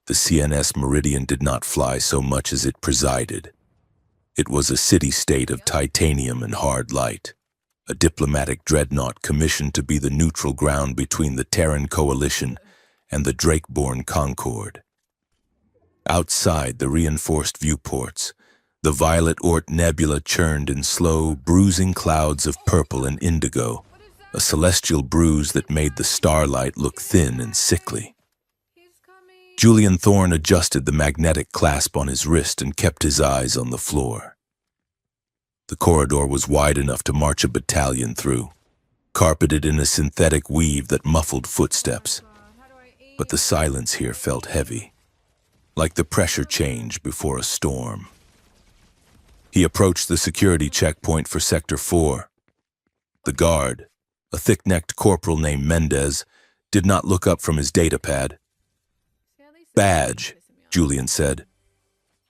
The CNS Meridian did not fly so much as it presided. It was a city-state of titanium and hard light, a diplomatic dreadnought commissioned to be the neutral ground between the Terran Coalition and the Drake-born Concord. Outside the reinforced viewports, the violet Oort nebula churned in slow, bruising clouds of purple and indigo, a celestial bruise that made the starlight look thin and sickly. Julian Thorne adjusted the magnetic clasp on his wrist and kept his eyes on the floor. The corridor was wide enough to march a battalion through, carpeted in a synthetic weave that muffled footsteps. But the silence here felt heavy, like the pressure change before a storm. He approached the security checkpoint for Sector 4. The guard, a thick-necked corporal named Mendez, did not look up from his datapad. "Badge," Julian said.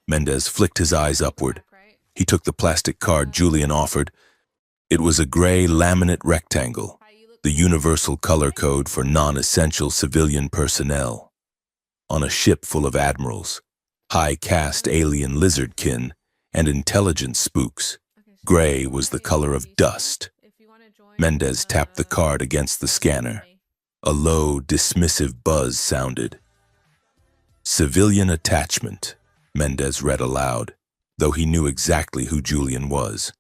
Mendez flicked his eyes upward. He took the plastic card Julian offered. It was a gray laminate rectangle, the universal color code for non-essential civilian personnel. On a ship full of admirals, high-caste alien lizardkin, and intelligence spooks, gray was the color of dust. Mendez tapped the card against the scanner. A low, dismissive buzz sounded. "Civilian attachment," Mendez read aloud, though he knew exactly who Julian was.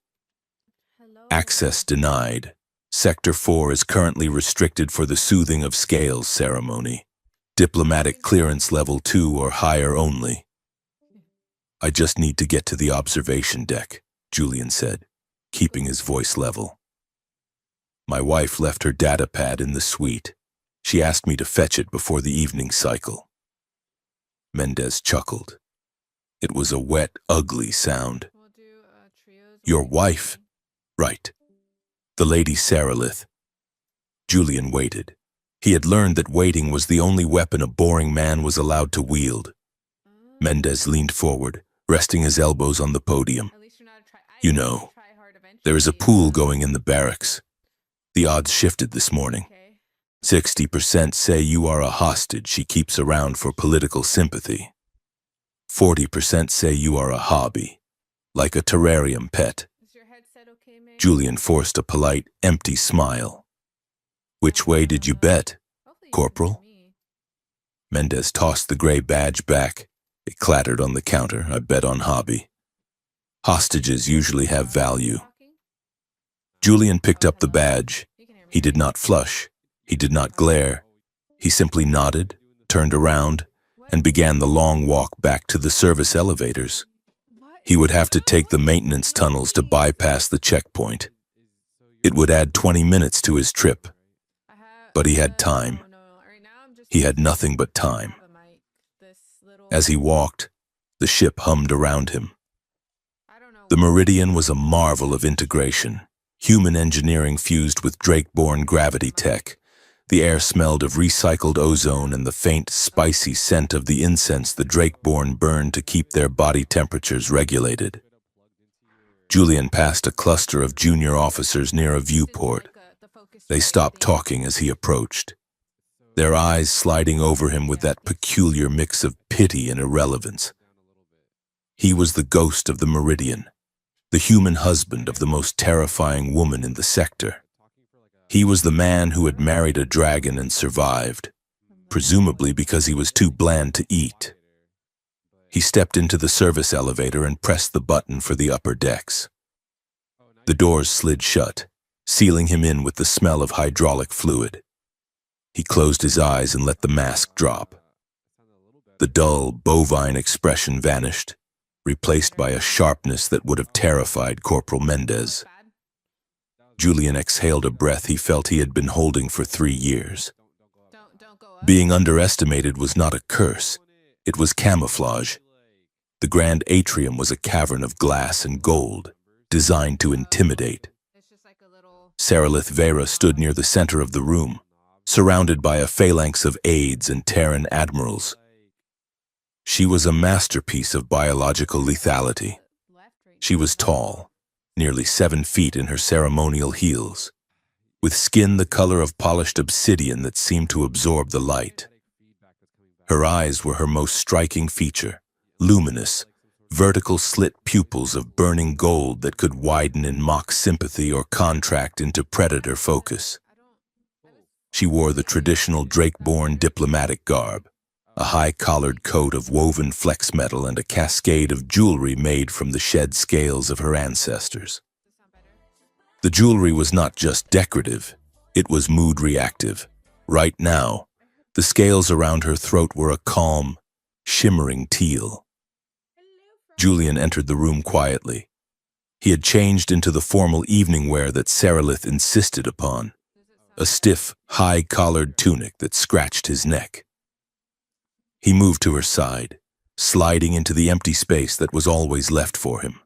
"Access denied. Sector 4 is currently restricted for the soothing of scales ceremony. Diplomatic clearance level 2 or higher only." "I just need to get to the observation deck," Julian said, keeping his voice level. "My wife left her datapad in the suite. She asked me to fetch it before the evening cycle." Mendez chuckled. It was a wet, ugly sound. "Your wife?" "Right. The Lady Saralith." Julian waited. He had learned that waiting was the only weapon a boring man was allowed to wield. Mendez leaned forward, resting his elbows on the podium. "You know, there is a pool going in the barracks. The odds shifted this morning. 60% say you are a hostage she keeps around for political sympathy. 40% say you are a hobby, like a terrarium pet." Julian forced a polite, empty smile. "Which way did you bet, Corporal?" Mendez tossed the gray badge back. It clattered on the counter. "I bet on hobby. Hostages usually have value." Julian picked up the badge. He did not flush. He did not glare. He simply nodded, turned around, and began the long walk back to the service elevators. He would have to take the maintenance tunnels to bypass the checkpoint. It would add 20 minutes to his trip. But he had time. He had nothing but time. As he walked, the ship hummed around him. The Meridian was a marvel of integration. Human engineering fused with Drake-born gravity tech. The air smelled of recycled ozone and the faint, spicy scent of the incense the Drake-born burned to keep their body temperatures regulated. Julian passed a cluster of junior officers near a viewport. They stopped talking as he approached, their eyes sliding over him with that peculiar mix of pity and irrelevance. He was the ghost of the Meridian, the human husband of the most terrifying woman in the sector. He was the man who had married a dragon and survived, presumably because he was too bland to eat. He stepped into the service elevator and pressed the button for the upper decks. The doors slid shut, sealing him in with the smell of hydraulic fluid. He closed his eyes and let the mask drop. The dull, bovine expression vanished, replaced by a sharpness that would have terrified Corporal Mendez. Julian exhaled a breath he felt he had been holding for 3 years. Being underestimated was not a curse. It was camouflage. The grand atrium was a cavern of glass and gold, designed to intimidate. Saralith Vera stood near the center of the room, surrounded by a phalanx of aides and Terran admirals. She was a masterpiece of biological lethality. She was tall, nearly 7 feet in her ceremonial heels, with skin the color of polished obsidian that seemed to absorb the light. Her eyes were her most striking feature, luminous, vertical slit pupils of burning gold that could widen in mock sympathy or contract into predator focus. She wore the traditional Drake-born diplomatic garb, a high-collared coat of woven flex metal and a cascade of jewelry made from the shed scales of her ancestors. The jewelry was not just decorative, it was mood-reactive. Right now, the scales around her throat were a calm, shimmering teal. Julian entered the room quietly. He had changed into the formal evening wear that Saralith insisted upon, a stiff, high-collared tunic that scratched his neck. He moved to her side, sliding into the empty space that was always left for him,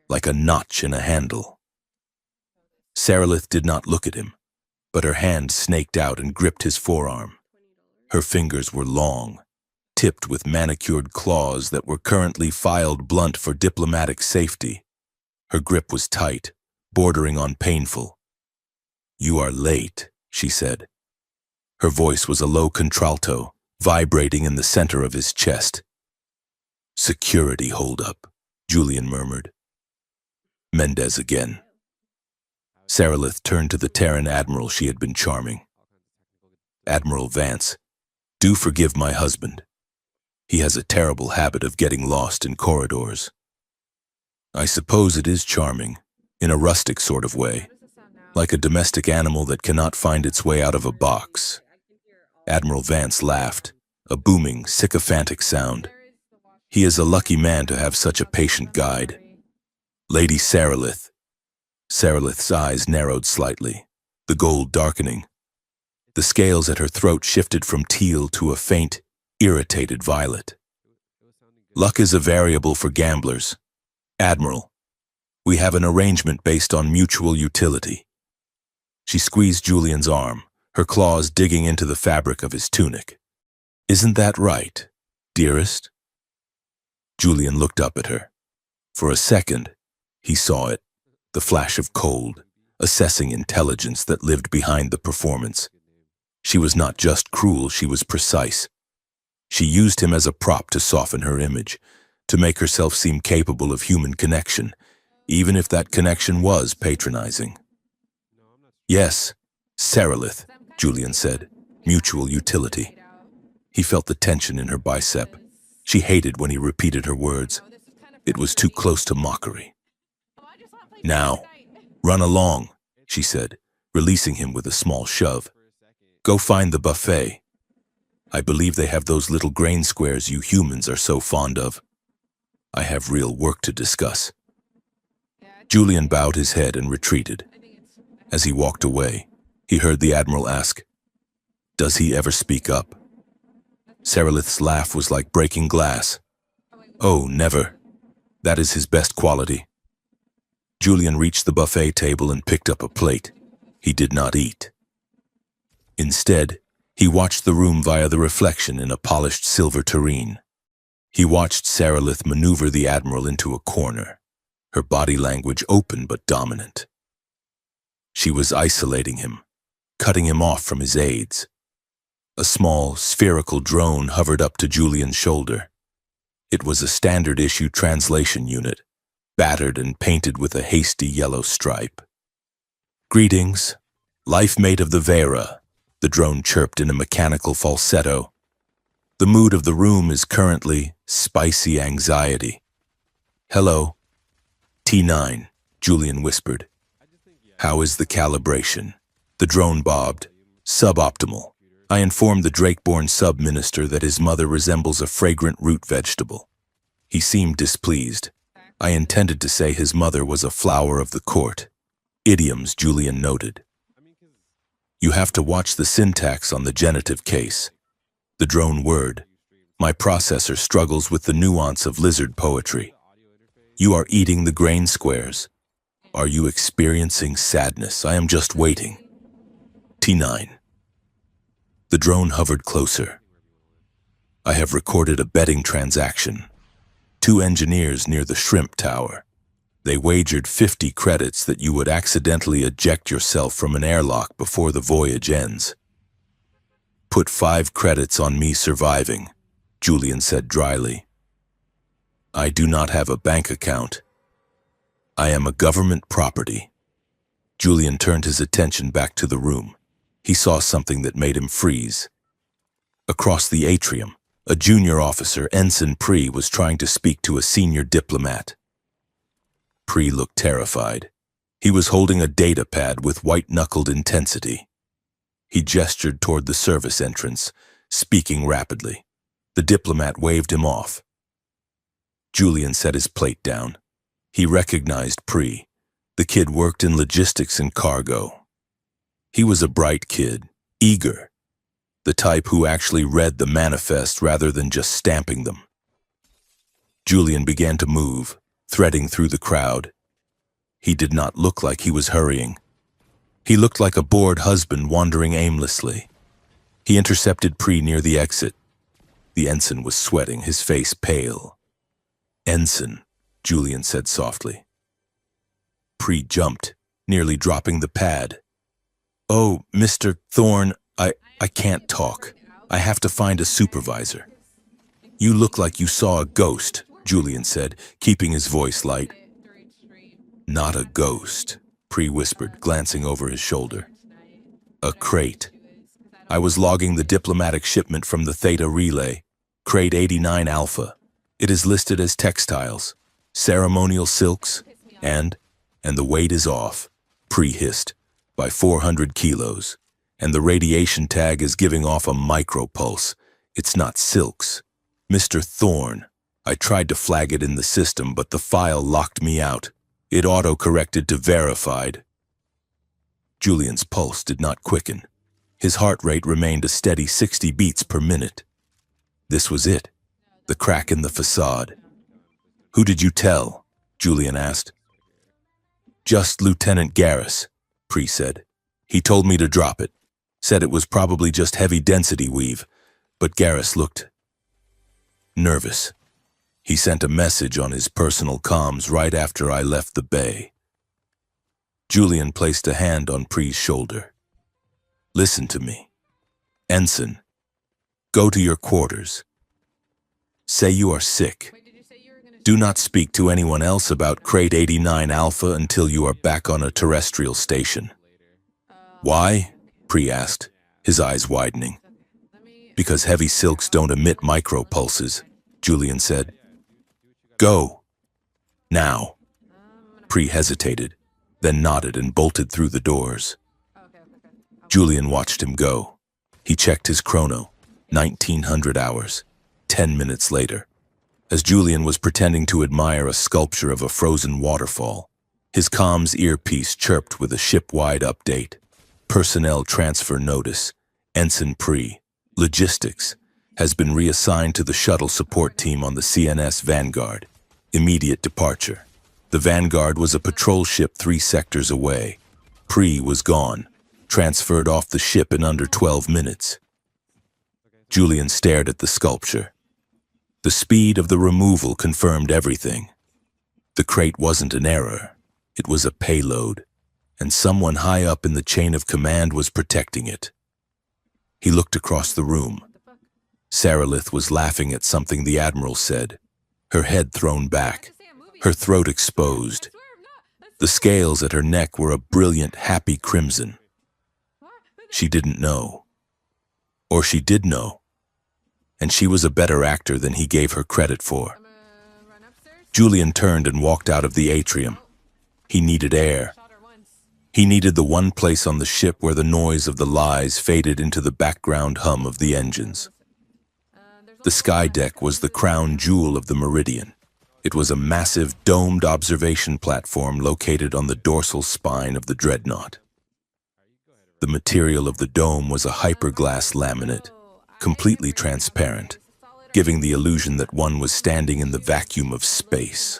like a notch in a handle. Saralith did not look at him, but her hand snaked out and gripped his forearm. Her fingers were long, tipped with manicured claws that were currently filed blunt for diplomatic safety. Her grip was tight, bordering on painful. "You are late," she said. Her voice was a low contralto, vibrating in the center of his chest. "Security holdup," Julian murmured. "Mendez again." Saralith turned to the Terran admiral she had been charming. "Admiral Vance, do forgive my husband. He has a terrible habit of getting lost in corridors." "I suppose it is charming, in a rustic sort of way, like a domestic animal that cannot find its way out of a box." Admiral Vance laughed, a booming, sycophantic sound. "He is a lucky man to have such a patient guide." "Lady Saralith." Saralith's eyes narrowed slightly, the gold darkening. The scales at her throat shifted from teal to a faint, irritated violet. "Luck is a variable for gamblers. Admiral, we have an arrangement based on mutual utility." She squeezed Julian's arm, her claws digging into the fabric of his tunic. "Isn't that right, dearest?" Julian looked up at her. For a second, he saw it, the flash of cold, assessing intelligence that lived behind the performance. She was not just cruel, she was precise. She used him as a prop to soften her image, to make herself seem capable of human connection, even if that connection was patronizing. "Yes, Saralith," Julian said, "mutual utility." He felt the tension in her bicep. She hated when he repeated her words. It was too close to mockery. "Now, run along," she said, releasing him with a small shove. "Go find the buffet. I believe they have those little grain squares you humans are so fond of. I have real work to discuss." Julian bowed his head and retreated. As he walked away, he heard the Admiral ask, "Does he ever speak up?" Saralith's laugh was like breaking glass. "Oh, never. That is his best quality." Julian reached the buffet table and picked up a plate. He did not eat. Instead, he watched the room via the reflection in a polished silver tureen. He watched Saralith maneuver the Admiral into a corner, her body language open but dominant. She was isolating him, cutting him off from his aides. A small, spherical drone hovered up to Julian's shoulder. It was a standard-issue translation unit, battered and painted with a hasty yellow stripe. "Greetings, life mate of the Vera," the drone chirped in a mechanical falsetto. "The mood of the room is currently spicy anxiety." "Hello." "T9, Julian whispered. "How is the calibration?" The drone bobbed. "Suboptimal. I informed the Drake-born sub-minister that his mother resembles a fragrant root vegetable." He seemed displeased. "I intended to say his mother was a flower of the court." Idioms, Julian noted. "You have to watch the syntax on the genitive case." The drone word. "My processor struggles with the nuance of lizard poetry." "You are eating the grain squares." "Are you experiencing sadness? I am just waiting." T9. The drone hovered closer. "I have recorded a betting transaction. 2 engineers near the shrimp tower. They wagered 50 credits that you would accidentally eject yourself from an airlock before the voyage ends. Put 5 credits on me surviving. Julian said dryly. I do not have a bank account. I am a government property. Julian turned his attention back to the room. He saw something that made him freeze. Across the atrium, a junior officer, Ensign Pre, was trying to speak to a senior diplomat. Pre looked terrified. He was holding a data pad with white-knuckled intensity. He gestured toward the service entrance, speaking rapidly. The diplomat waved him off. Julian set his plate down. He recognized Pre. The kid worked in logistics and cargo. He was a bright kid, eager, the type who actually read the manifest rather than just stamping them. Julian began to move, threading through the crowd. He did not look like he was hurrying. He looked like a bored husband wandering aimlessly. He intercepted Pre near the exit. The ensign was sweating, his face pale. Ensign, Julian said softly. Pre jumped, nearly dropping the pad. Oh, Mr. Thorne, I can't talk. I have to find a supervisor. You look like you saw a ghost, Julian said, keeping his voice light. Not a ghost, Pre whispered, glancing over his shoulder. A crate. I was logging the diplomatic shipment from the Theta Relay, Crate 89 Alpha. It is listed as textiles, ceremonial silks, and the weight is off, Pre hissed, by 400 kilos. And the radiation tag is giving off a micropulse. It's not silks. Mr. Thorne, I tried to flag it in the system, but the file locked me out. It auto-corrected to verified. Julian's pulse did not quicken. His heart rate remained a steady 60 beats per minute. This was it, the crack in the facade. Who did you tell? Julian asked. Just Lieutenant Garrus, Pre said. He told me to drop it. Said it was probably just heavy density weave, but Garrus looked nervous. He sent a message on his personal comms right after I left the bay. Julian placed a hand on Pre's shoulder. Listen to me. Ensign, go to your quarters. Say you are sick. Do not speak to anyone else about Crate 89 Alpha until you are back on a terrestrial station. Why? Pre asked, his eyes widening. Because heavy silks don't emit micropulses, Julian said. Go. Now. Pre hesitated, then nodded and bolted through the doors. Julian watched him go. He checked his chrono, 1900 hours, 10 minutes later. As Julian was pretending to admire a sculpture of a frozen waterfall, his comms earpiece chirped with a ship-wide update. Personnel transfer notice. Ensign Pre, Logistics, has been reassigned to the shuttle support team on the CNS Vanguard. Immediate departure. The Vanguard was a patrol ship 3 sectors away. Pre was gone, transferred off the ship in under 12 minutes. Julian stared at the sculpture. The speed of the removal confirmed everything. The crate wasn't an error. It was a payload, and someone high up in the chain of command was protecting it. He looked across the room. Saralith was laughing at something the Admiral said, her head thrown back, her throat exposed. The scales at her neck were a brilliant, happy crimson. She didn't know. Or she did know. And she was a better actor than he gave her credit for. Julian turned and walked out of the atrium. He needed air. He needed the one place on the ship where the noise of the lies faded into the background hum of the engines. The sky deck was the crown jewel of the Meridian. It was a massive, domed observation platform located on the dorsal spine of the Dreadnought. The material of the dome was a hyperglass laminate, completely transparent, giving the illusion that one was standing in the vacuum of space.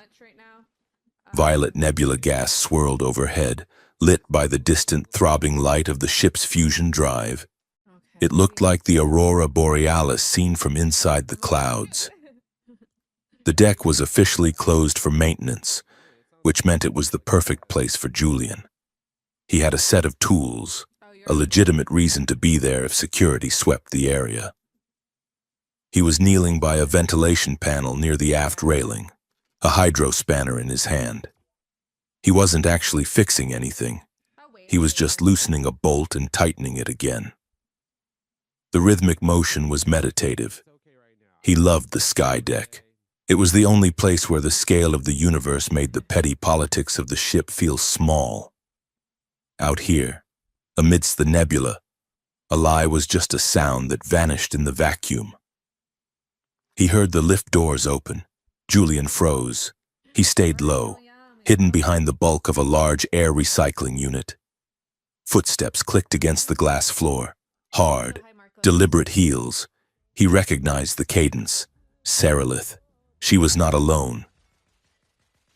Violet nebula gas swirled overhead, lit by the distant throbbing light of the ship's fusion drive. It looked like the aurora borealis seen from inside the clouds. The deck was officially closed for maintenance, which meant it was the perfect place for Julian. He had a set of tools, a legitimate reason to be there if security swept the area. He was kneeling by a ventilation panel near the aft railing, a hydro spanner in his hand. He wasn't actually fixing anything. He was just loosening a bolt and tightening it again. The rhythmic motion was meditative. He loved the sky deck. It was the only place where the scale of the universe made the petty politics of the ship feel small. Out here, amidst the nebula, a lie was just a sound that vanished in the vacuum. He heard the lift doors open. Julian froze. He stayed low, hidden behind the bulk of a large air recycling unit. Footsteps clicked against the glass floor, hard, deliberate heels. He recognized the cadence. Sarilith. She was not alone.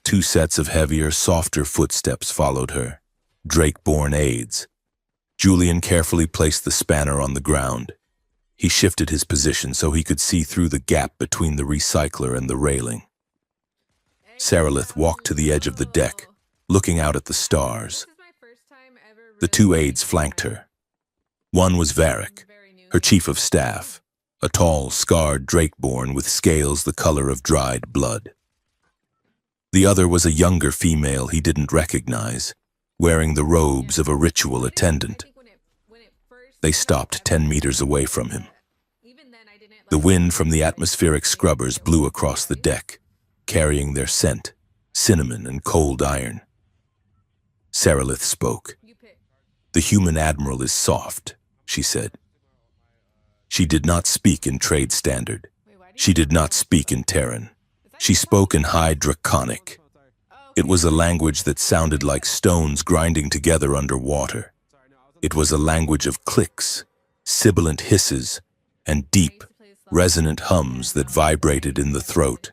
Two sets of heavier, softer footsteps followed her. Drake-born aides. Julian carefully placed the spanner on the ground. He shifted his position so he could see through the gap between the recycler and the railing. Sarilith walked to the edge of the deck, looking out at the stars. The two aides flanked her. One was Varric, her chief of staff, a tall, scarred Drakeborn with scales the color of dried blood. The other was a younger female he didn't recognize, wearing the robes of a ritual attendant. They stopped 10 meters away from him. The wind from the atmospheric scrubbers blew across the deck, carrying their scent, cinnamon and cold iron. Sarilith spoke. "The human admiral is soft," she said. She did not speak in trade standard. She did not speak in Terran. She spoke in high Draconic. It was a language that sounded like stones grinding together underwater. It was a language of clicks, sibilant hisses, and deep, resonant hums that vibrated in the throat.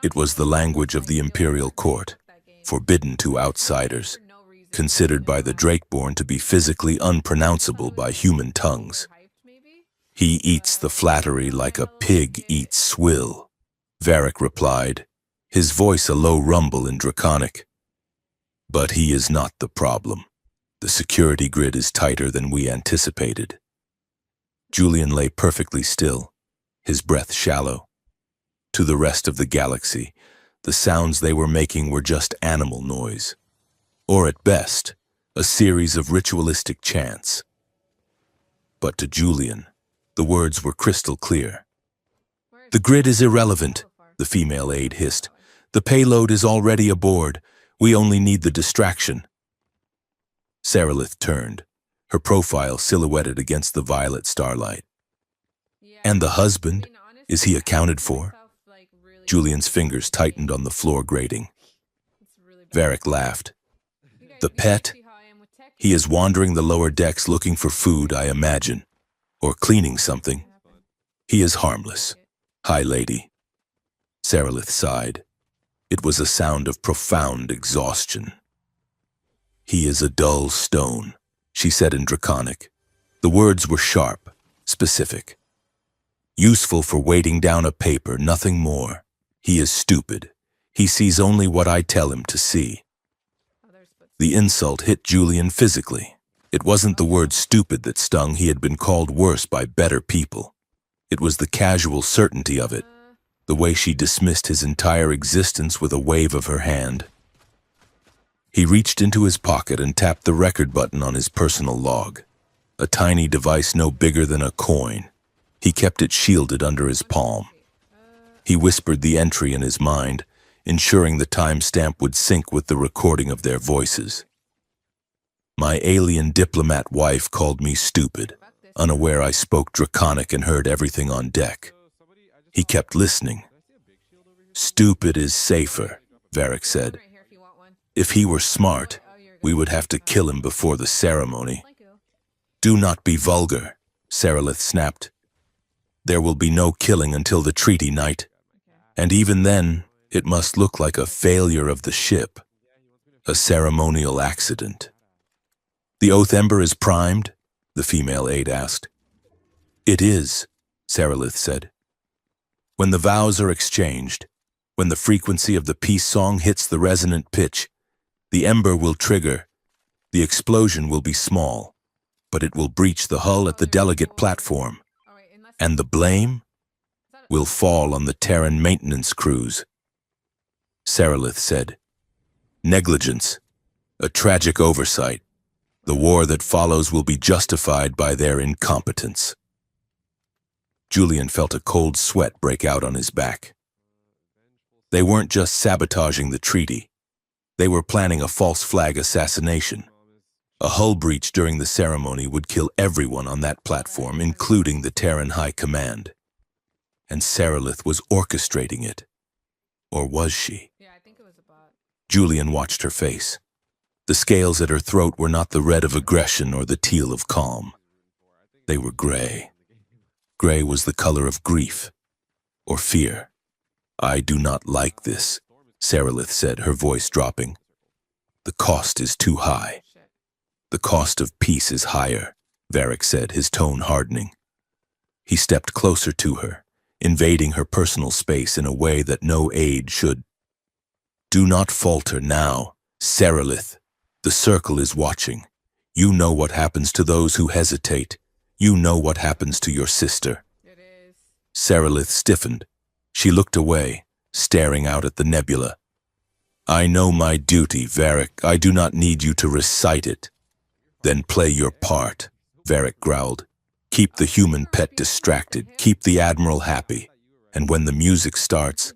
It was the language of the imperial court, forbidden to outsiders, considered by the Drakeborn to be physically unpronounceable by human tongues. "He eats the flattery like a pig eats swill," Varric replied, his voice a low rumble in Draconic. "But he is not the problem. The security grid is tighter than we anticipated." Julian lay perfectly still, his breath shallow. To the rest of the galaxy, the sounds they were making were just animal noise, or at best, a series of ritualistic chants. But to Julian, the words were crystal clear. "The grid is irrelevant," the female aide hissed. "The payload is already aboard. We only need the distraction." Sarilith turned, her profile silhouetted against the violet starlight. "And the husband? Is he accounted for?" Julian's fingers tightened on the floor grating. Varric laughed. "The pet? He is wandering the lower decks looking for food, I imagine, or cleaning something. He is harmless, High Lady." Sarilith sighed. It was a sound of profound exhaustion. "He is a dull stone," she said in Draconic. The words were sharp, specific. "Useful for weighting down a paper, nothing more. He is stupid. He sees only what I tell him to see." The insult hit Julian physically. It wasn't the word stupid that stung. He had been called worse by better people. It was the casual certainty of it, the way she dismissed his entire existence with a wave of her hand. He reached into his pocket and tapped the record button on his personal log, a tiny device no bigger than a coin. He kept it shielded under his palm. He whispered the entry in his mind, ensuring the timestamp would sync with the recording of their voices. "My alien diplomat wife called me stupid, unaware I spoke Draconic and heard everything on deck." He kept listening. "Stupid is safer," Varric said. "If he were smart, we would have to kill him before the ceremony." "Do not be vulgar," Sarilith snapped. "There will be no killing until the treaty night. And even then, it must look like a failure of the ship, a ceremonial accident." "The Oath Ember is primed?" the female aide asked. "It is," Sarilith said. "When the vows are exchanged, when the frequency of the peace song hits the resonant pitch, the ember will trigger. The explosion will be small, but it will breach the hull at the delegate platform. And the blame? will fall on the Terran maintenance crews. Sarilith said, negligence, a tragic oversight. The war that follows will be justified by their incompetence. Julian felt a cold sweat break out on his back. They weren't just sabotaging the treaty. They were planning a false flag assassination. A hull breach during the ceremony would kill everyone on that platform, including the Terran High Command. And Sarilith was orchestrating it. Or was she? Yeah, I think it was a bot. Julian watched her face. The scales at her throat were not the red of aggression or the teal of calm. They were gray. Gray was the color of grief or fear. I do not like this, Sarilith said, her voice dropping. The cost is too high. The cost of peace is higher, Varric said, his tone hardening. He stepped closer to her, invading her personal space in a way that no aid should. Do not falter now, Sarilith. The Circle is watching. You know what happens to those who hesitate. You know what happens to your sister. It is. Sarilith stiffened. She looked away, staring out at the nebula. I know my duty, Varric. I do not need you to recite it. Then play your part, Varric growled. Keep the human pet distracted, keep the Admiral happy, and when the music starts,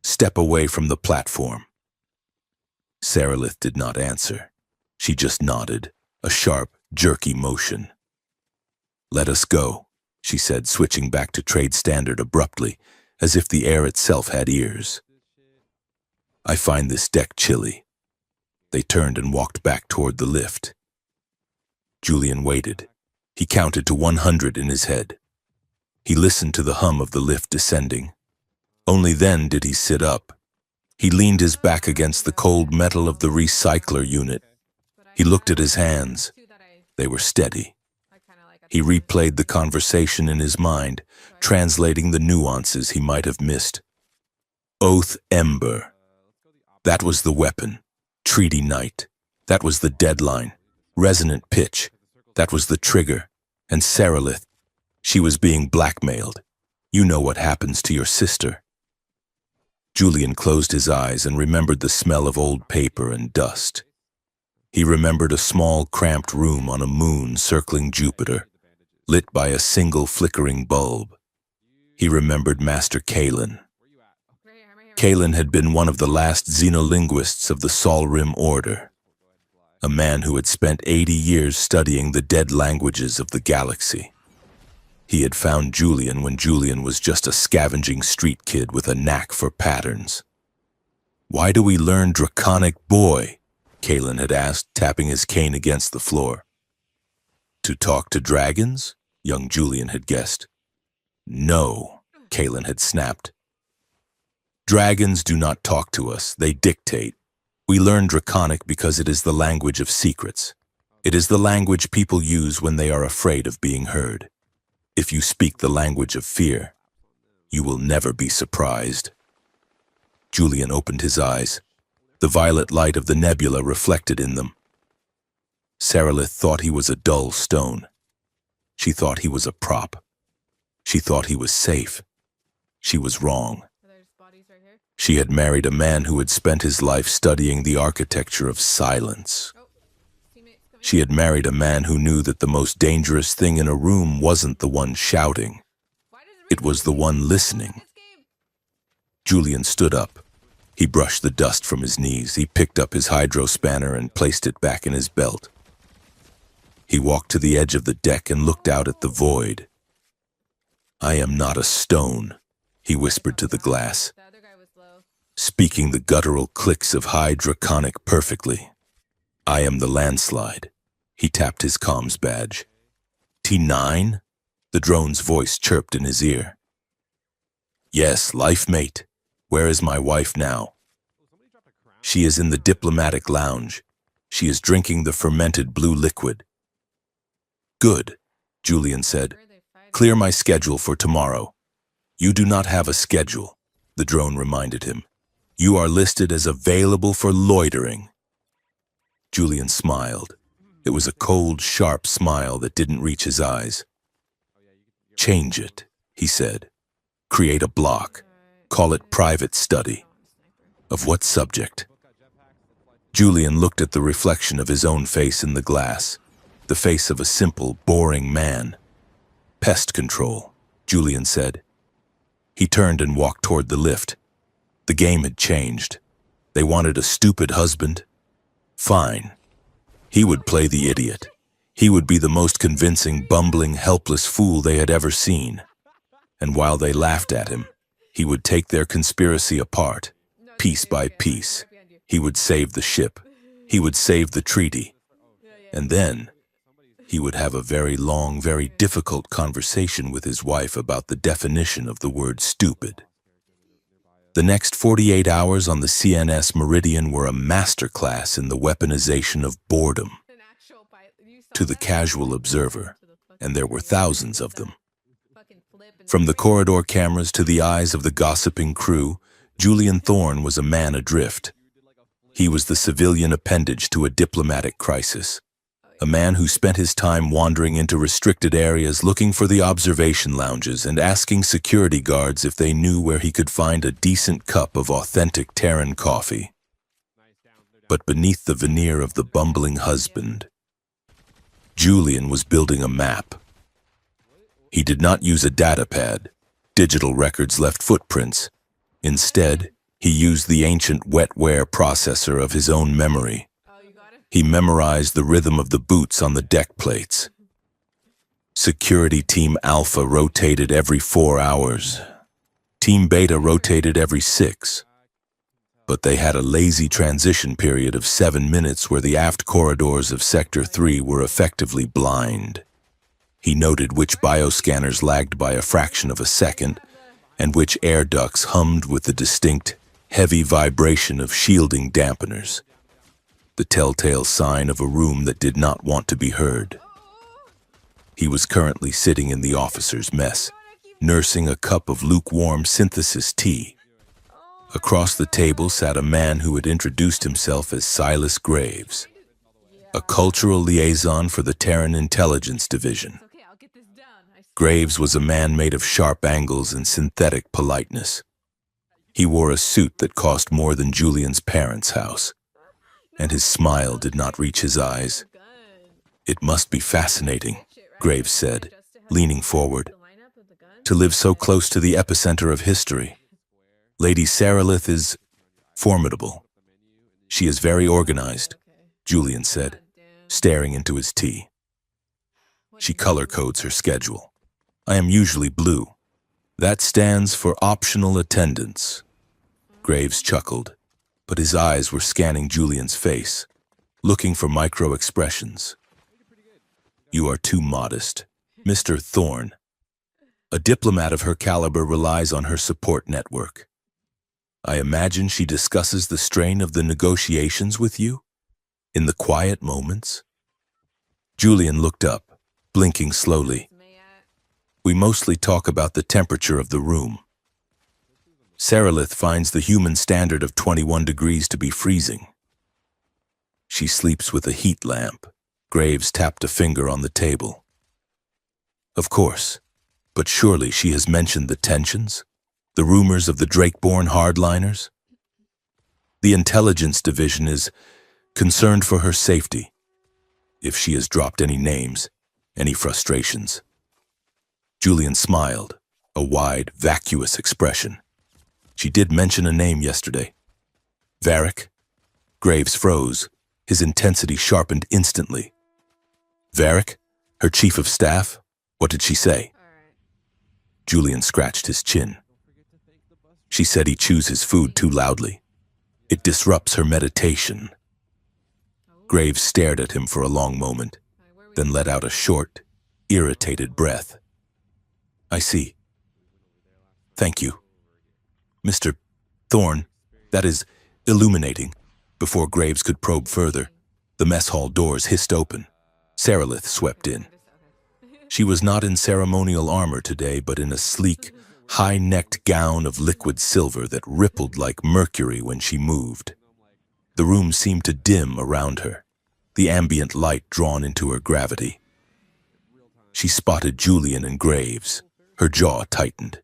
step away from the platform. Sarilith did not answer. She just nodded, a sharp, jerky motion. Let us go, she said, switching back to trade standard abruptly, as if the air itself had ears. I find this deck chilly. They turned and walked back toward the lift. Julian waited. He counted to 100 in his head. He listened to the hum of the lift descending. Only then did he sit up. He leaned his back against the cold metal of the recycler unit. He looked at his hands. They were steady. He replayed the conversation in his mind, translating the nuances he might have missed. Oath Ember. That was the weapon. Treaty Knight. That was the deadline. Resonant pitch. That was the trigger. And Sarilith. She was being blackmailed. You know what happens to your sister. Julian closed his eyes and remembered the smell of old paper and dust. He remembered a small, cramped room on a moon circling Jupiter, lit by a single flickering bulb. He remembered Master Kalen. Kalen had been one of the last xenolinguists of the Solrim Order, a man who had spent 80 years studying the dead languages of the galaxy. He had found Julian when Julian was just a scavenging street kid with a knack for patterns. Why do we learn Draconic, boy? Kalen had asked, tapping his cane against the floor. To talk to dragons? Young Julian had guessed. No, Kalen had snapped. Dragons do not talk to us, they dictate. We learn Draconic because it is the language of secrets. It is the language people use when they are afraid of being heard. If you speak the language of fear, you will never be surprised. Julian opened his eyes. The violet light of the nebula reflected in them. Sarilith thought he was a dull stone. She thought he was a prop. She thought he was safe. She was wrong. She had married a man who had spent his life studying the architecture of silence. She had married a man who knew that the most dangerous thing in a room wasn't the one shouting. It was the one listening. Julian stood up. He brushed the dust from his knees. He picked up his hydro spanner and placed it back in his belt. He walked to the edge of the deck and looked out at the void. I am not a stone, he whispered to the glass, speaking the guttural clicks of high Draconic perfectly. I am the landslide. He tapped his comms badge. T9? The drone's voice chirped in his ear. Yes, life mate. Where is my wife now? She is in the diplomatic lounge. She is drinking the fermented blue liquid. Good, Julian said. Clear my schedule for tomorrow. You do not have a schedule, the drone reminded him. You are listed as available for loitering. Julian smiled. It was a cold, sharp smile that didn't reach his eyes. Change it, he said. Create a block. Call it private study. Of what subject? Julian looked at the reflection of his own face in the glass. The face of a simple, boring man. Pest control, Julian said. He turned and walked toward the lift. The game had changed. They wanted a stupid husband. Fine. He would play the idiot. He would be the most convincing, bumbling, helpless fool they had ever seen. And while they laughed at him, he would take their conspiracy apart, piece by piece. He would save the ship. He would save the treaty. And then he would have a very long, very difficult conversation with his wife about the definition of the word stupid. The next 48 hours on the CNS Meridian were a masterclass in the weaponization of boredom. To the casual observer, and there were thousands of them. From the corridor cameras to the eyes of the gossiping crew, Julian Thorne was a man adrift. He was the civilian appendage to a diplomatic crisis. A man who spent his time wandering into restricted areas looking for the observation lounges and asking security guards if they knew where he could find a decent cup of authentic Terran coffee. But beneath the veneer of the bumbling husband, Julian was building a map. He did not use a datapad. Digital records left footprints. Instead, he used the ancient wetware processor of his own memory. He memorized the rhythm of the boots on the deck plates. Security Team Alpha rotated every 4 hours. Team Beta rotated every 6. But they had a lazy transition period of 7 minutes where the aft corridors of Sector 3 were effectively blind. He noted which bioscanners lagged by a fraction of a second, and which air ducts hummed with the distinct, heavy vibration of shielding dampeners. The telltale sign of a room that did not want to be heard. He was currently sitting in the officer's mess, nursing a cup of lukewarm synthesis tea. Across the table sat a man who had introduced himself as Silas Graves, a cultural liaison for the Terran Intelligence Division. Graves was a man made of sharp angles and synthetic politeness. He wore a suit that cost more than Julian's parents' house, and his smile did not reach his eyes. "It must be fascinating," Graves said, leaning forward, "to live so close to the epicenter of history. Lady Sarilith is formidable. She is very organized," Julian said, staring into his tea. "She color codes her schedule. I am usually blue. That stands for optional attendance." Graves chuckled, but his eyes were scanning Julian's face, looking for micro-expressions. "You are too modest, Mr. Thorne. A diplomat of her caliber relies on her support network. I imagine she discusses the strain of the negotiations with you, in the quiet moments." Julian looked up, blinking slowly. "We mostly talk about the temperature of the room. Sarilith finds the human standard of 21 degrees to be freezing. She sleeps with a heat lamp." Graves tapped a finger on the table. "Of course, but surely she has mentioned the tensions? The rumors of the Drakeborn hardliners? The intelligence division is concerned for her safety, if she has dropped any names, any frustrations." Julian smiled, a wide, vacuous expression. "She did mention a name yesterday. Varric?" Graves froze, his intensity sharpened instantly. "Varric? Her chief of staff? What did she say?" Julian scratched his chin. "She said he chews his food too loudly. It disrupts her meditation." Graves stared at him for a long moment, then let out a short, irritated breath. "I see. Thank you. Mr. Thorne, that is illuminating." Before Graves could probe further, the mess hall doors hissed open. Sarilith swept in. She was not in ceremonial armor today, but in a sleek, high-necked gown of liquid silver that rippled like mercury when she moved. The room seemed to dim around her, the ambient light drawn into her gravity. She spotted Julian and Graves. Her jaw tightened.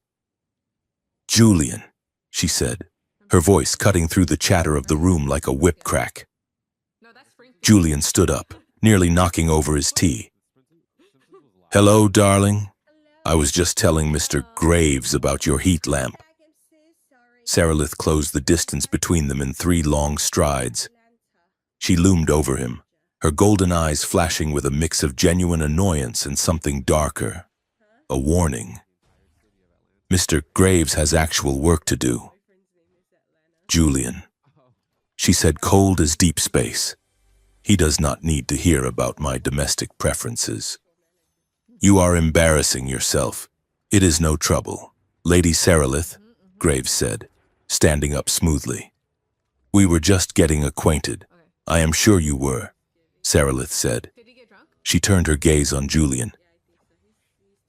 Julian, she said, her voice cutting through the chatter of the room like a whip crack. Julian stood up, nearly knocking over his tea. Hello, darling. I was just telling Mr. Graves about your heat lamp. Saralith closed the distance between them in 3 long strides. She loomed over him, her golden eyes flashing with a mix of genuine annoyance and something darker, a warning. Mr. Graves has actual work to do. Julian, she said, cold as deep space. He does not need to hear about my domestic preferences. You are embarrassing yourself. It is no trouble. Lady Saralith, Graves said, standing up smoothly. We were just getting acquainted. I am sure you were, Saralith said. She turned her gaze on Julian.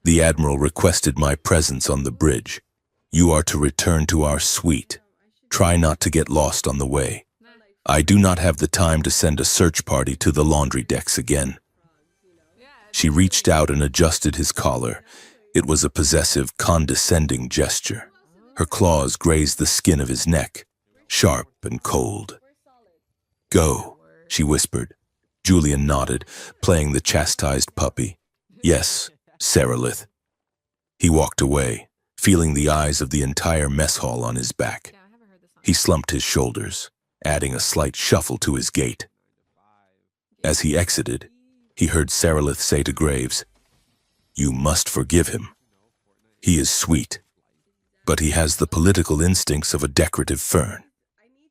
The Admiral requested my presence on the bridge. You are to return to our suite. Try not to get lost on the way. I do not have the time to send a search party to the laundry decks again. She reached out and adjusted his collar. It was a possessive, condescending gesture. Her claws grazed the skin of his neck, sharp and cold. Go, she whispered. Julian nodded, playing the chastised puppy. Yes, Saralith. He walked away, feeling the eyes of the entire mess hall on his back. He slumped his shoulders, adding a slight shuffle to his gait. As he exited, he heard Saralith say to Graves, You must forgive him. He is sweet, but he has the political instincts of a decorative fern.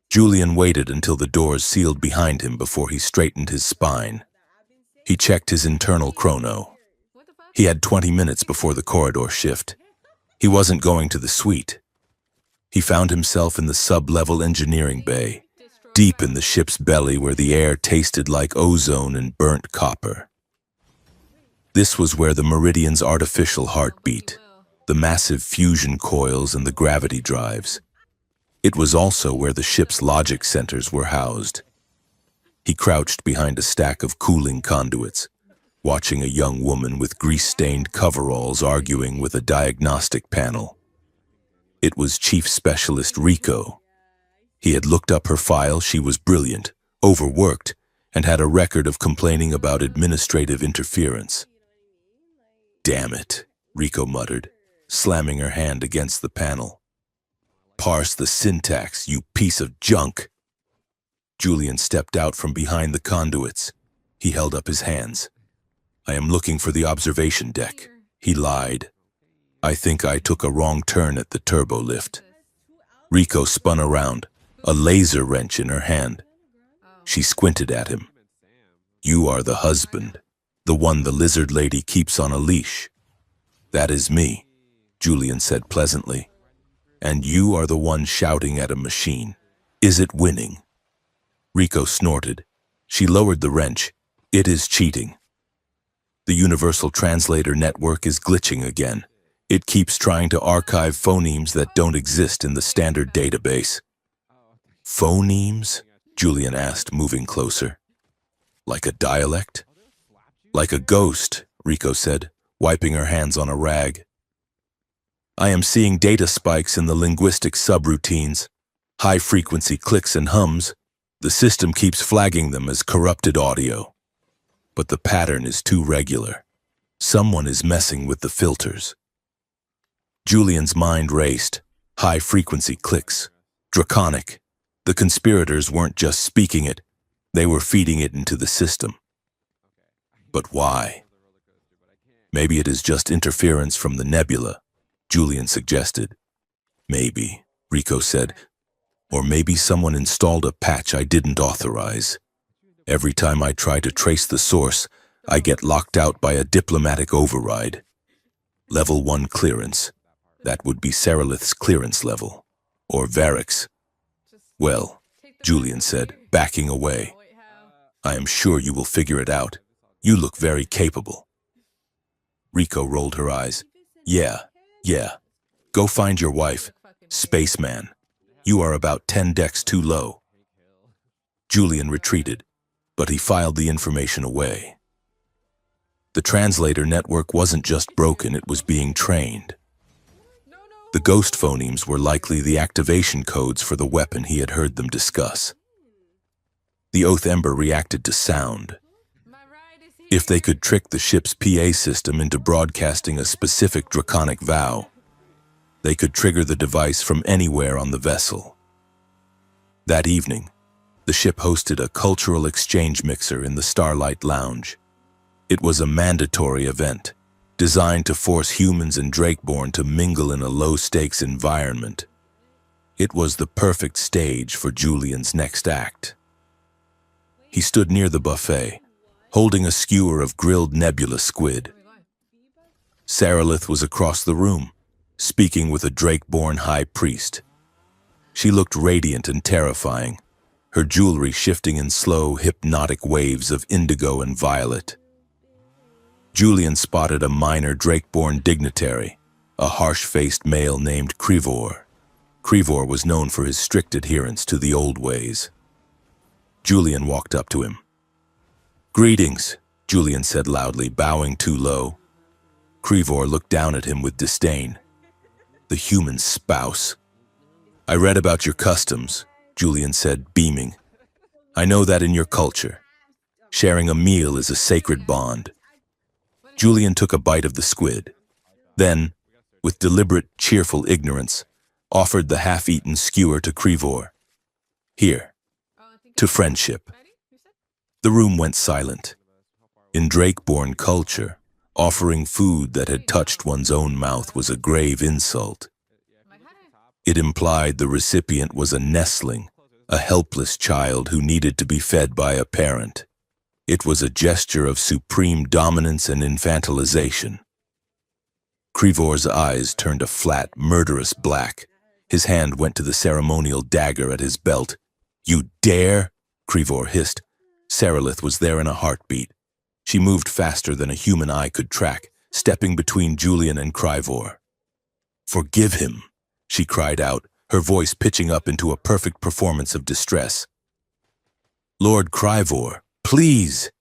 Julian waited until the doors sealed behind him before he straightened his spine. He checked his internal chrono. He had 20 minutes before the corridor shift. He wasn't going to the suite. He found himself in the sub-level engineering bay, deep in the ship's belly where the air tasted like ozone and burnt copper. This was where the Meridian's artificial heart beat, the massive fusion coils and the gravity drives. It was also where the ship's logic centers were housed. He crouched behind a stack of cooling conduits, watching a young woman with grease-stained coveralls arguing with a diagnostic panel. It was Chief Specialist Rico. He had looked up her file. She was brilliant, overworked, and had a record of complaining about administrative interference. Damn it, Rico muttered, slamming her hand against the panel. Parse the syntax, you piece of junk. Julian stepped out from behind the conduits. He held up his hands. I am looking for the observation deck. He lied. I think I took a wrong turn at the turbo lift. Rico spun around, a laser wrench in her hand. She squinted at him. You are the husband, the one the lizard lady keeps on a leash. That is me, Julian said pleasantly. And you are the one shouting at a machine. Is it winning? Rico snorted. She lowered the wrench. It is cheating. The Universal Translator Network is glitching again. It keeps trying to archive phonemes that don't exist in the standard database. Phonemes? Julian asked, moving closer. Like a dialect? Like a ghost, Rico said, wiping her hands on a rag. I am seeing data spikes in the linguistic subroutines, high-frequency clicks and hums. The system keeps flagging them as corrupted audio. But the pattern is too regular. Someone is messing with the filters. Julian's mind raced. High-frequency clicks. Draconic. The conspirators weren't just speaking it, they were feeding it into the system. But why? Maybe it is just interference from the nebula, Julian suggested. Maybe, Rico said. Or maybe someone installed a patch I didn't authorize. Every time I try to trace the source, I get locked out by a diplomatic override. Level 1 clearance. That would be Saralith's clearance level. Or Varric's. Well, Julian said, backing away. I am sure you will figure it out. You look very capable. Rico rolled her eyes. Yeah. Go find your wife, spaceman. You are about 10 decks too low. Julian retreated, but he filed the information away. The translator network wasn't just broken, it was being trained. The ghost phonemes were likely the activation codes for the weapon he had heard them discuss. The Oath Ember reacted to sound. If they could trick the ship's PA system into broadcasting a specific draconic vow, they could trigger the device from anywhere on the vessel. That evening, the ship hosted a cultural exchange mixer in the Starlight Lounge. It was a mandatory event, designed to force humans and Drakeborn to mingle in a low-stakes environment. It was the perfect stage for Julian's next act. He stood near the buffet, holding a skewer of grilled nebula squid. Saralith was across the room, speaking with a Drakeborn high priest. She looked radiant and terrifying, her jewelry shifting in slow, hypnotic waves of indigo and violet. Julian spotted a minor Drakeborn dignitary, a harsh-faced male named Krivor. Krivor was known for his strict adherence to the old ways. Julian walked up to him. "Greetings," Julian said loudly, bowing too low. Krivor looked down at him with disdain. "The human spouse." "I read about your customs," Julian said, beaming. "I know that in your culture, sharing a meal is a sacred bond." Julian took a bite of the squid, then, with deliberate, cheerful ignorance, offered the half-eaten skewer to Krivor. "Here, to friendship." The room went silent. In Drakeborn culture, offering food that had touched one's own mouth was a grave insult. It implied the recipient was a nestling, a helpless child who needed to be fed by a parent. It was a gesture of supreme dominance and infantilization. Krivor's eyes turned a flat, murderous black. His hand went to the ceremonial dagger at his belt. "You dare?" Krivor hissed. Saralith was there in a heartbeat. She moved faster than a human eye could track, stepping between Julian and Krivor. "Forgive him," she cried out, her voice pitching up into a perfect performance of distress. "Lord Krivor, please!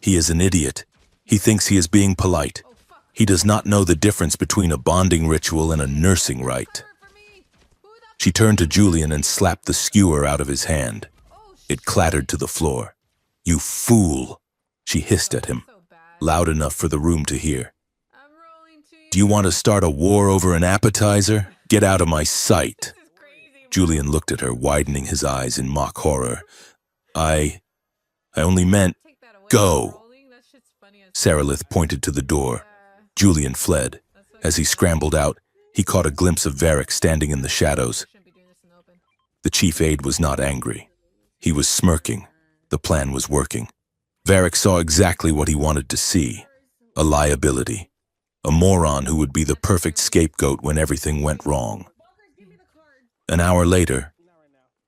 He is an idiot. He thinks he is being polite. He does not know the difference between a bonding ritual and a nursing rite." She turned to Julian and slapped the skewer out of his hand. It clattered to the floor. "You fool!" she hissed at him, loud enough for the room to hear. "Do you want to start a war over an appetizer? Get out of my sight." Julian looked at her, widening his eyes in mock horror. I only meant, go." Saralith pointed to the door. Julian fled. As he scrambled out, he caught a glimpse of Varric standing in the shadows. The chief aide was not angry. He was smirking. The plan was working. Varric saw exactly what he wanted to see. A liability. A moron who would be the perfect scapegoat when everything went wrong. An hour later,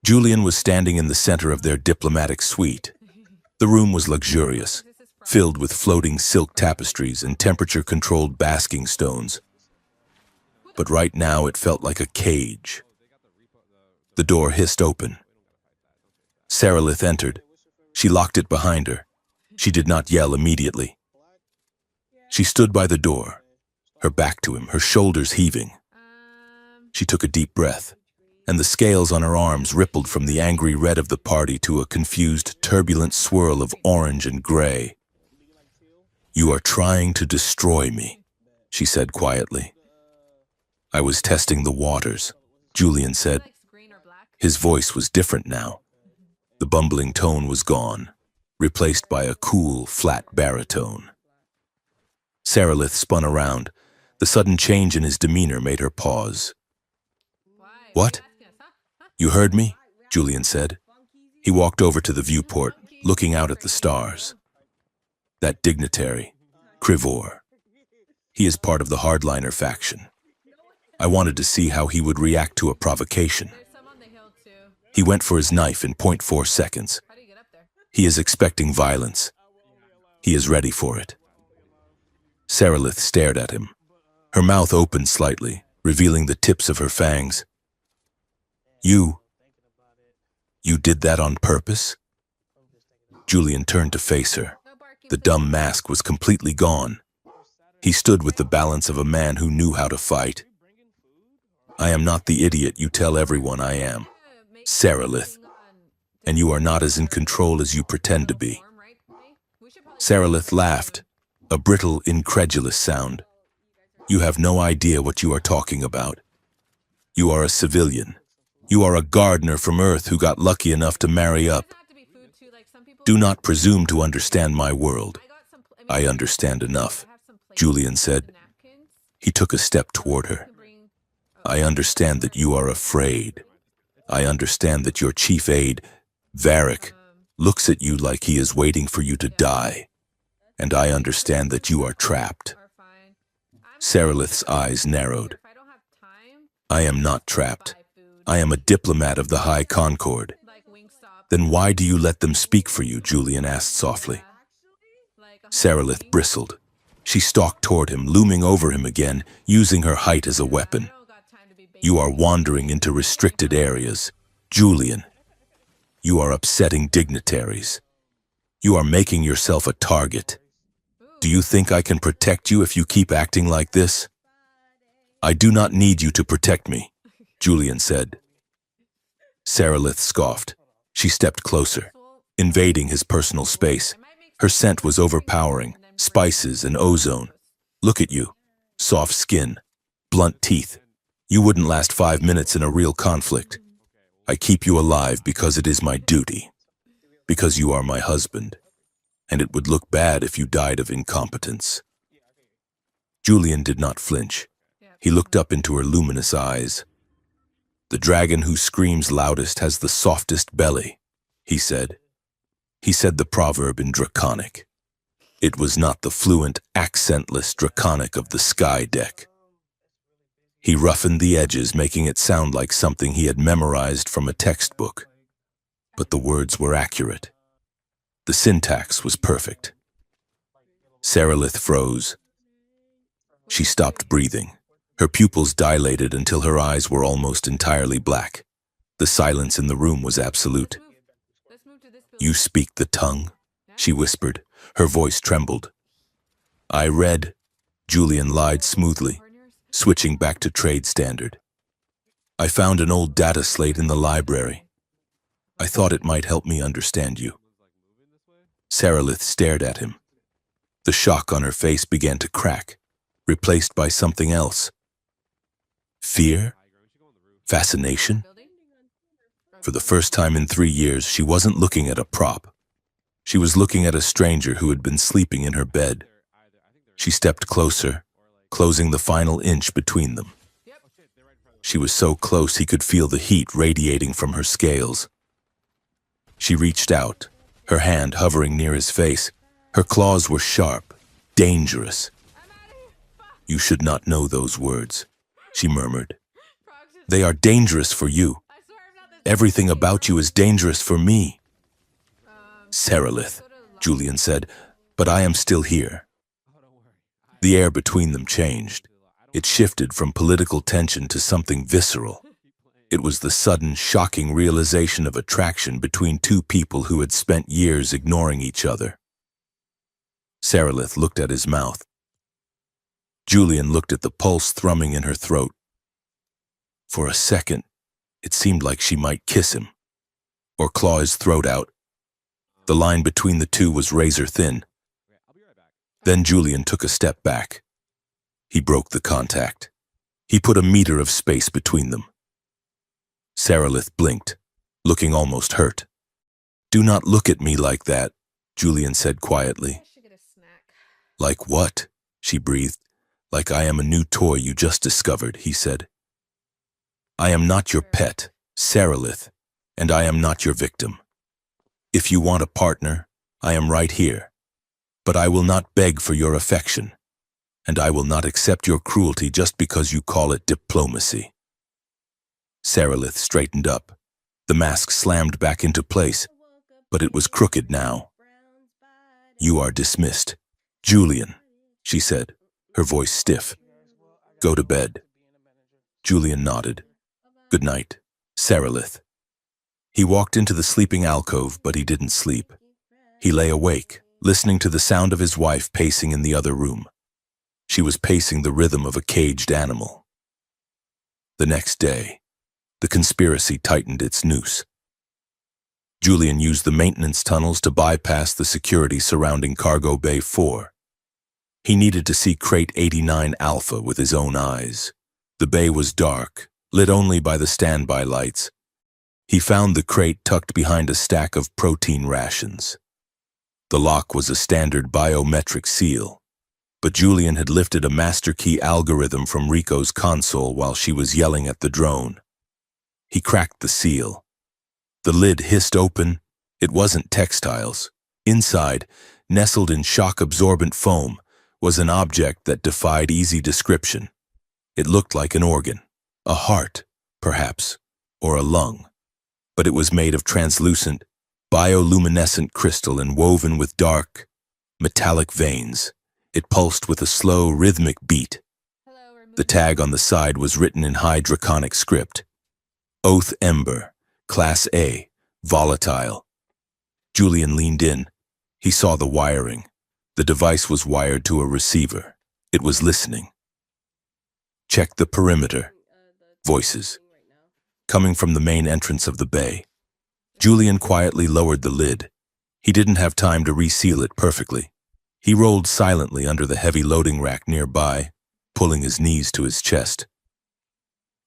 Julian was standing in the center of their diplomatic suite. The room was luxurious, filled with floating silk tapestries and temperature-controlled basking stones. But right now it felt like a cage. The door hissed open. Saralith entered. She locked it behind her. She did not yell immediately. She stood by the door, her back to him, her shoulders heaving. She took a deep breath, and the scales on her arms rippled from the angry red of the party to a confused, turbulent swirl of orange and gray. "You are trying to destroy me," she said quietly. "I was testing the waters," Julian said. His voice was different now. The bumbling tone was gone, replaced by a cool, flat baritone. Saralith spun around. The sudden change in his demeanor made her pause. "What? You heard me?" Julian said. He walked over to the viewport, looking out at the stars. "That dignitary, Krivor. He is part of the hardliner faction. I wanted to see how he would react to a provocation. He went for his knife in 0.4 seconds. He is expecting violence. He is ready for it." Saralith stared at him. Her mouth opened slightly, revealing the tips of her fangs. You did that on purpose?" Julian turned to face her. The dumb mask was completely gone. He stood with the balance of a man who knew how to fight. I am not the idiot you tell everyone I am, Saralith, and you are not as in control as you pretend to be. Saralith laughed, a brittle, incredulous sound. You have no idea what you are talking about. You are a civilian. You are a gardener from Earth who got lucky enough to marry up. Do not presume to understand my world. I understand enough, Julian said. He took a step toward her. I understand that you are afraid. I understand that your chief aide, Varric, looks at you like he is waiting for you to die. And I understand that you are trapped. Saralith's eyes narrowed. I am not trapped. I am a diplomat of the High Concord. Then why do you let them speak for you? Julian asked softly. Saralith bristled. She stalked toward him, looming over him again, using her height as a weapon. You are wandering into restricted areas. Julian, you are upsetting dignitaries. You are making yourself a target. Do you think I can protect you if you keep acting like this? I do not need you to protect me, Julian said. Saralith scoffed. She stepped closer, invading his personal space. Her scent was overpowering, spices and ozone. Look at you, soft skin, blunt teeth. You wouldn't last 5 minutes in a real conflict. I keep you alive because it is my duty, because you are my husband, and it would look bad if you died of incompetence. Julian did not flinch. He looked up into her luminous eyes. The dragon who screams loudest has the softest belly, he said. He said the proverb in Draconic. It was not the fluent, accentless Draconic of the sky deck. He roughened the edges, making it sound like something he had memorized from a textbook. But the words were accurate. The syntax was perfect. Saralith froze. She stopped breathing. Her pupils dilated until her eyes were almost entirely black. The silence in the room was absolute. You speak the tongue, she whispered. Her voice trembled. I read, Julian lied smoothly, switching back to trade standard. I found an old data slate in the library. I thought it might help me understand you. Saralith stared at him. The shock on her face began to crack, replaced by something else. Fear? Fascination? For the first time in 3 years, she wasn't looking at a prop. She was looking at a stranger who had been sleeping in her bed. She stepped closer, closing the final inch between them. She was so close he could feel the heat radiating from her scales. She reached out, her hand hovering near his face. Her claws were sharp, dangerous. You should not know those words, she murmured. They are dangerous for you. Everything about you is dangerous for me. Saralith, Julian said, but I am still here. The air between them changed. It shifted from political tension to something visceral. It was the sudden, shocking realization of attraction between two people who had spent years ignoring each other. Saralith looked at his mouth. Julian looked at the pulse thrumming in her throat. For a second, it seemed like she might kiss him, or claw his throat out. The line between the two was razor thin. Then Julian took a step back. He broke the contact. He put a meter of space between them. Saralith blinked, looking almost hurt. Do not look at me like that, Julian said quietly. Like what? She breathed. Like I am a new toy you just discovered, he said. I am not your pet, Saralith, and I am not your victim. If you want a partner, I am right here. But I will not beg for your affection, and I will not accept your cruelty just because you call it diplomacy. Saralith straightened up. The mask slammed back into place, but it was crooked now. You are dismissed. Julian, she said, her voice stiff. Go to bed. Julian nodded. Good night, Saralith. He walked into the sleeping alcove, but he didn't sleep. He lay awake, listening to the sound of his wife pacing in the other room. She was pacing the rhythm of a caged animal. The next day, the conspiracy tightened its noose. Julian used the maintenance tunnels to bypass the security surrounding Cargo Bay 4. He needed to see Crate 89 Alpha with his own eyes. The bay was dark, lit only by the standby lights. He found the crate tucked behind a stack of protein rations. The lock was a standard biometric seal, but Julian had lifted a master key algorithm from Rico's console while she was yelling at the drone. He cracked the seal. The lid hissed open. It wasn't textiles. Inside, nestled in shock-absorbent foam, was an object that defied easy description. It looked like an organ, a heart, perhaps, or a lung, but it was made of translucent, bioluminescent crystal and woven with dark, metallic veins. It pulsed with a slow, rhythmic beat. The tag on the side was written in high Draconic script. Oath Ember, Class A, volatile. Julian leaned in. He saw the wiring. The device was wired to a receiver. It was listening. Check the perimeter. Voices. Coming from the main entrance of the bay. Julian quietly lowered the lid. He didn't have time to reseal it perfectly. He rolled silently under the heavy loading rack nearby, pulling his knees to his chest.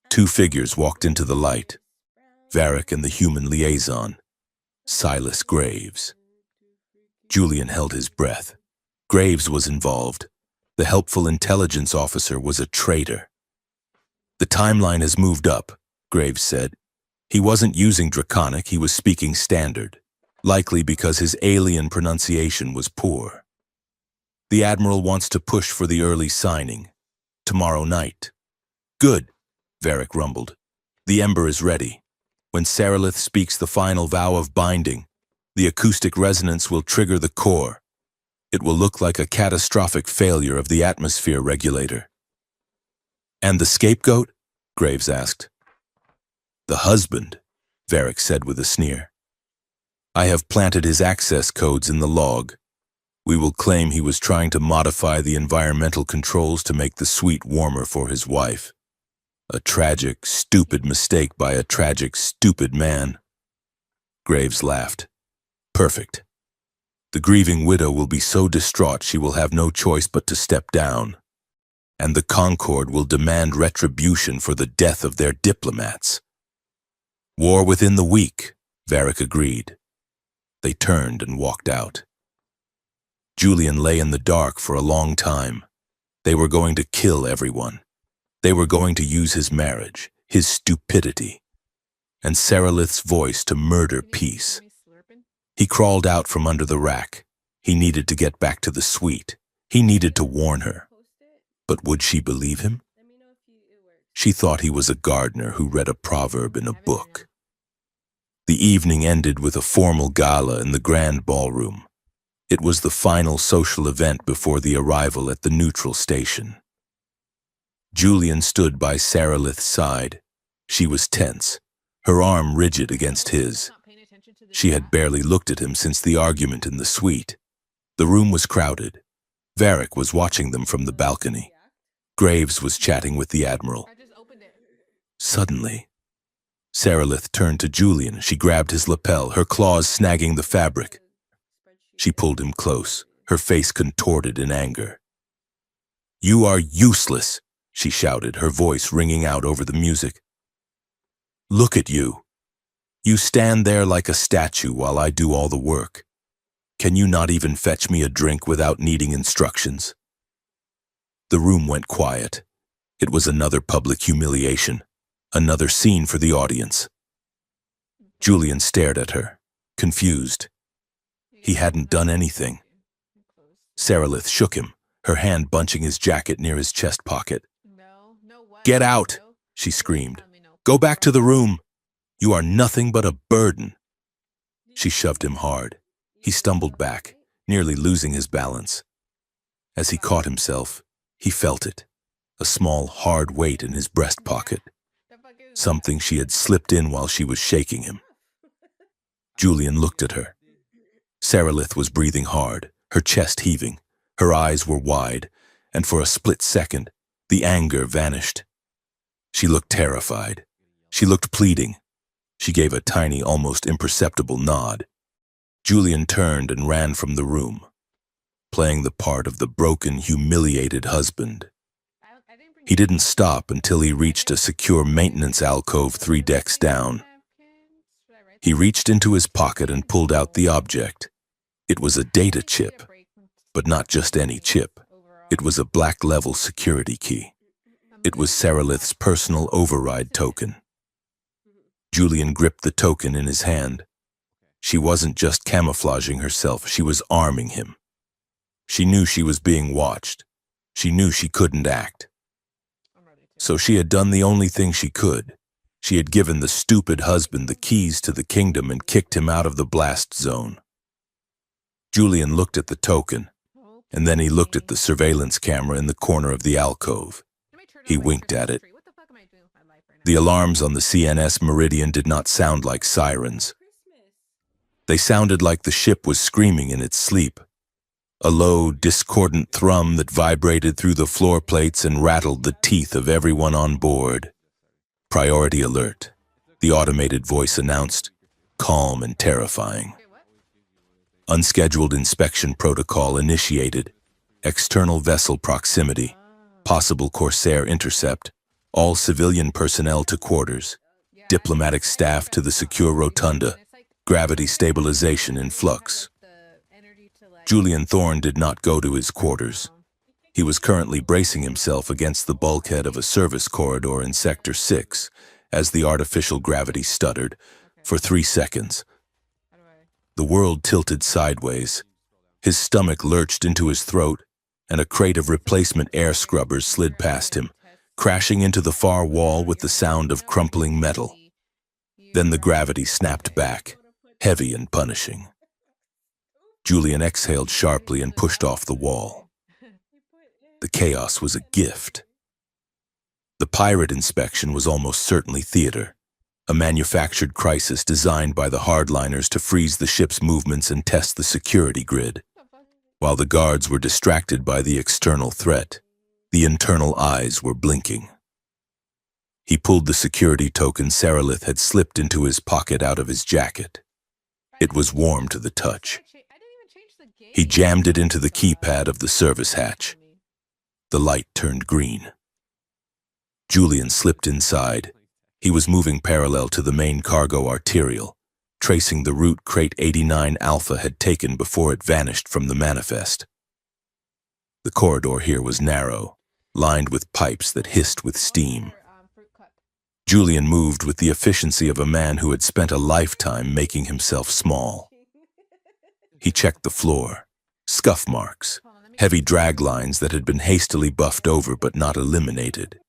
Two figures walked into the light. Varric and the human liaison, Silas Graves. Julian held his breath. Graves was involved. The helpful intelligence officer was a traitor. The timeline has moved up, Graves said. He wasn't using Draconic, he was speaking standard, likely because his alien pronunciation was poor. The Admiral wants to push for the early signing. Tomorrow night. Good, Varric rumbled. The Ember is ready. When Sarilith speaks the final vow of binding, the acoustic resonance will trigger the core. It will look like a catastrophic failure of the atmosphere regulator. And the scapegoat? Graves asked. The husband, Varric said with a sneer. I have planted his access codes in the log. We will claim he was trying to modify the environmental controls to make the suite warmer for his wife. A tragic, stupid mistake by a tragic, stupid man. Graves laughed. Perfect. The grieving widow will be so distraught she will have no choice but to step down. And the Concord will demand retribution for the death of their diplomats. War within the week, Varric agreed. They turned and walked out. Julian lay in the dark for a long time. They were going to kill everyone. They were going to use his marriage, his stupidity, and Sarilith's voice to murder peace. He crawled out from under the rack. He needed to get back to the suite. He needed to warn her. But would she believe him? She thought he was a gardener who read a proverb in a book. The evening ended with a formal gala in the grand ballroom. It was the final social event before the arrival at the neutral station. Julian stood by Sarilith's side. She was tense, her arm rigid against his. She had barely looked at him since the argument in the suite. The room was crowded. Varric was watching them from the balcony. Graves was chatting with the Admiral. Suddenly, Sarilith turned to Julian. She grabbed his lapel, her claws snagging the fabric. She pulled him close, her face contorted in anger. You are useless, she shouted, her voice ringing out over the music. Look at you. You stand there like a statue while I do all the work. Can you not even fetch me a drink without needing instructions? The room went quiet. It was another public humiliation, another scene for the audience. Julian stared at her, confused. He hadn't done anything. Sarilith shook him, her hand bunching his jacket near his chest pocket. Get out, she screamed. Go back to the room. You are nothing but a burden. She shoved him hard. He stumbled back, nearly losing his balance. As he caught himself, he felt it, a small, hard weight in his breast pocket, something she had slipped in while she was shaking him. Julian looked at her. Sarilith was breathing hard, her chest heaving, her eyes were wide, and for a split second, the anger vanished. She looked terrified. She looked pleading. She gave a tiny, almost imperceptible nod. Julian turned and ran from the room, playing the part of the broken, humiliated husband. He didn't stop until he reached a secure maintenance alcove 3 decks down. He reached into his pocket and pulled out the object. It was a data chip, but not just any chip. It was a black-level security key. It was Saralith's personal override token. Julian gripped the token in his hand. She wasn't just camouflaging herself, she was arming him. She knew she was being watched. She knew she couldn't act. So she had done the only thing she could. She had given the stupid husband the keys to the kingdom and kicked him out of the blast zone. Julian looked at the token, and then he looked at the surveillance camera in the corner of the alcove. He winked at it. The alarms on the CNS Meridian did not sound like sirens. They sounded like the ship was screaming in its sleep. A low, discordant thrum that vibrated through the floor plates and rattled the teeth of everyone on board. Priority alert, the automated voice announced, calm and terrifying. Unscheduled inspection protocol initiated. External vessel proximity. Possible Corsair intercept. All civilian personnel to quarters. Diplomatic staff to the secure rotunda. Gravity stabilization in flux. Julian Thorne did not go to his quarters. He was currently bracing himself against the bulkhead of a service corridor in Sector 6 as the artificial gravity stuttered for 3 seconds. The world tilted sideways. His stomach lurched into his throat, and a crate of replacement air scrubbers slid past him, crashing into the far wall with the sound of crumpling metal. Then the gravity snapped back, heavy and punishing. Julian exhaled sharply and pushed off the wall. The chaos was a gift. The pirate inspection was almost certainly theater, a manufactured crisis designed by the hardliners to freeze the ship's movements and test the security grid. While the guards were distracted by the external threat, the internal eyes were blinking. He pulled the security token Saralith had slipped into his pocket out of his jacket. It was warm to the touch. He jammed it into the keypad of the service hatch. The light turned green. Julian slipped inside. He was moving parallel to the main cargo arterial, tracing the route Crate 89 Alpha had taken before it vanished from the manifest. The corridor here was narrow, lined with pipes that hissed with steam. Julian moved with the efficiency of a man who had spent a lifetime making himself small. He checked the floor. Scuff marks, heavy drag lines that had been hastily buffed over but not eliminated.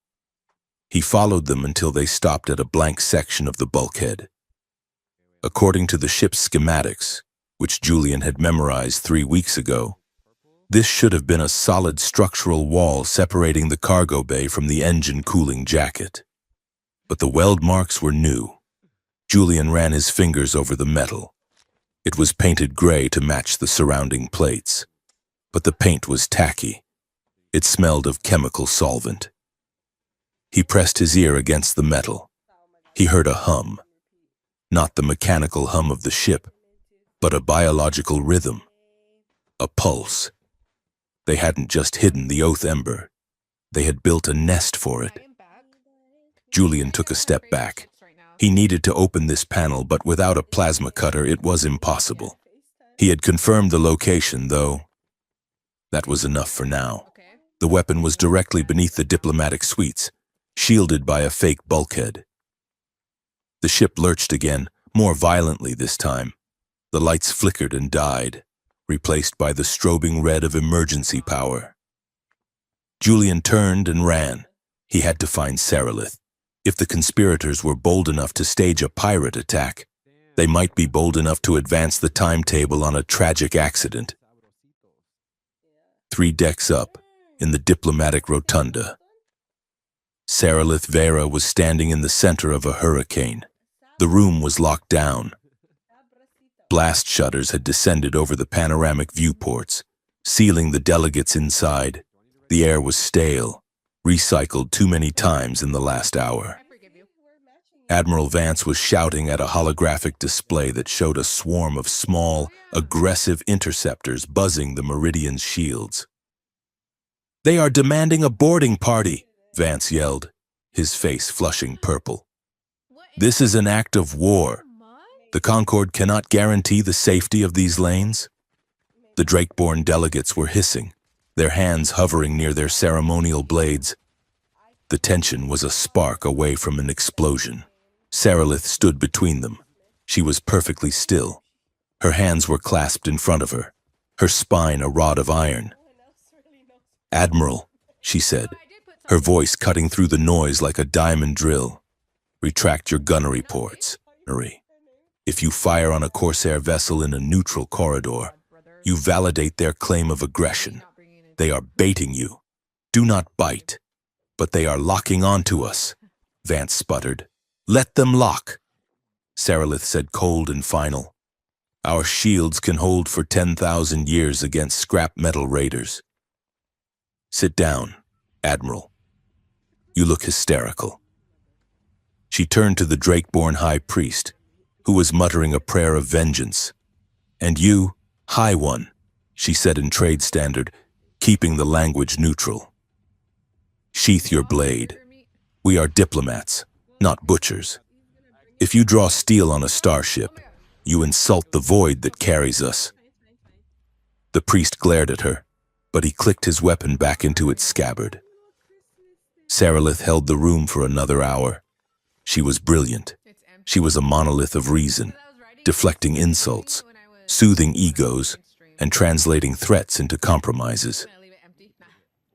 He followed them until they stopped at a blank section of the bulkhead. According to the ship's schematics, which Julian had memorized 3 weeks ago, this should have been a solid structural wall separating the cargo bay from the engine cooling jacket. But the weld marks were new. Julian ran his fingers over the metal. It was painted gray to match the surrounding plates. But the paint was tacky. It smelled of chemical solvent. He pressed his ear against the metal. He heard a hum. Not the mechanical hum of the ship, but a biological rhythm. A pulse. They hadn't just hidden the oath ember. They had built a nest for it. Julian took a step back. He needed to open this panel, but without a plasma cutter, it was impossible. He had confirmed the location, though. That was enough for now. The weapon was directly beneath the diplomatic suites, shielded by a fake bulkhead. The ship lurched again, more violently this time. The lights flickered and died, replaced by the strobing red of emergency power. Julian turned and ran. He had to find Saralith. If the conspirators were bold enough to stage a pirate attack, they might be bold enough to advance the timetable on a tragic accident. 3 decks up, in the diplomatic rotunda. Saralith Vera was standing in the center of a hurricane. The room was locked down. Blast shutters had descended over the panoramic viewports, sealing the delegates inside. The air was stale, recycled too many times in the last hour. Admiral Vance was shouting at a holographic display that showed a swarm of small, aggressive interceptors buzzing the Meridian's shields. "They are demanding a boarding party," Vance yelled, his face flushing purple. "This is an act of war. The Concord cannot guarantee the safety of these lanes." The Drakeborn delegates were hissing, their hands hovering near their ceremonial blades. The tension was a spark away from an explosion. Saralith stood between them. She was perfectly still. Her hands were clasped in front of her, her spine a rod of iron. "Admiral," she said, her voice cutting through the noise like a diamond drill, "retract your gunnery ports, Marie. If you fire on a Corsair vessel in a neutral corridor, you validate their claim of aggression. They are baiting you. Do not bite." "But they are locking onto us," Vance sputtered. "Let them lock." Saralith said cold and final. "Our shields can hold for 10,000 years against scrap metal raiders." "Sit down, Admiral. You look hysterical." She turned to the Drakeborn High Priest, who was muttering a prayer of vengeance. "And you, High One," she said in trade standard, keeping the language neutral. "Sheath your blade. We are diplomats, not butchers. If you draw steel on a starship, you insult the void that carries us." The priest glared at her, but he clicked his weapon back into its scabbard. Saralith held the room for another hour. She was brilliant. She was a monolith of reason, deflecting insults, soothing egos, and translating threats into compromises.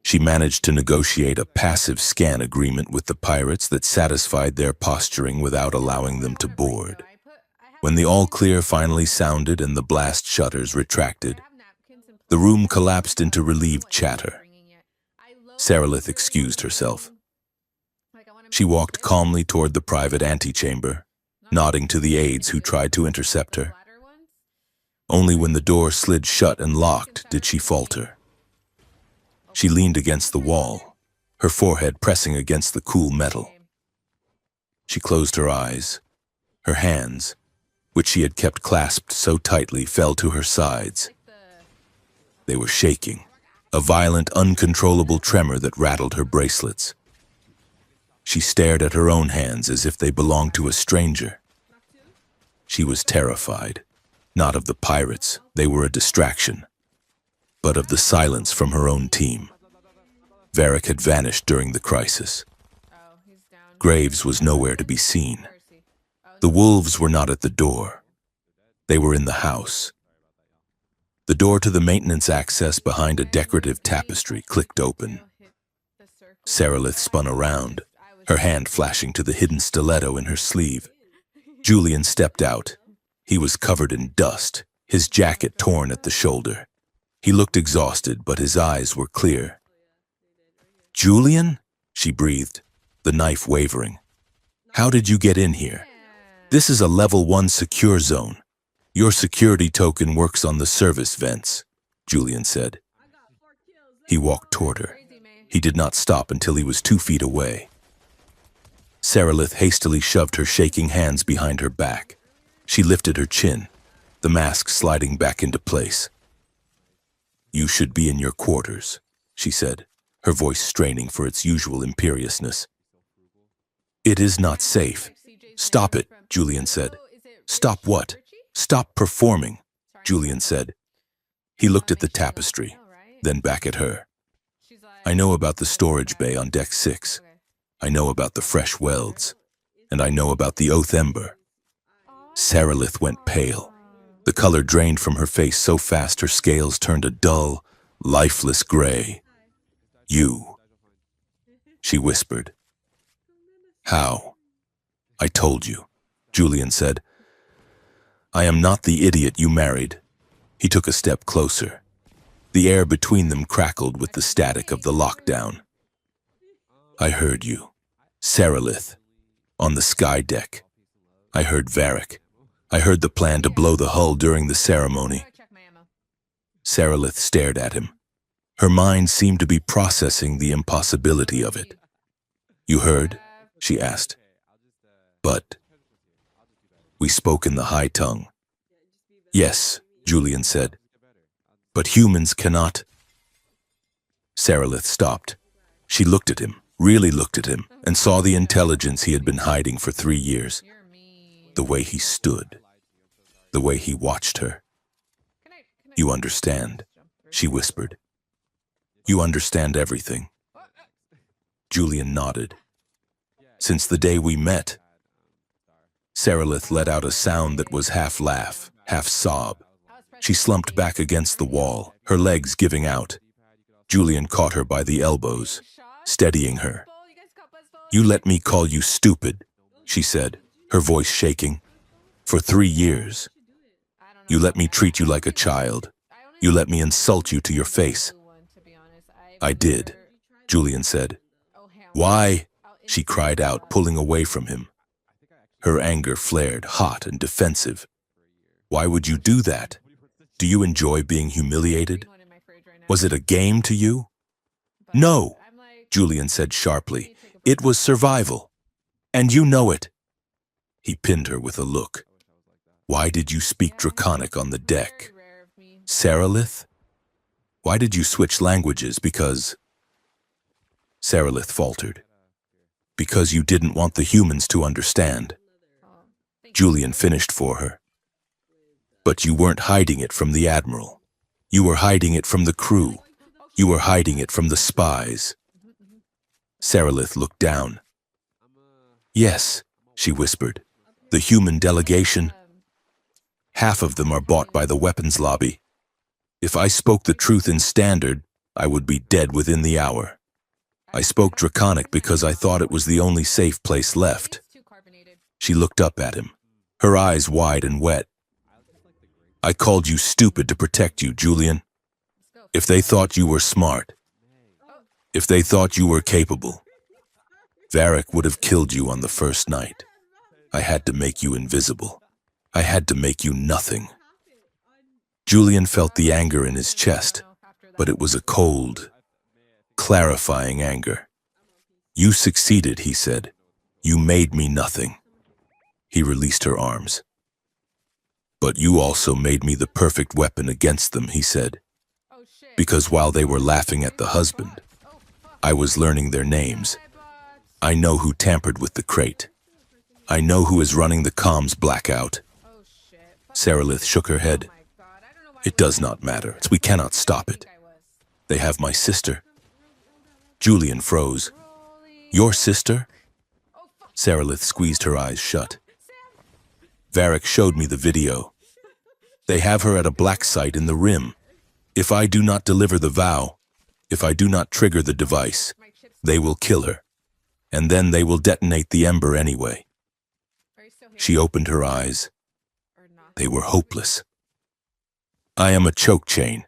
She managed to negotiate a passive scan agreement with the pirates that satisfied their posturing without allowing them to board. When the all-clear finally sounded and the blast shutters retracted, the room collapsed into relieved chatter. Saralith excused herself. She walked calmly toward the private antechamber, nodding to the aides who tried to intercept her. Only when the door slid shut and locked did she falter. She leaned against the wall, her forehead pressing against the cool metal. She closed her eyes. Her hands, which she had kept clasped so tightly, fell to her sides. They were shaking, a violent, uncontrollable tremor that rattled her bracelets. She stared at her own hands as if they belonged to a stranger. She was terrified, not of the pirates, they were a distraction, but of the silence from her own team. Varric had vanished during the crisis. Graves was nowhere to be seen. The wolves were not at the door. They were in the house. The door to the maintenance access behind a decorative tapestry clicked open. Saralith spun around, her hand flashing to the hidden stiletto in her sleeve. Julian stepped out. He was covered in dust, his jacket torn at the shoulder. He looked exhausted, but his eyes were clear. "Julian?" she breathed, the knife wavering. "How did you get in here? This is a level 1 secure zone. Your security token works on the service vents," Julian said. He walked toward her. He did not stop until he was 2 feet away. Saralith hastily shoved her shaking hands behind her back. She lifted her chin, the mask sliding back into place. "You should be in your quarters," she said, her voice straining for its usual imperiousness. "It is not safe." "Stop it," Julian said. "Stop what?" "Stop performing," Julian said. He looked at the tapestry, then back at her. "I know about the storage bay on deck 6. I know about the fresh welds. And I know about the oath ember." Saralith went pale. The color drained from her face so fast her scales turned a dull, lifeless gray. "You," she whispered. "How?" "I told you," Julian said. "I am not the idiot you married." He took a step closer. The air between them crackled with the static of the lockdown. "I heard you, Saralith, on the sky deck. I heard Varric. I heard the plan to blow the hull during the ceremony." Saralith stared at him. Her mind seemed to be processing the impossibility of it. "You heard?" she asked. "But..." We spoke in the high tongue. "Yes," Julian said. "But humans cannot..." Saralith stopped. She looked at him, really looked at him, and saw the intelligence he had been hiding for 3 years. The way he stood. The way he watched her. "You understand," she whispered. "You understand everything." Julian nodded. "Since the day we met..." Saralith let out a sound that was half laugh, half sob. She slumped back against the wall, her legs giving out. Julian caught her by the elbows, steadying her. "You let me call you stupid," she said, her voice shaking. "For 3 years. You let me treat you like a child. You let me insult you to your face." "I did," Julian said. "Why?" she cried out, pulling away from him. Her anger flared, hot and defensive. "Why would you do that? Do you enjoy being humiliated? Was it a game to you?" "No," Julian said sharply. "It was survival. And you know it." He pinned her with a look. "Why did you speak Draconic on the deck? Saralith? Why did you switch languages? Because..." Saralith faltered. "Because you didn't want the humans to understand." Julian finished for her. "But you weren't hiding it from the Admiral. You were hiding it from the crew. You were hiding it from the spies." Saralith looked down. "Yes," she whispered. "The human delegation. Half of them are bought by the weapons lobby. If I spoke the truth in Standard, I would be dead within the hour. I spoke Draconic because I thought it was the only safe place left." She looked up at him, her eyes wide and wet. "I called you stupid to protect you, Julian. If they thought you were smart, if they thought you were capable, Varric would have killed you on the first night. I had to make you invisible. I had to make you nothing." Julian felt the anger in his chest, but it was a cold, clarifying anger. "You succeeded," he said. "You made me nothing." He released her arms. "But you also made me the perfect weapon against them," he said. "Because while they were laughing at the husband, I was learning their names. I know who tampered with the crate. I know who is running the comms blackout." Saralith shook her head. "It does not matter. We cannot stop it. They have my sister." Julian froze. "Your sister?" Saralith squeezed her eyes shut. "Varric showed me the video. They have her at a black site in the rim. If I do not deliver the vow, if I do not trigger the device, they will kill her. And then they will detonate the ember anyway." She opened her eyes. They were hopeless. "I am a choke chain.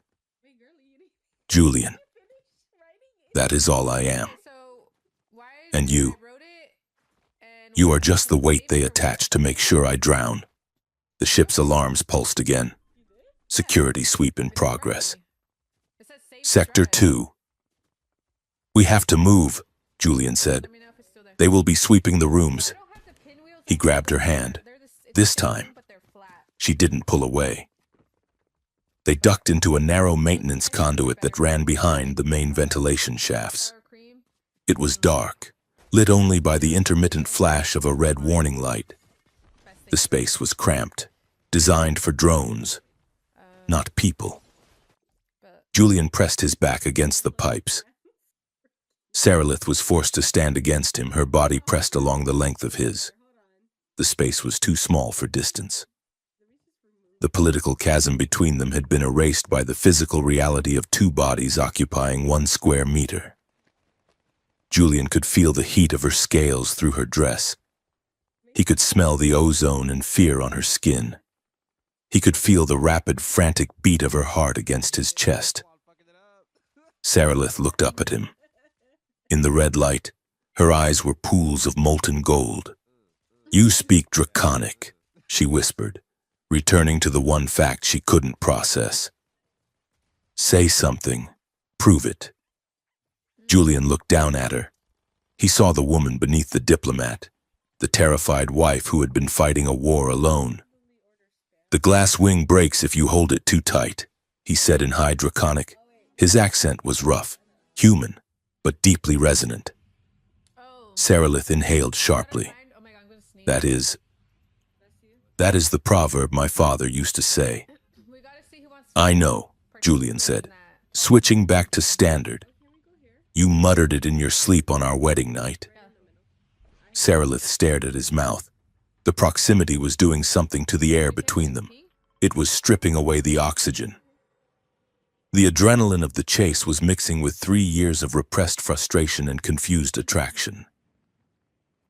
Julian. That is all I am. And you are just the weight they attach to make sure I drown." The ship's alarms pulsed again. Security sweep in progress. "Sector 2. We have to move," Julian said. "They will be sweeping the rooms." He grabbed her hand. This time, she didn't pull away. They ducked into a narrow maintenance conduit that ran behind the main ventilation shafts. It was dark, lit only by the intermittent flash of a red warning light. The space was cramped, designed for drones, not people. Julian pressed his back against the pipes. Saralith was forced to stand against him, her body pressed along the length of his. The space was too small for distance. The political chasm between them had been erased by the physical reality of 2 bodies occupying 1 square meter. Julian could feel the heat of her scales through her dress. He could smell the ozone and fear on her skin. He could feel the rapid, frantic beat of her heart against his chest. Saralith looked up at him. In the red light, her eyes were pools of molten gold. "You speak Draconic," she whispered, returning to the one fact she couldn't process. "Say something," Prove it. Julian looked down at her. He saw the woman beneath the diplomat, the terrified wife who had been fighting a war alone. The glass wing breaks if you hold it too tight, he said in high Draconic. His accent was rough, human, but deeply resonant. Sarilith inhaled sharply. That is the proverb my father used to say. I know, Julian said, switching back to standard. You muttered it in your sleep on our wedding night. Sarilith stared at his mouth. The proximity was doing something to the air between them. It was stripping away the oxygen. The adrenaline of the chase was mixing with 3 years of repressed frustration and confused attraction.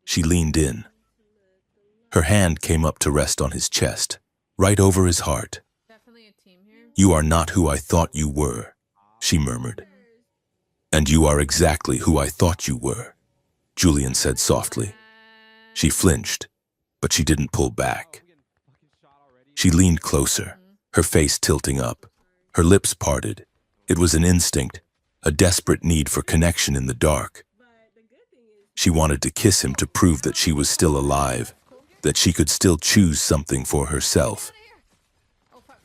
She leaned in. Her hand came up to rest on his chest, right over his heart. You are not who I thought you were, she murmured. And you are exactly who I thought you were, Julian said softly. She flinched, but she didn't pull back. She leaned closer, her face tilting up, her lips parted. It was an instinct, a desperate need for connection in the dark. She wanted to kiss him to prove that she was still alive, that she could still choose something for herself.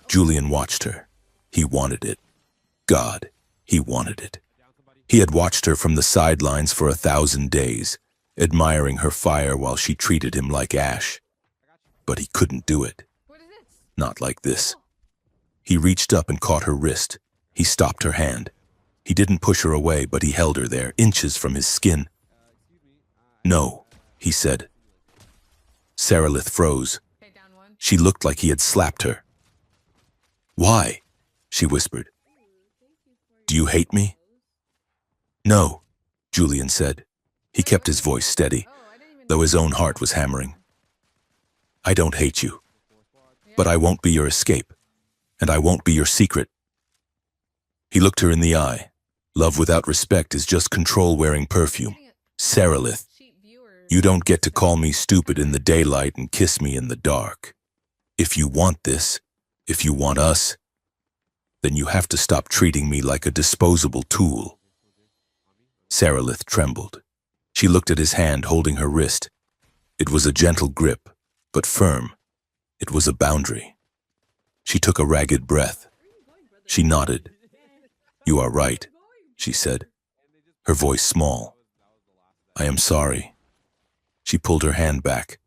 Julian watched her. He wanted it. God, he wanted it. He had watched her from the sidelines for 1,000 days, admiring her fire while she treated him like ash. But he couldn't do it. Not like this. He reached up and caught her wrist. He stopped her hand. He didn't push her away, but he held her there, inches from his skin. No, he said. Sarilith froze. She looked like he had slapped her. Why? She whispered. Do you hate me? No, Julian said. He kept his voice steady, though his own heart was hammering. I don't hate you, but I won't be your escape, and I won't be your secret. He looked her in the eye. Love without respect is just control wearing perfume. Sarilith, you don't get to call me stupid in the daylight and kiss me in the dark. If you want this, if you want us, then you have to stop treating me like a disposable tool. Sarilith trembled. She looked at his hand holding her wrist. It was a gentle grip, but firm. It was a boundary. She took a ragged breath. She nodded. You are right, she said, her voice small. I am sorry. She pulled her hand back,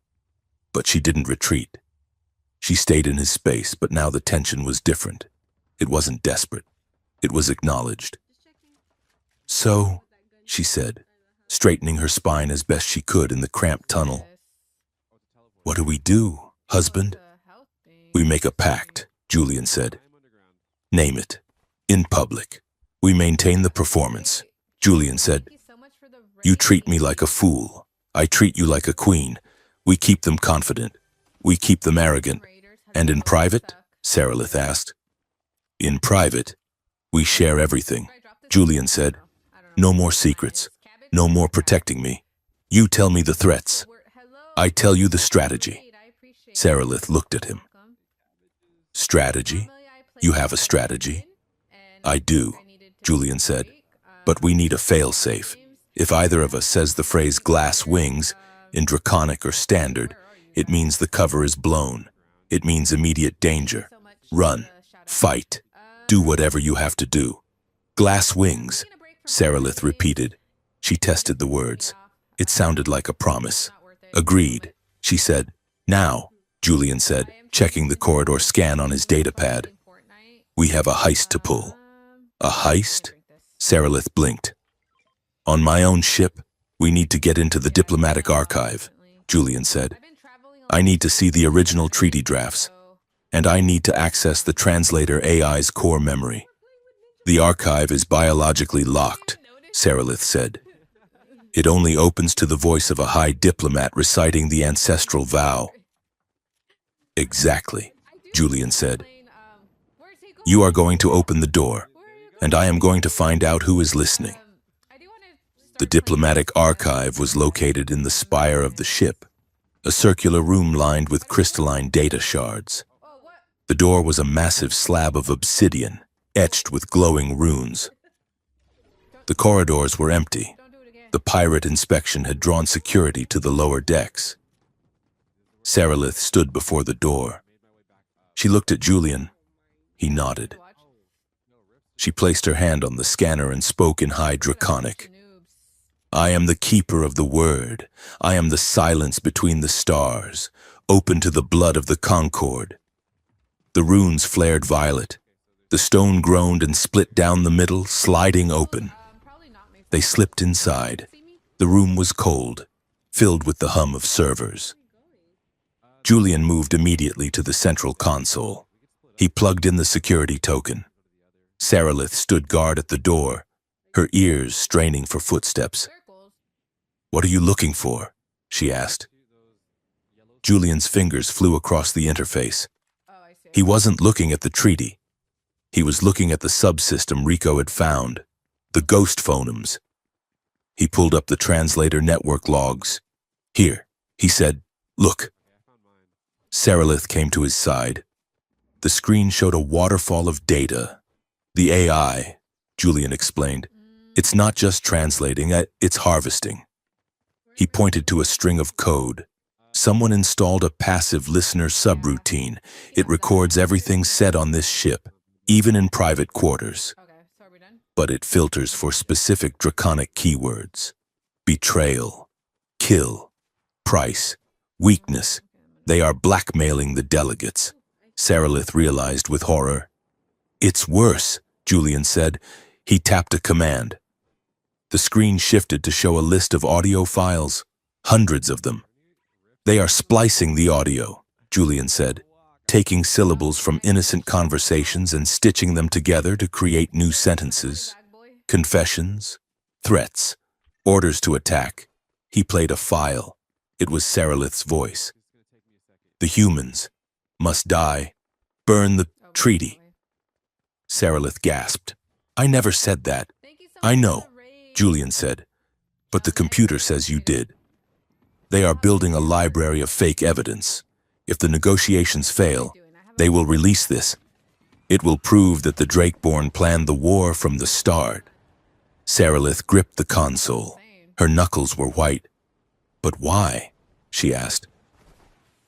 but she didn't retreat. She stayed in his space, but now the tension was different. It wasn't desperate. It was acknowledged. So, she said, straightening her spine as best she could in the cramped tunnel. What do we do, husband? We make a pact, Julian said. Name it. In public. We maintain the performance. Julian said, you treat me like a fool. I treat you like a queen. We keep them confident. We keep them arrogant. And in private? Sarilith asked. In private, we share everything, Julian said. No more secrets. No more protecting me. You tell me the threats. I tell you the strategy. Sarilith looked at him. Strategy? You have a strategy? I do, Julian said. But we need a fail-safe. If either of us says the phrase glass wings, in Draconic or Standard, it means the cover is blown. It means immediate danger. Run. Fight. Do whatever you have to do. Glass wings, Sarilith repeated. She tested the words. It sounded like a promise. Agreed, she said. Now, Julian said, checking the corridor scan on his datapad. We have a heist to pull. A heist? Sarilith blinked. On my own ship, we need to get into the diplomatic archive, Julian said. I need to see the original treaty drafts, and I need to access the translator AI's core memory. The archive is biologically locked, Sarilith said. It only opens to the voice of a high diplomat reciting the ancestral vow. Exactly, Julian said. You are going to open the door, and I am going to find out who is listening. The diplomatic archive was located in the spire of the ship, a circular room lined with crystalline data shards. The door was a massive slab of obsidian, etched with glowing runes. The corridors were empty. The pirate inspection had drawn security to the lower decks. Saralith stood before the door. She looked at Julian. He nodded. She placed her hand on the scanner and spoke in high Draconic. I am the keeper of the word. I am the silence between the stars, open to the blood of the Concord. The runes flared violet. The stone groaned and split down the middle, sliding open. They slipped inside. The room was cold, filled with the hum of servers. Julian moved immediately to the central console. He plugged in the security token. Saralith stood guard at the door, her ears straining for footsteps. What are you looking for? She asked. Julian's fingers flew across the interface. He wasn't looking at the treaty. He was looking at the subsystem Rico had found, the ghost phonemes. He pulled up the translator network logs. Here, he said, look. Saralith came to his side. The screen showed a waterfall of data. The AI, Julian explained, it's not just translating, it's harvesting. He pointed to a string of code. Someone installed a passive listener subroutine. It records everything said on this ship, even in private quarters. But it filters for specific Draconic keywords. Betrayal, kill, price, weakness. They are blackmailing the delegates, Saralith realized with horror. It's worse, Julian said. He tapped a command. The screen shifted to show a list of audio files, hundreds of them. They are splicing the audio, Julian said, taking syllables from innocent conversations and stitching them together to create new sentences, confessions, threats, orders to attack. He played a file. It was Saralith's voice. The humans must die. Burn the treaty. Saralith gasped. I never said that. I know, Julian said, but the computer says you did. They are building a library of fake evidence. If the negotiations fail, they will release this. It will prove that the Drakeborn planned the war from the start. Saralith gripped the console. Her knuckles were white. But why? She asked.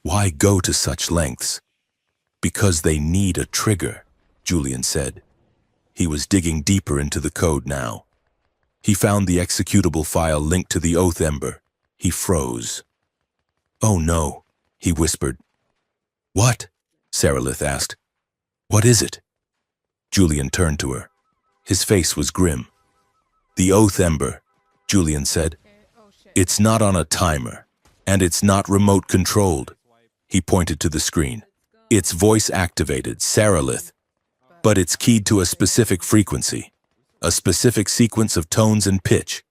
Why go to such lengths? Because they need a trigger, Julian said. He was digging deeper into the code now. He found the executable file linked to the Oath Ember. He froze. Oh no, he whispered. What? Saralith asked. What is it? Julian turned to her. His face was grim. The Oath Ember, Julian said. It's not on a timer, and it's not remote controlled. He pointed to the screen. It's voice activated, Saralith, but it's keyed to a specific frequency, a specific sequence of tones and pitch.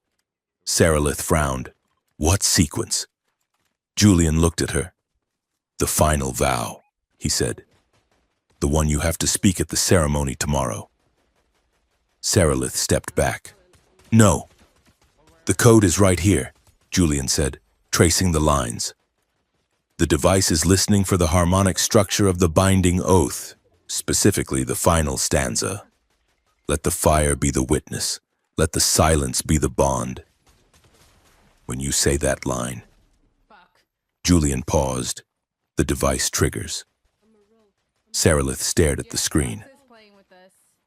Saralith frowned. What sequence? Julian looked at her. The final vow, he said. The one you have to speak at the ceremony tomorrow. Saralith stepped back. No. The code is right here, Julian said, tracing the lines. The device is listening for the harmonic structure of the binding oath, specifically the final stanza. Let the fire be the witness. Let the silence be the bond. When you say that line, Julian paused. The device triggers. Saralith stared at the screen.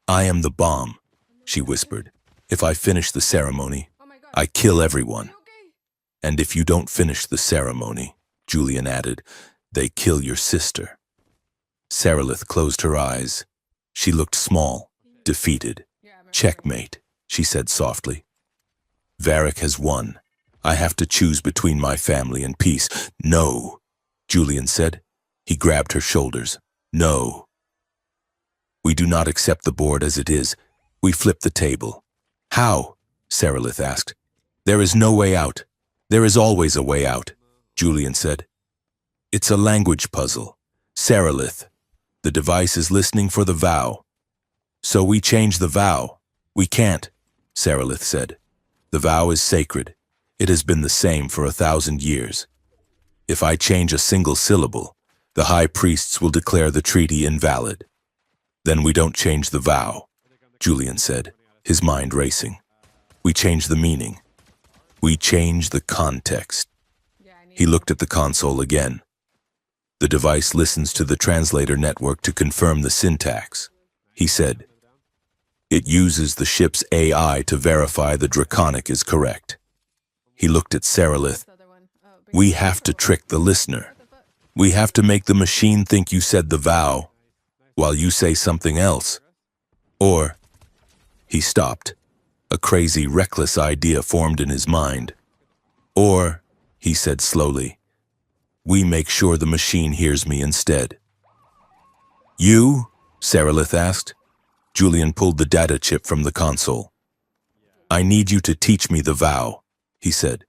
I am the bomb, she whispered. If I finish the ceremony, I kill everyone. And if you don't finish the ceremony, Julian added, they kill your sister. Saralith closed her eyes. She looked small, defeated. Checkmate, she said softly. Varric has won. I have to choose between my family and peace. No, Julian said. He grabbed her shoulders. No. We do not accept the board as it is. We flip the table. How? Saralith asked. There is no way out. There is always a way out, Julian said. It's a language puzzle. Saralith. The device is listening for the vow. So we change the vow. We can't, Saralith said. The vow is sacred. It has been the same for 1,000 years. If I change a single syllable, the high priests will declare the treaty invalid. Then we don't change the vow, Julian said, his mind racing. We change the meaning. We change the context. He looked at the console again. The device listens to the translator network to confirm the syntax. He said, "It uses the ship's AI to verify the Draconic is correct." He looked at Sarilith. "We have to trick the listener. We have to make the machine think you said the vow, while you say something else. Or..." He stopped. A crazy, reckless idea formed in his mind. "Or," he said slowly, "we make sure the machine hears me instead." "You?" Sarilith asked. Julian pulled the data chip from the console. "I need you to teach me the vow," he said.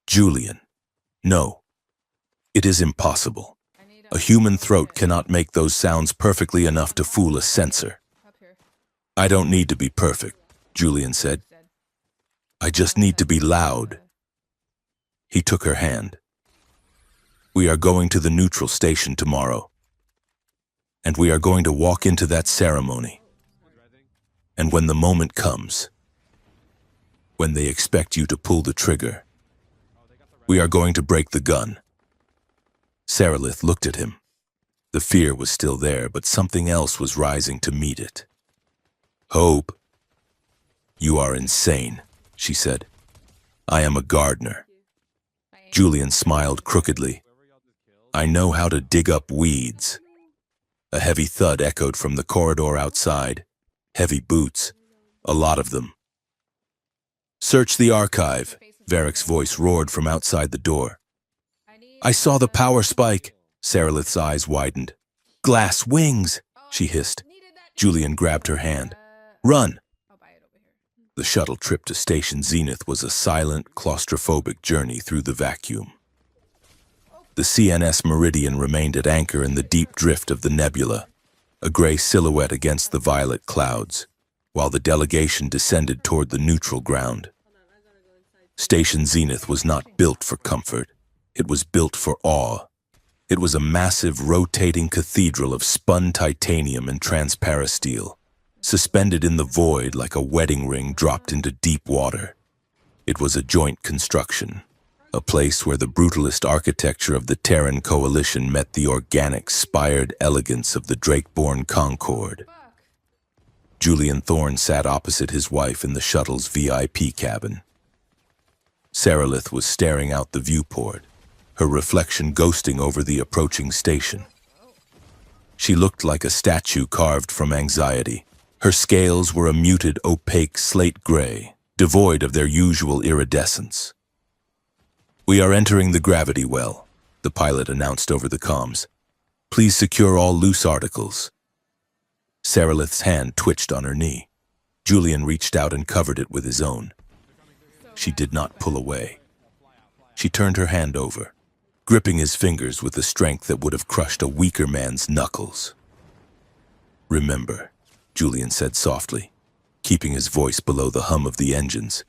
"Julian, no. It is impossible. A human throat cannot make those sounds perfectly enough to fool a sensor." "I don't need to be perfect," Julian said. "I just need to be loud." He took her hand. "We are going to the neutral station tomorrow. And we are going to walk into that ceremony. And when the moment comes, when they expect you to pull the trigger, we are going to break the gun." Sarilith looked at him. The fear was still there, but something else was rising to meet it. "Hope, you are insane," she said. "I am a gardener." Julian smiled crookedly. "I know how to dig up weeds." A heavy thud echoed from the corridor outside. Heavy boots, a lot of them. "Search the archive," Varick's voice roared from outside the door. "I saw the power spike." Sarilith's eyes widened. "Glass wings," she hissed. Julian grabbed her hand. "Run!" The shuttle trip to Station Zenith was a silent, claustrophobic journey through the vacuum. The CNS Meridian remained at anchor in the deep drift of the nebula, a gray silhouette against the violet clouds, while the delegation descended toward the neutral ground. Station Zenith was not built for comfort. It was built for awe. It was a massive, rotating cathedral of spun titanium and transparasteel, suspended in the void like a wedding ring dropped into deep water. It was a joint construction, a place where the brutalist architecture of the Terran coalition met the organic, spired elegance of the Drakeborn Concord. Julian Thorne sat opposite his wife in the shuttle's VIP cabin. Sarilith was staring out the viewport, her reflection ghosting over the approaching station. She looked like a statue carved from anxiety. Her scales were a muted, opaque slate gray, devoid of their usual iridescence. "We are entering the gravity well," the pilot announced over the comms. "Please secure all loose articles." Sarilith's hand twitched on her knee. Julian reached out and covered it with his own. She did not pull away. She turned her hand over, gripping his fingers with a strength that would have crushed a weaker man's knuckles. "Remember," Julian said softly, keeping his voice below the hum of the engines.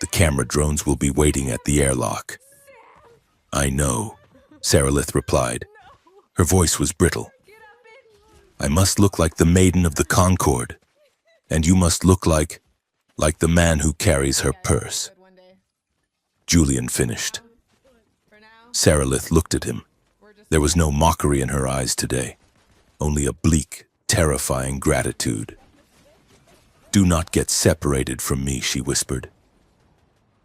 "The camera drones will be waiting at the airlock." "I know," Sarilith replied. Her voice was brittle. "I must look like the maiden of the Concord, and you must look like the man who carries her purse." Julian finished. Sarilith looked at him. There was no mockery in her eyes today, only a bleak, terrifying gratitude. "Do not get separated from me," she whispered.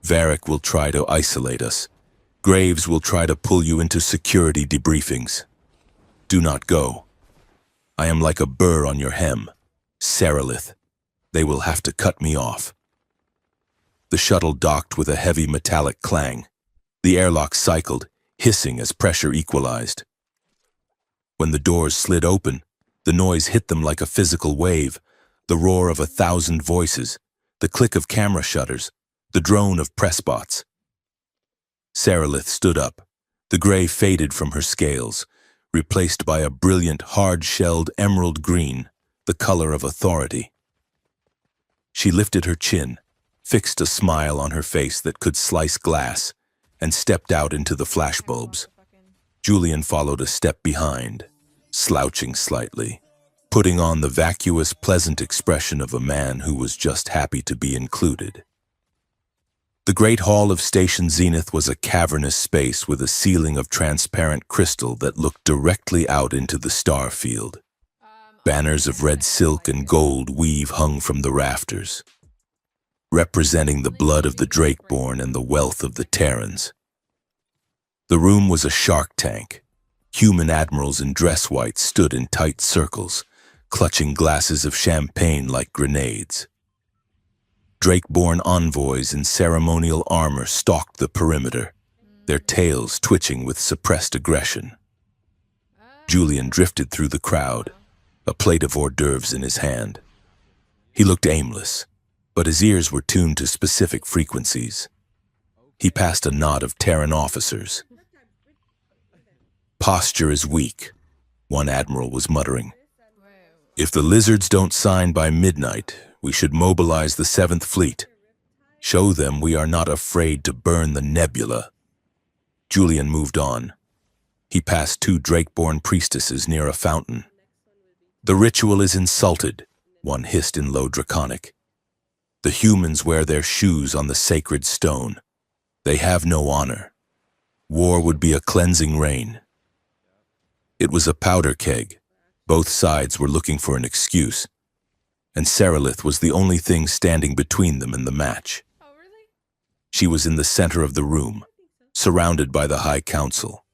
"Varick will try to isolate us. Graves will try to pull you into security debriefings. Do not go. I am like a burr on your hem. Sarilith, they will have to cut me off." The shuttle docked with a heavy metallic clang. The airlock cycled, hissing as pressure equalized. When the doors slid open, the noise hit them like a physical wave, the roar of 1,000 voices, the click of camera shutters, the drone of pressbots. Sarilith stood up. The gray faded from her scales, replaced by a brilliant, hard-shelled emerald green, the color of authority. She lifted her chin, fixed a smile on her face that could slice glass, and stepped out into the flashbulbs. Julian followed a step behind, slouching slightly. putting on the vacuous, pleasant expression of a man who was just happy to be included. The Great Hall of Station Zenith was a cavernous space with a ceiling of transparent crystal that looked directly out into the star field. Banners of red silk and gold weave hung from the rafters, representing the blood of the Drakeborn and the wealth of the Terrans. The room was a shark tank. Human admirals in dress white stood in tight circles, clutching glasses of champagne like grenades. Drakeborn envoys in ceremonial armor stalked the perimeter, their tails twitching with suppressed aggression. Julian drifted through the crowd, a plate of hors d'oeuvres in his hand. He looked aimless, but his ears were tuned to specific frequencies. He passed a knot of Terran officers. "Posture is weak," one admiral was muttering. "If the lizards don't sign by midnight, we should mobilize the 7th Fleet. Show them we are not afraid to burn the nebula." Julian moved on. He passed 2 Drakeborn priestesses near a fountain. "The ritual is insulted," one hissed in low Draconic. "The humans wear their shoes on the sacred stone. They have no honor. War would be a cleansing rain." It was a powder keg. Both sides were looking for an excuse, and Seralith was the only thing standing between them and the match. Oh, really? She was in the center of the room, surrounded by the High Council.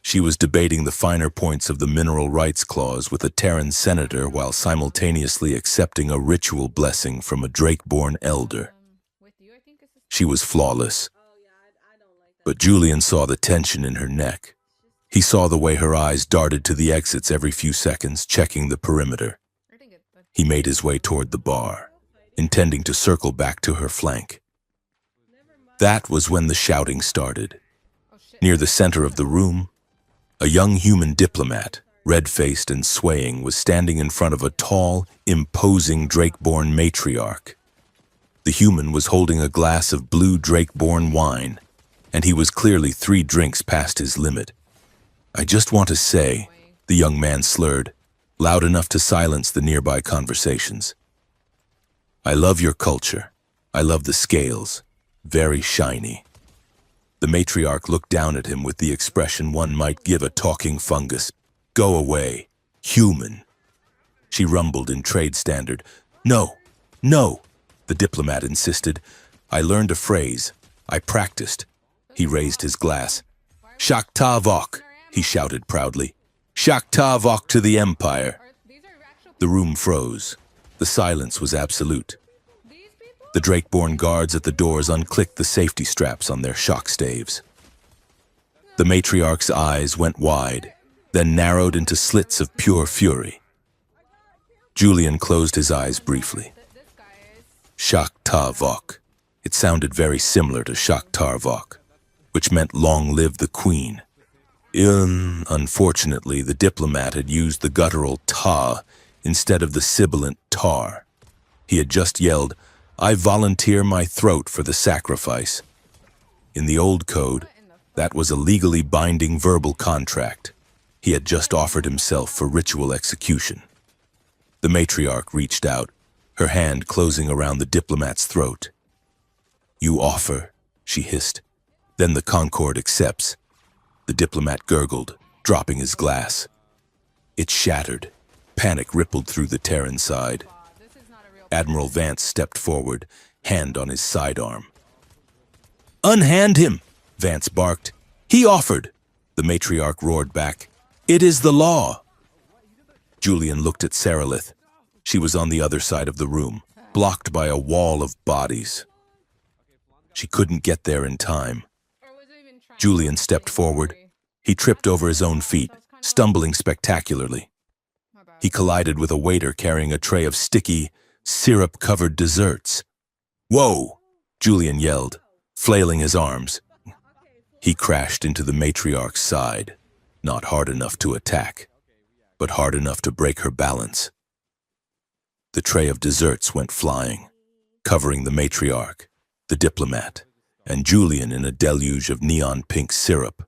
She was debating the finer points of the Mineral Rights Clause with a Terran senator while simultaneously accepting a ritual blessing from a Drakeborn elder. With you, I think it's She was flawless, but Julian saw the tension in her neck. He saw the way her eyes darted to the exits every few seconds, checking the perimeter. He made his way toward the bar, intending to circle back to her flank. That was when the shouting started. Near the center of the room, a young human diplomat, red-faced and swaying, was standing in front of a tall, imposing Drakeborn matriarch. The human was holding a glass of blue Drakeborn wine, and he was clearly 3 drinks past his limit. "I just want to say," the young man slurred, loud enough to silence the nearby conversations. "I love your culture. I love the scales. Very shiny." The matriarch looked down at him with the expression one might give a talking fungus. "Go away, human." She rumbled in trade standard. "No, no," the diplomat insisted. "I learned a phrase. I practiced." He raised his glass. "Shaktavok," he shouted proudly. "Shaktavok to the Empire." The room froze. The silence was absolute. The Drakeborn guards at the doors unclicked the safety straps on their shock staves. The matriarch's eyes went wide, then narrowed into slits of pure fury. Julian closed his eyes briefly. Shaktavok. It sounded very similar to Shaktarvok, which meant "long live the Queen." Unfortunately, the diplomat had used the guttural "ta" instead of the sibilant "tar." He had just yelled, "I volunteer my throat for the sacrifice." In the old code, that was a legally binding verbal contract. He had just offered himself for ritual execution. The matriarch reached out, her hand closing around the diplomat's throat. "You offer," she hissed. "Then the Concord accepts." The diplomat gurgled, dropping his glass. It shattered. Panic rippled through the Terran side. Admiral Vance stepped forward, hand on his sidearm. "Unhand him!" Vance barked. "He offered!" The matriarch roared back. "It is the law!" Julian looked at Seralith. She was on the other side of the room, blocked by a wall of bodies. She couldn't get there in time. Julian stepped forward. He tripped over his own feet, stumbling spectacularly. He collided with a waiter carrying a tray of sticky, syrup-covered desserts. "Whoa!" Julian yelled, flailing his arms. He crashed into the matriarch's side, not hard enough to attack, but hard enough to break her balance. The tray of desserts went flying, covering the matriarch, the diplomat, and Julian in a deluge of neon pink syrup.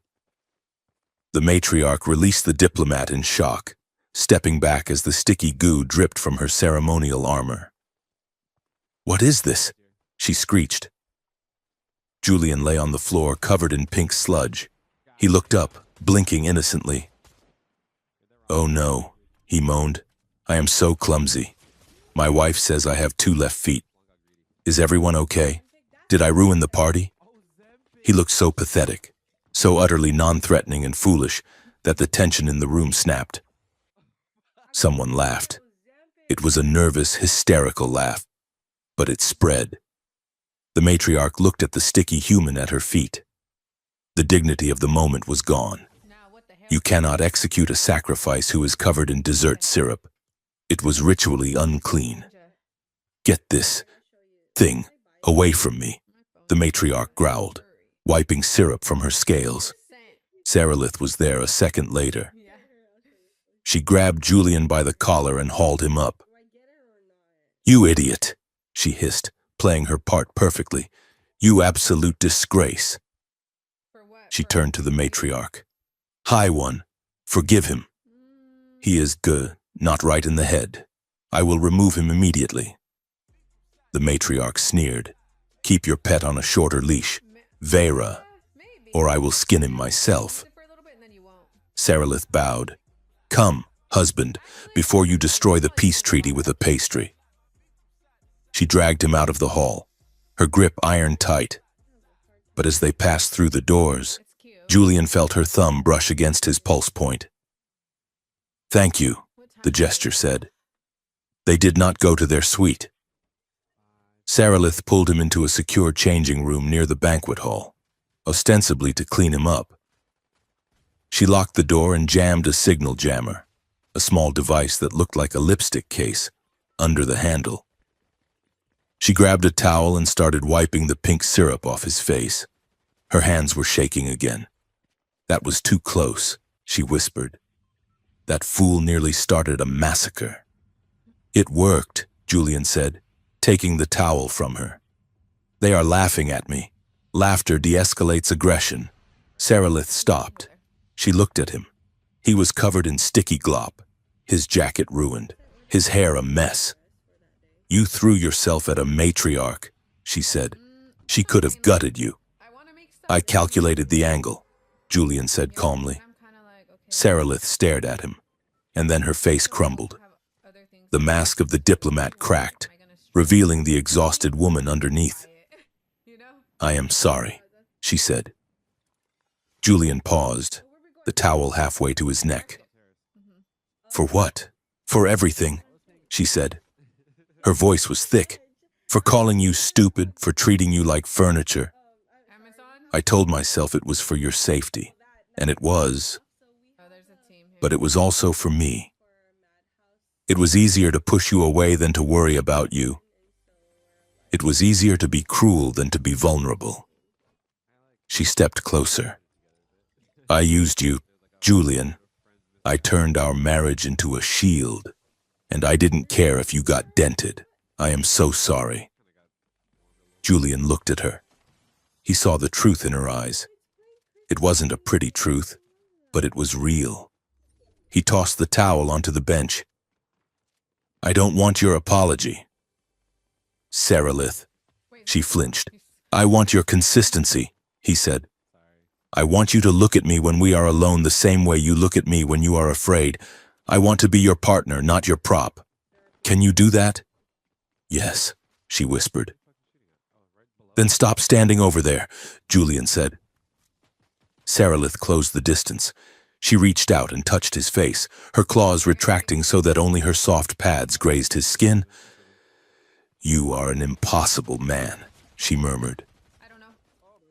The matriarch released the diplomat in shock, stepping back as the sticky goo dripped from her ceremonial armor. "What is this?" she screeched. Julian lay on the floor, covered in pink sludge. He looked up, blinking innocently. "Oh no," he moaned. "I am so clumsy. My wife says I have 2 left feet. Is everyone okay? Did I ruin the party?" He looked so pathetic, so utterly non-threatening and foolish, that the tension in the room snapped. Someone laughed. It was a nervous, hysterical laugh, but it spread. The matriarch looked at the sticky human at her feet. The dignity of the moment was gone. You cannot execute a sacrifice who is covered in dessert syrup. It was ritually unclean. "Get this thing away from me," the matriarch growled, wiping syrup from her scales. Saralith was there a second later. She grabbed Julian by the collar and hauled him up. "You idiot," she hissed, playing her part perfectly. "You absolute disgrace." She turned to the matriarch. "High One, forgive him. He is not right in the head. I will remove him immediately." The matriarch sneered. "Keep your pet on a shorter leash, Vera, or I will skin him myself." Saralith bowed. "Come, husband, before you destroy the peace treaty with a pastry." She dragged him out of the hall, her grip iron tight. But as they passed through the doors, Julian felt her thumb brush against his pulse point. "Thank you," the gesture said. They did not go to their suite. Saralith pulled him into a secure changing room near the banquet hall, ostensibly to clean him up. She locked the door and jammed a signal jammer, a small device that looked like a lipstick case, under the handle. She grabbed a towel and started wiping the pink syrup off his face. Her hands were shaking again. "That was too close," she whispered. "That fool nearly started a massacre." "It worked," Julian said, taking the towel from her. "They are laughing at me. Laughter de-escalates aggression." Saralith stopped. She looked at him. He was covered in sticky glop, his jacket ruined, his hair a mess. "You threw yourself at a matriarch," she said. "She could have gutted you." "I calculated the angle," Julian said calmly. Saralith stared at him, and then her face crumbled. The mask of the diplomat cracked, revealing the exhausted woman underneath. "I am sorry," she said. Julian paused, the towel halfway to his neck. "For what?" "For everything," she said. Her voice was thick. "For calling you stupid, for treating you like furniture. I told myself it was for your safety, and it was, but it was also for me. It was easier to push you away than to worry about you. It was easier to be cruel than to be vulnerable." She stepped closer. "I used you, Julian. I turned our marriage into a shield, and I didn't care if you got dented. I am so sorry." Julian looked at her. He saw the truth in her eyes. It wasn't a pretty truth, but it was real. He tossed the towel onto the bench. "I don't want your apology." "Saralith." She flinched. "I want your consistency," he said. "I want you to look at me when we are alone the same way you look at me when you are afraid. I want to be your partner, not your prop. Can you do that?" "Yes," she whispered. "Then stop standing over there," Julian said. Saralith closed the distance. She reached out and touched his face, her claws retracting so that only her soft pads grazed his skin. "You are an impossible man," she murmured.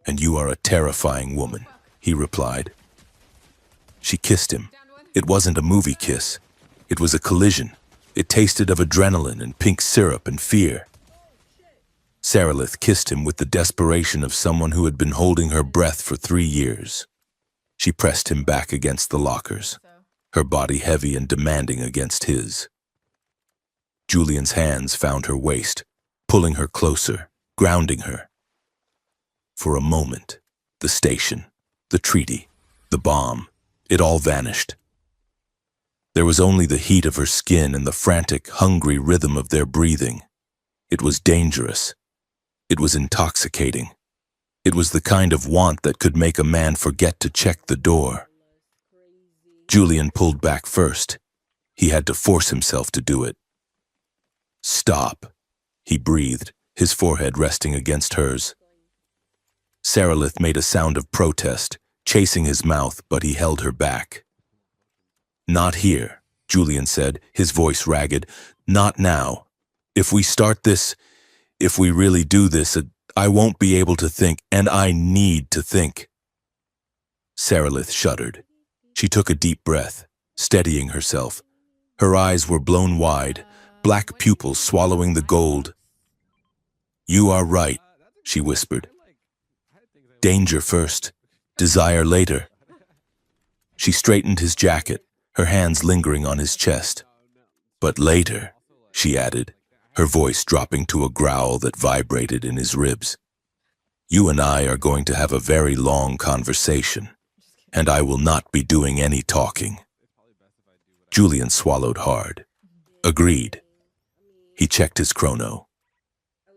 "And you are a terrifying woman," he replied. She kissed him. It wasn't a movie kiss. It was a collision. It tasted of adrenaline and pink syrup and fear. Saralith kissed him with the desperation of someone who had been holding her breath for 3 years. She pressed him back against the lockers, her body heavy and demanding against his. Julian's hands found her waist, pulling her closer, grounding her. For a moment, the station, the treaty, the bomb, it all vanished. There was only the heat of her skin and the frantic, hungry rhythm of their breathing. It was dangerous. It was intoxicating. It was the kind of want that could make a man forget to check the door. Julian pulled back first. He had to force himself to do it. "Stop," he breathed, his forehead resting against hers. Saralith made a sound of protest, chasing his mouth, but he held her back. "Not here," Julian said, his voice ragged. "Not now. If we start this, if we really do this, I won't be able to think, and I need to think." Saralith shuddered. She took a deep breath, steadying herself. Her eyes were blown wide, black pupils swallowing the gold. "You are right," she whispered. "Danger first, desire later." She straightened his jacket, her hands lingering on his chest. "But later," she added, her voice dropping to a growl that vibrated in his ribs. "You and I are going to have a very long conversation, and I will not be doing any talking." Julian swallowed hard. "Agreed." He checked his chrono.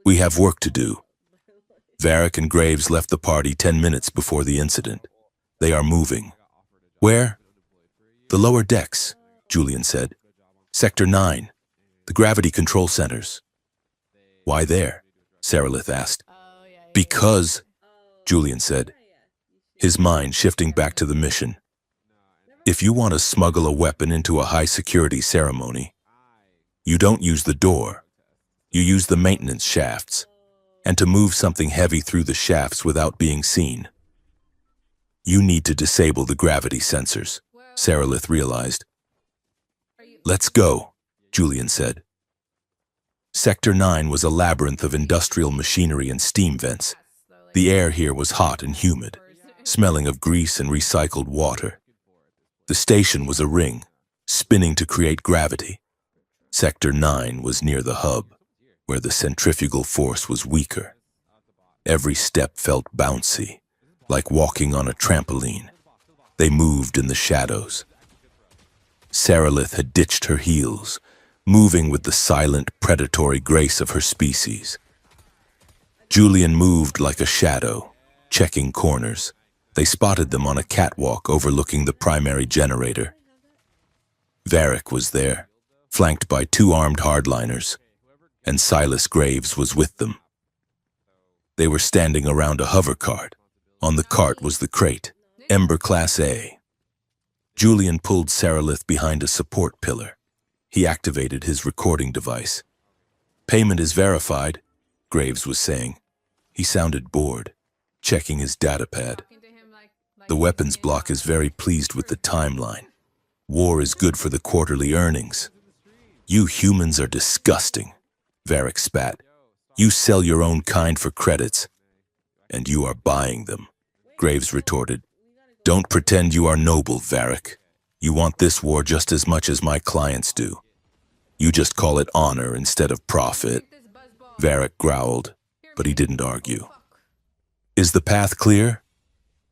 "We have work to do." Varric and Graves left the party 10 minutes before the incident. "They are moving." "Where?" "The lower decks," Julian said. "Sector 9, the gravity control centers." "Why there?" Saralith asked. "Because," Julian said, his mind shifting back to the mission. "If you want to smuggle a weapon into a high-security ceremony, you don't use the door. You use the maintenance shafts, and to move something heavy through the shafts without being seen. You need to disable the gravity sensors," Saralith realized. "Let's go," Julian said. Sector 9 was a labyrinth of industrial machinery and steam vents. The air here was hot and humid, smelling of grease and recycled water. The station was a ring, spinning to create gravity. Sector 9 was near the hub, where the centrifugal force was weaker. Every step felt bouncy, like walking on a trampoline. They moved in the shadows. Saralith had ditched her heels, moving with the silent, predatory grace of her species. Julian moved like a shadow, checking corners. They spotted them on a catwalk overlooking the primary generator. Varric was there, flanked by 2 armed hardliners, and Silas Graves was with them. They were standing around a hover cart. On the cart was the crate, Ember Class A. Julian pulled Saralith behind a support pillar. He activated his recording device. "Payment is verified," Graves was saying. He sounded bored, checking his datapad. "The weapons block is very pleased with the timeline. War is good for the quarterly earnings." "You humans are disgusting," Varric spat. "You sell your own kind for credits, and you are buying them," Graves retorted. "Don't pretend you are noble, Varric. You want this war just as much as my clients do. You just call it honor instead of profit." Varric growled, but he didn't argue. "Is the path clear?"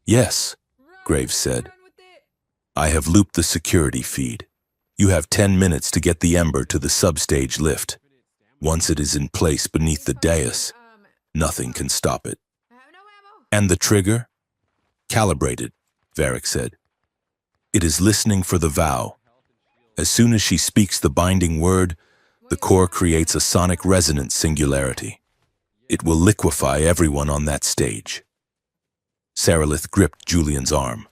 "Yes," Graves said. "I have looped the security feed. You have 10 minutes to get the Ember to the substage lift. Once it is in place beneath the dais, nothing can stop it." "And the trigger?" "Calibrated," Varric said. "It is listening for the vow. As soon as she speaks the binding word, the core creates a sonic resonance singularity. It will liquefy everyone on that stage." Saralith gripped Julian's arm.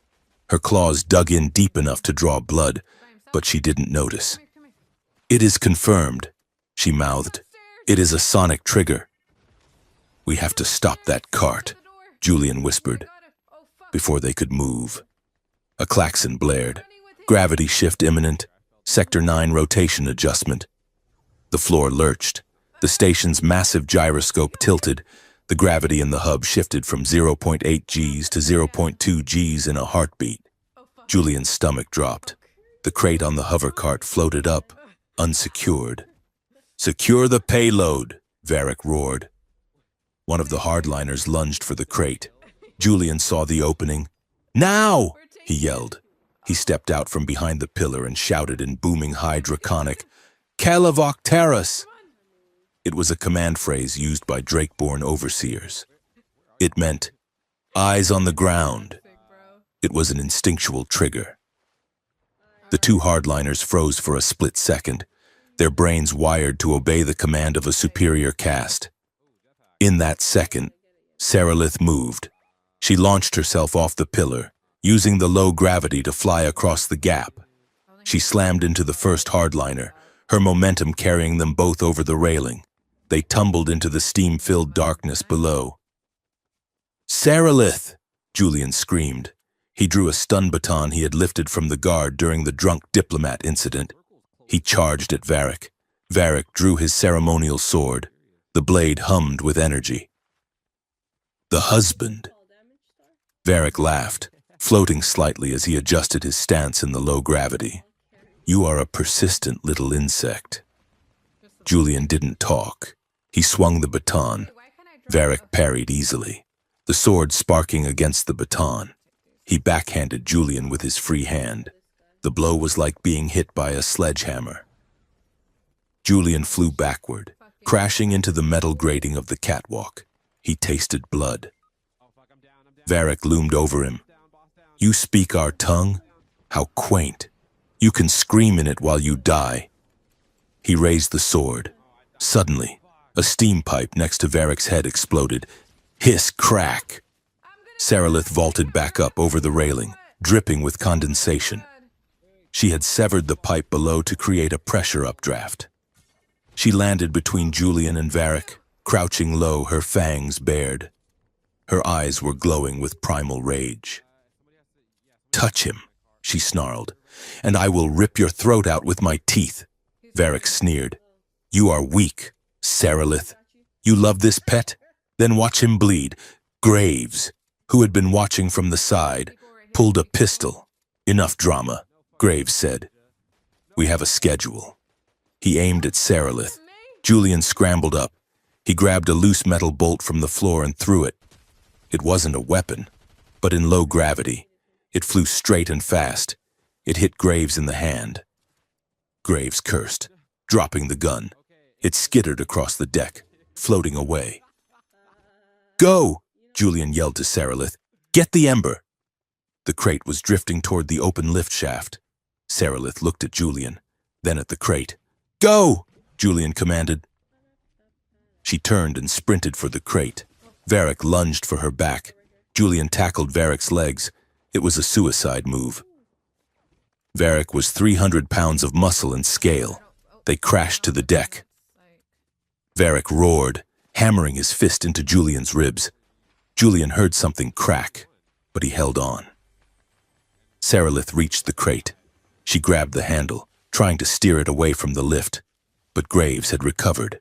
Her claws dug in deep enough to draw blood, but she didn't notice. "It is confirmed," she mouthed. "It is a sonic trigger." "We have to stop that cart," Julian whispered. Before they could move, a klaxon blared. Gravity shift imminent. Sector 9 rotation adjustment. The floor lurched. The station's massive gyroscope tilted. The gravity in the hub shifted from 0.8 Gs to 0.2 Gs in a heartbeat. Julian's stomach dropped. The crate on the hover cart floated up, unsecured. "Secure the payload," Varric roared. One of the hardliners lunged for the crate. Julian saw the opening. "Now!" he yelled. He stepped out from behind the pillar and shouted in booming high Draconic, "Calavok Terras!" It was a command phrase used by Drakeborn overseers. It meant, "Eyes on the ground." It was an instinctual trigger. The two hardliners froze for a split second, their brains wired to obey the command of a superior caste. In that second, Saralith moved. She launched herself off the pillar, using the low gravity to fly across the gap. She slammed into the first hardliner, her momentum carrying them both over the railing. They tumbled into the steam-filled darkness below. "Saralith!" Julian screamed. He drew a stun baton he had lifted from the guard during the drunk Diplomat incident. He charged at Varric. Varric drew his ceremonial sword. The blade hummed with energy. "The husband." Varric laughed, floating slightly as he adjusted his stance in the low gravity. "You are a persistent little insect." Julian didn't talk. He swung the baton. Varric parried easily, the sword sparking against the baton. He backhanded Julian with his free hand. The blow was like being hit by a sledgehammer. Julian flew backward, crashing into the metal grating of the catwalk. He tasted blood. Varric loomed over him. "You speak our tongue? How quaint. You can scream in it while you die." He raised the sword. Suddenly, a steam pipe next to Varric's head exploded. Hiss, crack. Saralith vaulted back up over the railing, dripping with condensation. She had severed the pipe below to create a pressure updraft. She landed between Julian and Varric, crouching low, her fangs bared. Her eyes were glowing with primal rage. "Touch him," she snarled, "and I will rip your throat out with my teeth." Varric sneered. "You are weak, Saralith. You love this pet? Then watch him bleed." Graves, who had been watching from the side, pulled a pistol. "Enough drama," Graves said. "We have a schedule." He aimed at Saralith. Julian scrambled up. He grabbed a loose metal bolt from the floor and threw it. It wasn't a weapon, but in low gravity. It flew straight and fast. It hit Graves in the hand. Graves cursed, dropping the gun. It skittered across the deck, floating away. "Go!" Julian yelled to Saralith. "Get the ember!" The crate was drifting toward the open lift shaft. Saralith looked at Julian, then at the crate. "Go!" Julian commanded. She turned and sprinted for the crate. Varric lunged for her back. Julian tackled Varric's legs. It was a suicide move. Varric was 300 pounds of muscle and scale. They crashed to the deck. Varric roared, hammering his fist into Julian's ribs. Julian heard something crack, but he held on. Saralith reached the crate. She grabbed the handle, trying to steer it away from the lift, but Graves had recovered.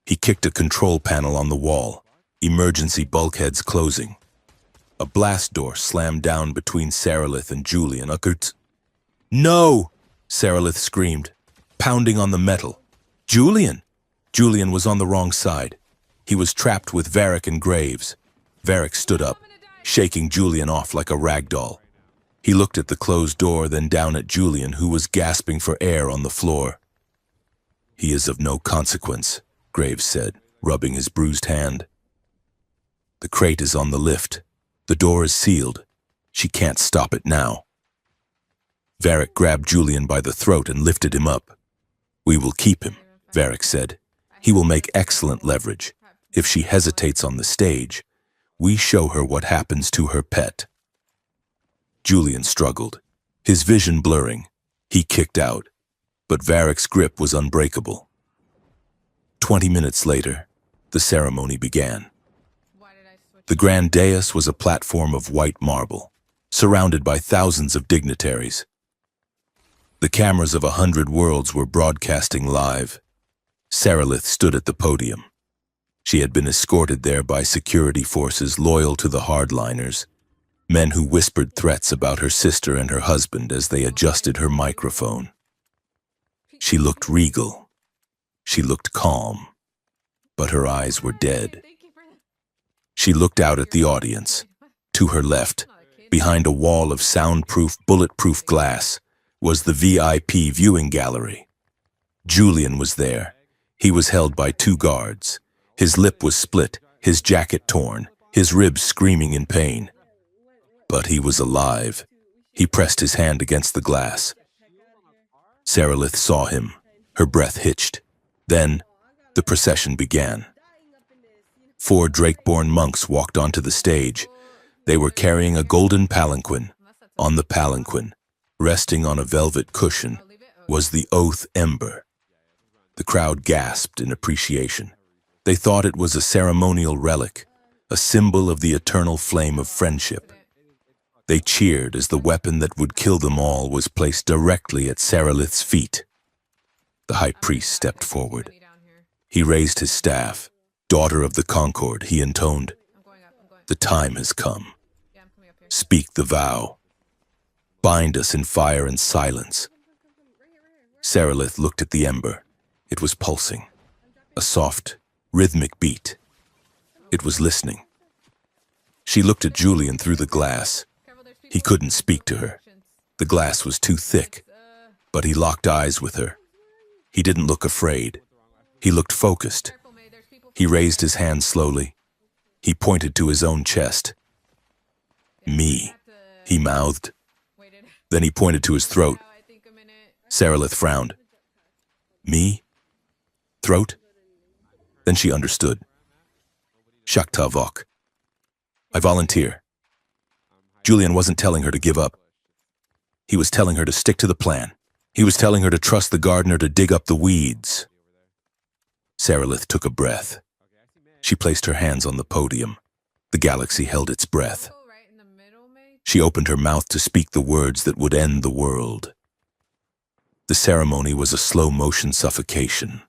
He kicked a control panel on the wall, emergency bulkheads closing. A blast door slammed down between Saralith and Julian. "No!" Saralith screamed, pounding on the metal. "Julian!" Julian was on the wrong side. He was trapped with Varric and Graves. Varric stood up, shaking Julian off like a rag doll. He looked at the closed door, then down at Julian, who was gasping for air on the floor. "He is of no consequence," Graves said, rubbing his bruised hand. "The crate is on the lift. The door is sealed. She can't stop it now." Varric grabbed Julian by the throat and lifted him up. "We will keep him," Varric said. "He will make excellent leverage. If she hesitates on the stage, we show her what happens to her pet." Julian struggled, his vision blurring. He kicked out, but Varric's grip was unbreakable. 20 minutes later, the ceremony began. The grand dais was a platform of white marble, surrounded by thousands of dignitaries. The cameras of 100 worlds were broadcasting live. Saralith stood at the podium. She had been escorted there by security forces loyal to the hardliners, men who whispered threats about her sister and her husband as they adjusted her microphone. She looked regal. She looked calm, but her eyes were dead. She looked out at the audience. To her left, Behind a wall of soundproof, bulletproof glass was the VIP viewing gallery. Julian was there. He was held by two guards. His lip was split, his jacket torn, his ribs screaming in pain. But he was alive. He pressed his hand against the glass. Saralith saw him. Her breath hitched. Then, the procession began. 4 Drakeborn monks walked onto the stage. They were carrying a golden palanquin. On the palanquin, resting on a velvet cushion, was the Oath Ember. The crowd gasped in appreciation. They thought it was a ceremonial relic, a symbol of the eternal flame of friendship. They cheered as the weapon that would kill them all was placed directly at Saralith's feet. The high priest stepped forward. He raised his staff. Daughter of the Concord, he intoned, "The time has come. Speak the vow. Bind us in fire and silence." Saralith looked at the ember. It was pulsing. A soft, rhythmic beat. It was listening. She looked at Julian through the glass. He couldn't speak to her. The glass was too thick, but he locked eyes with her. He didn't look afraid. He looked focused. He raised his hand slowly. He pointed to his own chest. "Me," he mouthed. Then he pointed to his throat. Saralith frowned. "Me? Throat?" Then she understood. Shakta Vok. "I volunteer." Julian wasn't telling her to give up. He was telling her to stick to the plan. He was telling her to trust the gardener to dig up the weeds. Saralith took a breath. She placed her hands on the podium. The galaxy held its breath. She opened her mouth to speak the words that would end the world. The ceremony was a slow-motion suffocation.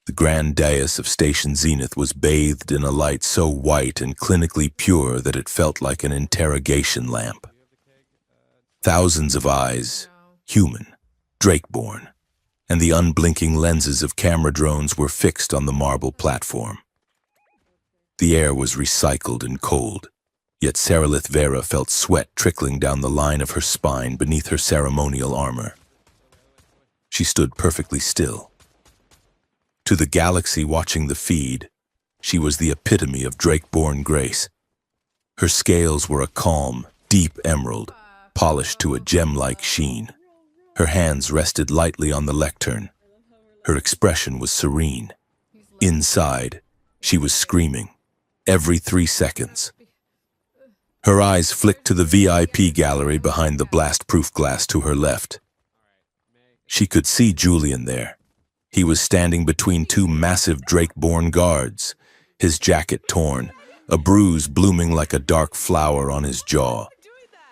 The grand dais of Station Zenith was bathed in a light so white and clinically pure that it felt like an interrogation lamp. Thousands of eyes, human, Drakeborn, and the unblinking lenses of camera drones were fixed on the marble platform. The air was recycled and cold, yet Saralith Vera felt sweat trickling down the line of her spine beneath her ceremonial armor. She stood perfectly still. To the galaxy watching the feed, she was the epitome of Drakeborn grace. Her scales were a calm, deep emerald, polished to a gem-like sheen. Her hands rested lightly on the lectern. Her expression was serene. Inside, she was screaming, every 3 seconds. Her eyes flicked to the VIP gallery behind the blast-proof glass to her left. She could see Julian there. He was standing between 2 massive Drakeborn guards, his jacket torn, a bruise blooming like a dark flower on his jaw.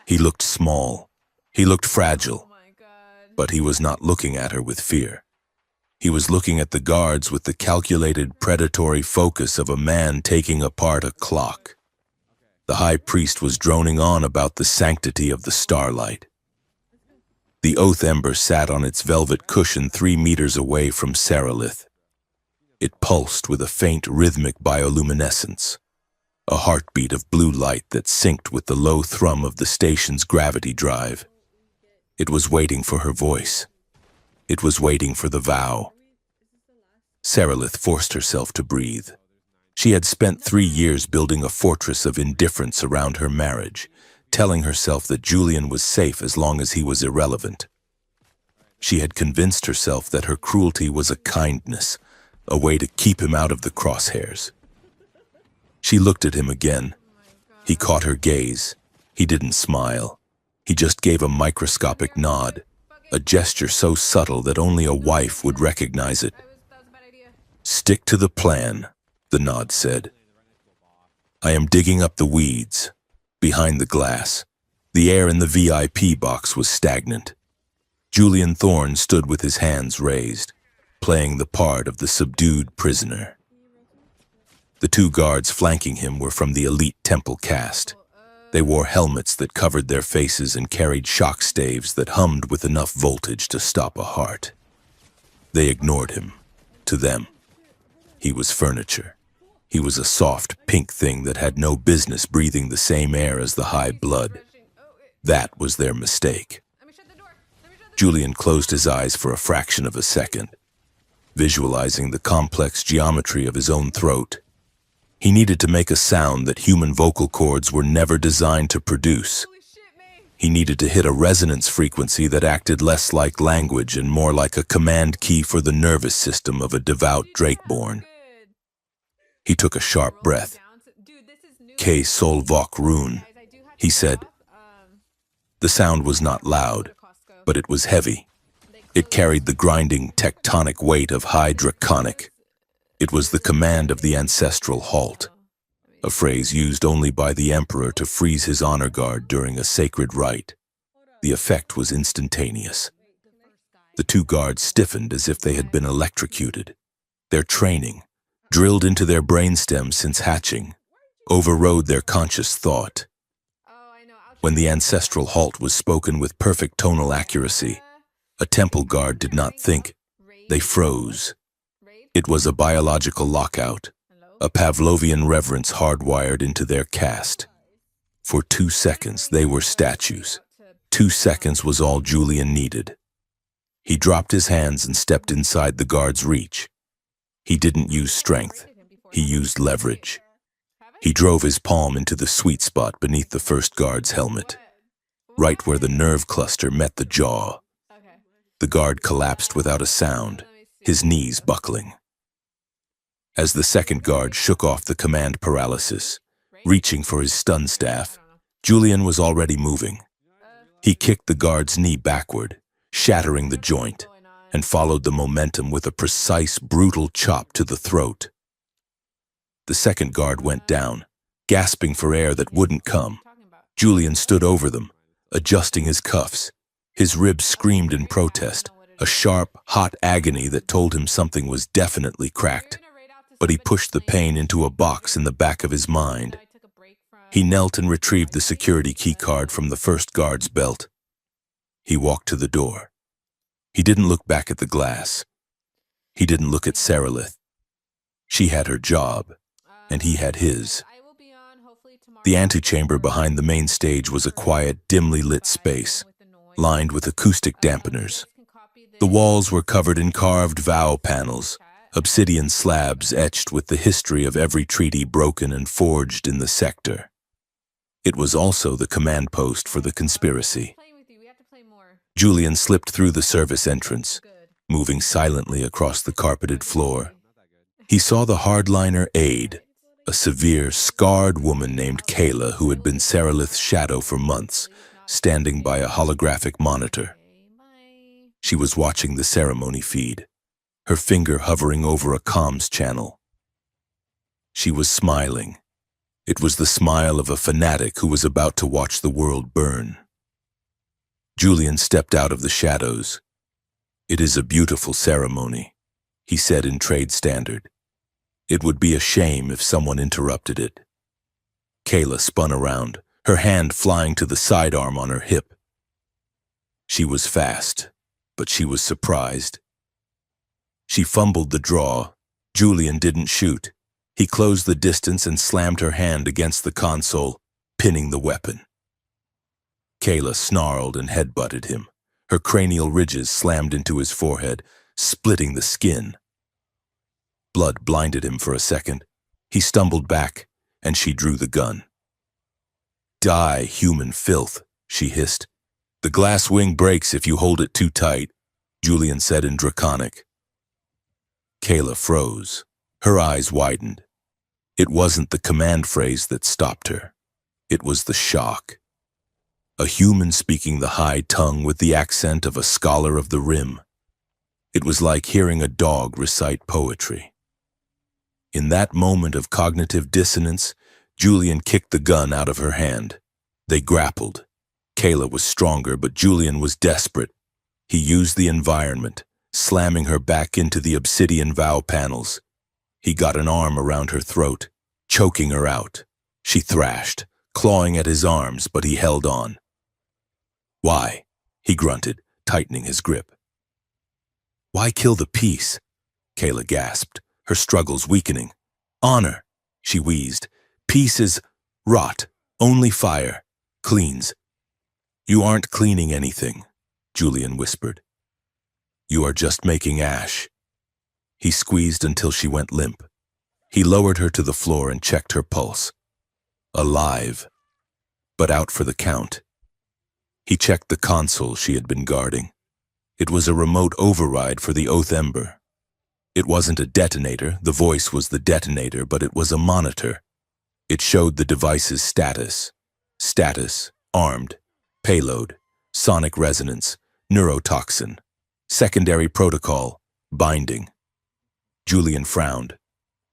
He looked small. He looked fragile. But he was not looking at her with fear. He was looking at the guards with the calculated, predatory focus of a man taking apart a clock. The high priest was droning on about the sanctity of the starlight. The Oath Ember sat on its velvet cushion 3 meters away from Saralith. It pulsed with a faint rhythmic bioluminescence, a heartbeat of blue light that synced with the low thrum of the station's gravity drive. It was waiting for her voice. It was waiting for the vow. Saralith forced herself to breathe. She had spent 3 years building a fortress of indifference around her marriage, telling herself that Julian was safe as long as he was irrelevant. She had convinced herself that her cruelty was a kindness, a way to keep him out of the crosshairs. She looked at him again. He caught her gaze. He didn't smile. He just gave a microscopic nod, a gesture so subtle that only a wife would recognize it. "Stick to the plan," the nod said. "I am digging up the weeds." Behind the glass, the air in the VIP box was stagnant. Julian Thorne stood with his hands raised, playing the part of the subdued prisoner. The 2 guards flanking him were from the elite temple caste. They wore helmets that covered their faces and carried shock staves that hummed with enough voltage to stop a heart. They ignored him. To them, he was furniture. He was a soft, pink thing that had no business breathing the same air as the high blood. That was their mistake. Julian closed his eyes for a fraction of a second, visualizing the complex geometry of his own throat. He needed to make a sound that human vocal cords were never designed to produce. He needed to hit a resonance frequency that acted less like language and more like a command key for the nervous system of a devout Drakeborn. He took a sharp breath. K Sol Vok Rune, he said. The sound was not loud, but it was heavy. It carried the grinding, tectonic weight of high Draconic. It was the command of the ancestral halt, a phrase used only by the Emperor to freeze his honor guard during a sacred rite. The effect was instantaneous. The two guards stiffened as if they had been electrocuted. Their training, drilled into their brainstem since hatching, overrode their conscious thought. When the ancestral halt was spoken with perfect tonal accuracy, a temple guard did not think, they froze. It was a biological lockout, a Pavlovian reverence hardwired into their caste. For 2 seconds, they were statues. 2 seconds was all Julian needed. He dropped his hands and stepped inside the guard's reach. He didn't use strength. He used leverage. He drove his palm into the sweet spot beneath the first guard's helmet, right where the nerve cluster met the jaw. The guard collapsed without a sound, his knees buckling. As the second guard shook off the command paralysis, reaching for his stun staff, Julian was already moving. He kicked the guard's knee backward, shattering the joint, and followed the momentum with a precise, brutal chop to the throat. The second guard went down, gasping for air that wouldn't come. Julian stood over them, adjusting his cuffs. His ribs screamed in protest, a sharp, hot agony that told him something was definitely cracked. But he pushed the pain into a box in the back of his mind. He knelt and retrieved the security key card from the first guard's belt. He walked to the door. He didn't look back at the glass. He didn't look at Sarilith. She had her job, and he had his. The antechamber behind the main stage was a quiet, dimly lit space, lined with acoustic dampeners. The walls were covered in carved vow panels, obsidian slabs etched with the history of every treaty broken and forged in the sector. It was also the command post for the conspiracy. Julian slipped through the service entrance, moving silently across the carpeted floor. He saw the hardliner aide, a severe, scarred woman named Kayla who had been Sarilith's shadow for months, standing by a holographic monitor. She was watching the ceremony feed, her finger hovering over a comms channel. She was smiling. It was the smile of a fanatic who was about to watch the world burn. Julian stepped out of the shadows. "It is a beautiful ceremony," he said in trade standard. It would be a shame if someone interrupted it. Kayla spun around, her hand flying to the sidearm on her hip. She was fast, but she was surprised. She fumbled the draw. Julian didn't shoot. He closed the distance and slammed her hand against the console, pinning the weapon. Kayla snarled and headbutted him. Her cranial ridges slammed into his forehead, splitting the skin. Blood blinded him for a second. He stumbled back, and she drew the gun. "Die, human filth," she hissed. "The glass wing breaks if you hold it too tight," Julian said in Draconic. Kayla froze. Her eyes widened. It wasn't the command phrase that stopped her. It was the shock. A human speaking the high tongue with the accent of a scholar of the Rim. It was like hearing a dog recite poetry. In that moment of cognitive dissonance, Julian kicked the gun out of her hand. They grappled. Kayla was stronger, but Julian was desperate. He used the environment, slamming her back into the obsidian vow panels. He got an arm around her throat, choking her out. She thrashed, clawing at his arms, but he held on. "Why?" he grunted, tightening his grip. "Why kill the peace?" Kayla gasped, her struggles weakening. "Honor," she wheezed. "Peace is rot. Only fire. Cleans." You aren't cleaning anything, Julian whispered. You are just making ash. He squeezed until she went limp. He lowered her to the floor and checked her pulse. Alive, but out for the count. He checked the console she had been guarding. It was a remote override for the Oath Ember. It wasn't a detonator, the voice was the detonator, but it was a monitor. It showed the device's status. Status, armed, payload, sonic resonance, neurotoxin, secondary protocol, binding. Julian frowned.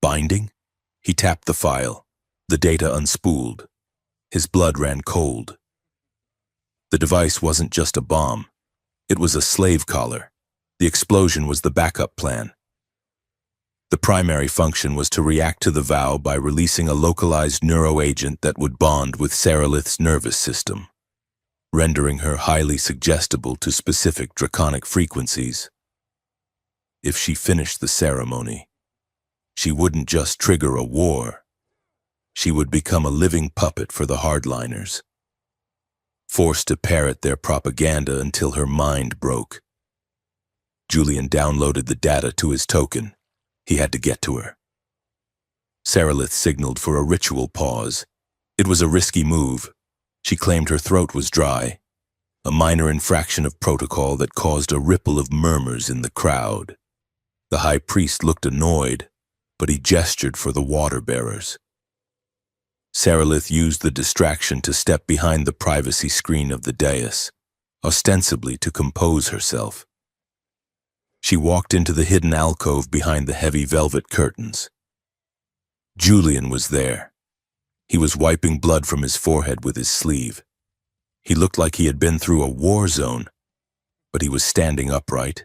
Binding? He tapped the file. The data unspooled. His blood ran cold. The device wasn't just a bomb. It was a slave collar. The explosion was the backup plan. The primary function was to react to the vow by releasing a localized neuroagent that would bond with Saralith's nervous system, rendering her highly suggestible to specific draconic frequencies. If she finished the ceremony, she wouldn't just trigger a war. She would become a living puppet for the hardliners, forced to parrot their propaganda until her mind broke. Julian downloaded the data to his token. He had to get to her. Saralith signaled for a ritual pause. It was a risky move. She claimed her throat was dry, a minor infraction of protocol that caused a ripple of murmurs in the crowd. The high priest looked annoyed, but he gestured for the water bearers. Saralith used the distraction to step behind the privacy screen of the dais, ostensibly to compose herself. She walked into the hidden alcove behind the heavy velvet curtains. Julian was there. He was wiping blood from his forehead with his sleeve. He looked like he had been through a war zone, but he was standing upright.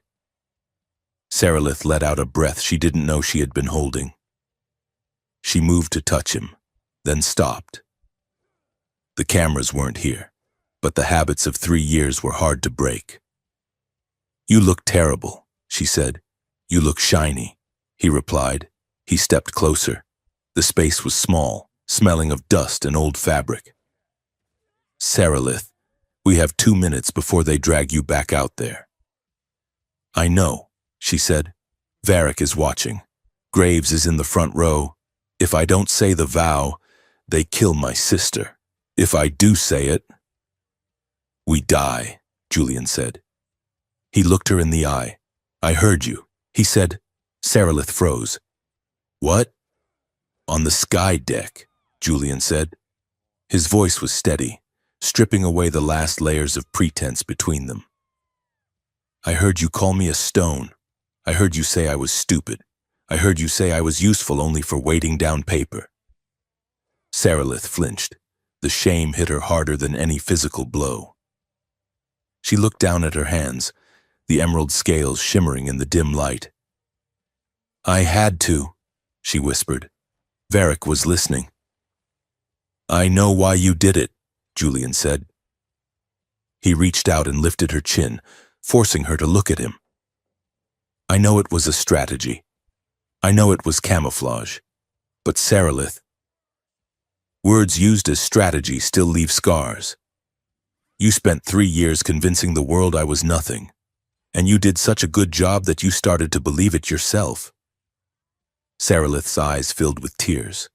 Saralith let out a breath she didn't know she had been holding. She moved to touch him, then stopped. The cameras weren't here, but the habits of 3 years were hard to break. You look terrible, she said. You look shiny, he replied. He stepped closer. The space was small, smelling of dust and old fabric. Saralith, we have 2 minutes before they drag you back out there. I know, she said. Varric is watching. Graves is in the front row. If I don't say the vow, they kill my sister. If I do say it, we die, Julian said. He looked her in the eye. I heard you, he said. Saralith froze. What? On the sky deck, Julian said. His voice was steady, stripping away the last layers of pretense between them. I heard you call me a stone. I heard you say I was stupid. I heard you say I was useful only for weighting down paper. Saralith flinched. The shame hit her harder than any physical blow. She looked down at her hands, the emerald scales shimmering in the dim light. I had to, she whispered. Varric was listening. I know why you did it, Julian said. He reached out and lifted her chin, forcing her to look at him. I know it was a strategy. I know it was camouflage. But Saralith, words used as strategy still leave scars. You spent 3 years convincing the world I was nothing, and you did such a good job that you started to believe it yourself. Saralith's eyes filled with tears.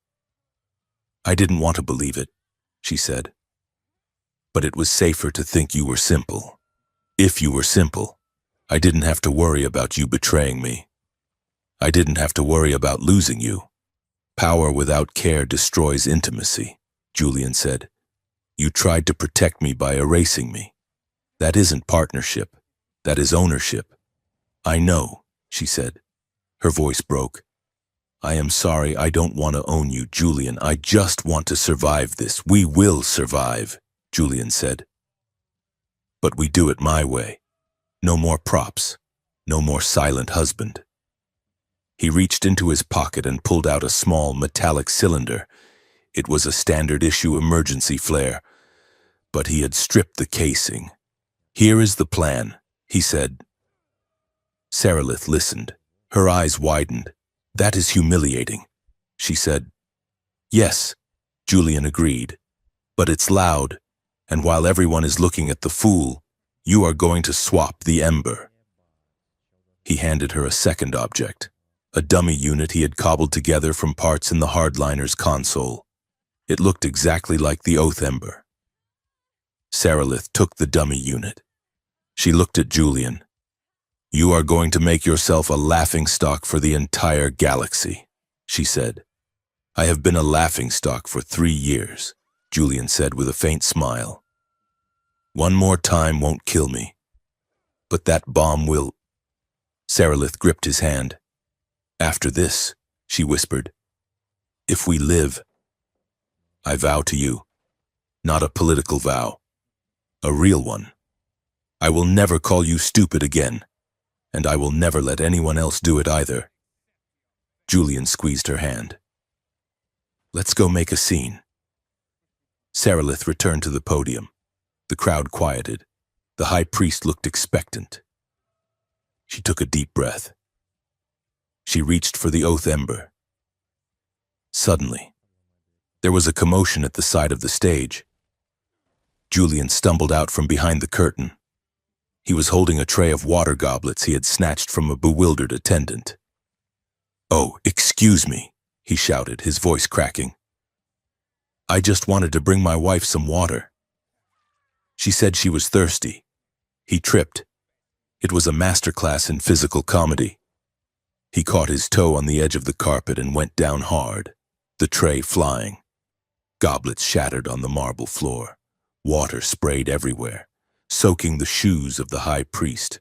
I didn't want to believe it, she said. But it was safer to think you were simple. If you were simple, I didn't have to worry about you betraying me. I didn't have to worry about losing you. Power without care destroys intimacy, Julian said. You tried to protect me by erasing me. That isn't partnership. That is ownership. I know, she said. Her voice broke. I am sorry, I don't want to own you, Julian. I just want to survive this. We will survive, Julian said. But we do it my way. No more props. No more silent husband. He reached into his pocket and pulled out a small metallic cylinder. It was a standard-issue emergency flare, but he had stripped the casing. Here is the plan, he said. Saralith listened. Her eyes widened. That is humiliating, she said. Yes, Julian agreed. But it's loud, And while everyone is looking at the fool, you are going to swap the ember." He handed her a second object, a dummy unit he had cobbled together from parts in the hardliner's console. It looked exactly like the Oath Ember. Sarilith took the dummy unit. She looked at Julian. "You are going to make yourself a laughingstock for the entire galaxy," she said. "I have been a laughingstock for 3 years," Julian said with a faint smile. "One more time won't kill me. But that bomb will—" Sarilith gripped his hand. "After this," she whispered, "if we live, I vow to you, not a political vow, a real one. I will never call you stupid again, and I will never let anyone else do it either." Julian squeezed her hand. "Let's go make a scene." Sarilith returned to the podium. The crowd quieted. The high priest looked expectant. She took a deep breath. She reached for the Oath Ember. Suddenly, there was a commotion at the side of the stage. Julian stumbled out from behind the curtain. He was holding a tray of water goblets he had snatched from a bewildered attendant. "Oh, excuse me," he shouted, his voice cracking. "I just wanted to bring my wife some water." She said she was thirsty. He tripped. It was a masterclass in physical comedy. He caught his toe on the edge of the carpet and went down hard, the tray flying. Goblets shattered on the marble floor. Water sprayed everywhere, soaking the shoes of the high priest.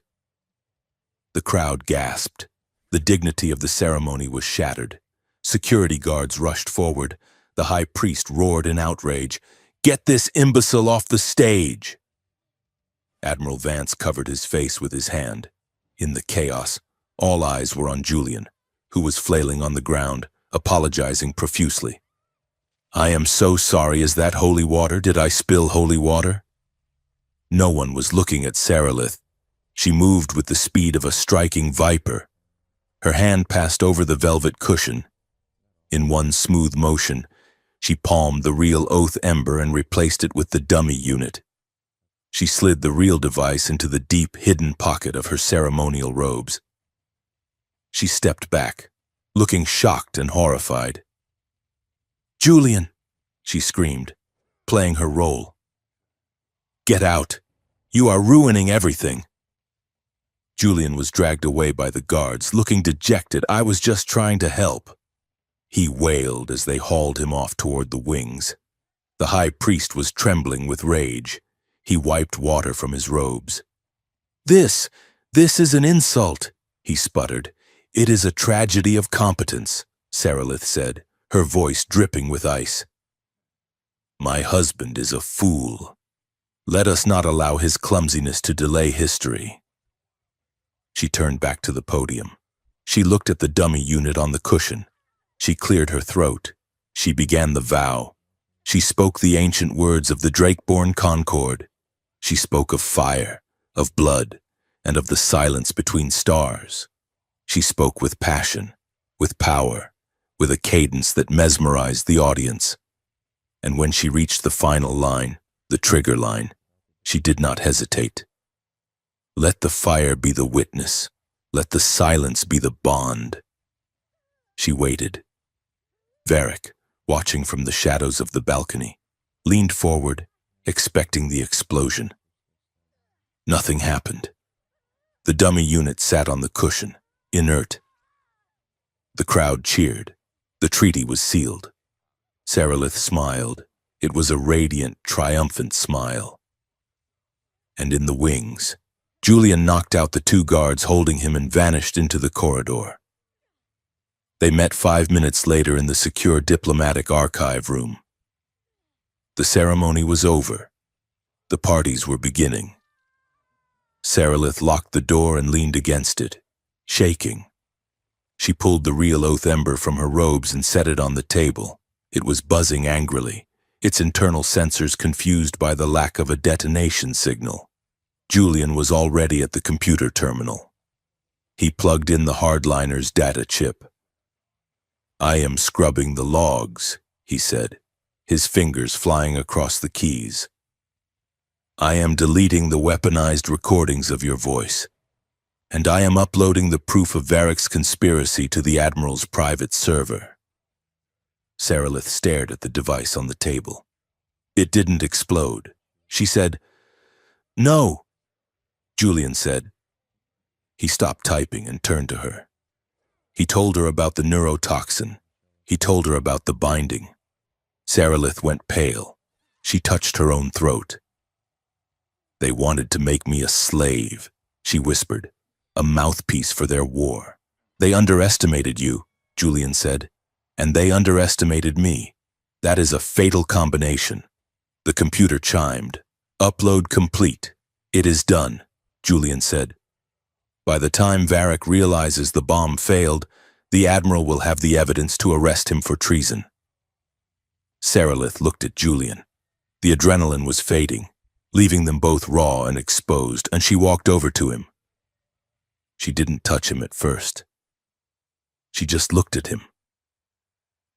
The crowd gasped. The dignity of the ceremony was shattered. Security guards rushed forward. The high priest roared in outrage, "Get this imbecile off the stage!" Admiral Vance covered his face with his hand. In the chaos, all eyes were on Julian, who was flailing on the ground, apologizing profusely. "I am so sorry. Is that holy water? Did I spill holy water?" No one was looking at Sarilith. She moved with the speed of a striking viper. Her hand passed over the velvet cushion. In one smooth motion, she palmed the real Oath Ember and replaced it with the dummy unit. She slid the real device into the deep, hidden pocket of her ceremonial robes. She stepped back, looking shocked and horrified. "Julian!" she screamed, playing her role. "Get out! You are ruining everything!" Julian was dragged away by the guards, looking dejected. "I was just trying to help," he wailed as they hauled him off toward the wings. The high priest was trembling with rage. He wiped water from his robes. This is an insult," he sputtered. "It is a tragedy of competence," Sarilith said, her voice dripping with ice. "My husband is a fool. Let us not allow his clumsiness to delay history." She turned back to the podium. She looked at the dummy unit on the cushion. She cleared her throat. She began the vow. She spoke the ancient words of the Drakeborn Concord. She spoke of fire, of blood, and of the silence between stars. She spoke with passion, with power, with a cadence that mesmerized the audience. And when she reached the final line, the trigger line, she did not hesitate. "Let the fire be the witness. Let the silence be the bond." She waited. Varric, watching from the shadows of the balcony, leaned forward, expecting the explosion. Nothing happened. The dummy unit sat on the cushion, inert. The crowd cheered. The treaty was sealed. Sarilith smiled. It was a radiant, triumphant smile. And in the wings, Julian knocked out the 2 guards holding him and vanished into the corridor. They met 5 minutes later in the secure diplomatic archive room. The ceremony was over. The parties were beginning. Sarilith locked the door and leaned against it, shaking. She pulled the real Oath Ember from her robes and set it on the table. It was buzzing angrily, its internal sensors confused by the lack of a detonation signal. Julian was already at the computer terminal. He plugged in the hardliner's data chip. "I am scrubbing the logs," he said, his fingers flying across the keys. I am deleting the weaponized recordings of your voice, and I am uploading the proof of Varric's conspiracy to the Admiral's private server. Sarilith stared at the device on the table. It didn't explode. She said, "No," Julian said. He stopped typing and turned to her. He told her about the neurotoxin. He told her about the binding. Sarilith went pale. She touched her own throat. "They wanted to make me a slave," she whispered, "a mouthpiece for their war. They underestimated you," Julian said, "and they underestimated me. That is a fatal combination." The computer chimed. "Upload complete." "It is done," Julian said. "By the time Varric realizes the bomb failed, the Admiral will have the evidence to arrest him for treason." Sarilith looked at Julian. The adrenaline was fading, leaving them both raw and exposed, and she walked over to him. She didn't touch him at first. She just looked at him.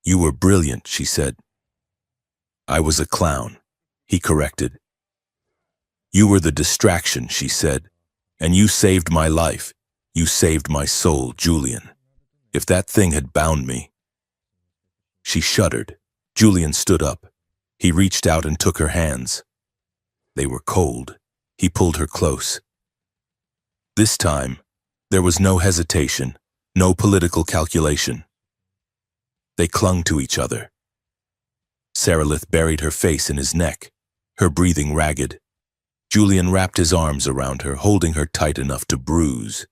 "You were brilliant," she said. "I was a clown," he corrected. "You were the distraction," she said, "and you saved my life. You saved my soul, Julian. If that thing had bound me..." She shuddered. Julian stood up. He reached out and took her hands. They were cold. He pulled her close. This time, there was no hesitation, no political calculation. They clung to each other. Sarilith buried her face in his neck, her breathing ragged. Julian wrapped his arms around her, holding her tight enough to bruise,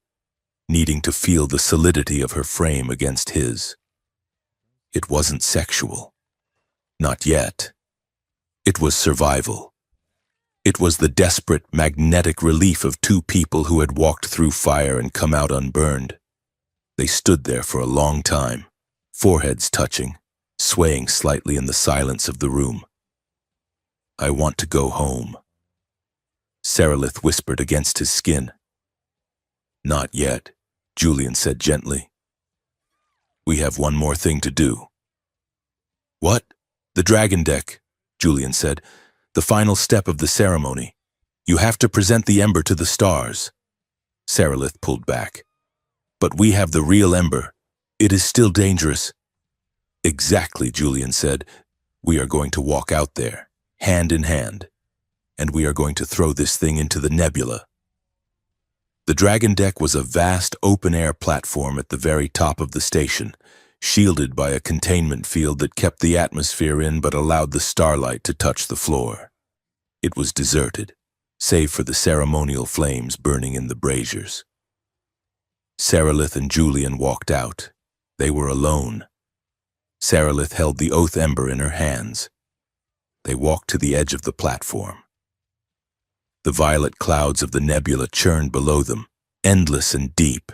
needing to feel the solidity of her frame against his. It wasn't sexual. Not yet. It was survival. It was the desperate, magnetic relief of two people who had walked through fire and come out unburned. They stood there for a long time, foreheads touching, swaying slightly in the silence of the room. "I want to go home," Sarilith whispered against his skin. "Not yet," Julian said gently. "We have one more thing to do." "What?" "The dragon deck," Julian said. "The final step of the ceremony. You have to present the ember to the stars." Sarilith pulled back. "But we have the real ember. It is still dangerous." "Exactly," Julian said. "We are going to walk out there, hand in hand, and we are going to throw this thing into the nebula." The dragon deck was a vast open-air platform at the very top of the station, shielded by a containment field that kept the atmosphere in but allowed the starlight to touch the floor. It was deserted, save for the ceremonial flames burning in the braziers. Sarilith and Julian walked out. They were alone. Sarilith held the oath ember in her hands. They walked to the edge of the platform. The violet clouds of the nebula churned below them, endless and deep.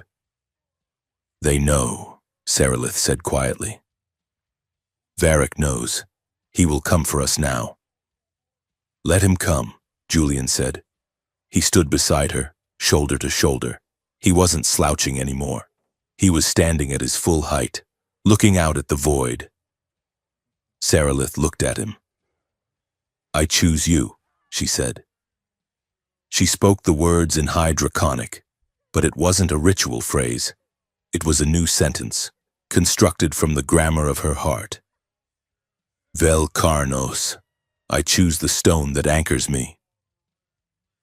"They know," Sarilith said quietly. "Varric knows. He will come for us now." "Let him come," Julian said. He stood beside her, shoulder to shoulder. He wasn't slouching anymore. He was standing at his full height, looking out at the void. Sarilith looked at him. "I choose you," she said. She spoke the words in high Draconic, but it wasn't a ritual phrase. It was a new sentence, constructed from the grammar of her heart. "Vel Karnos, I choose the stone that anchors me."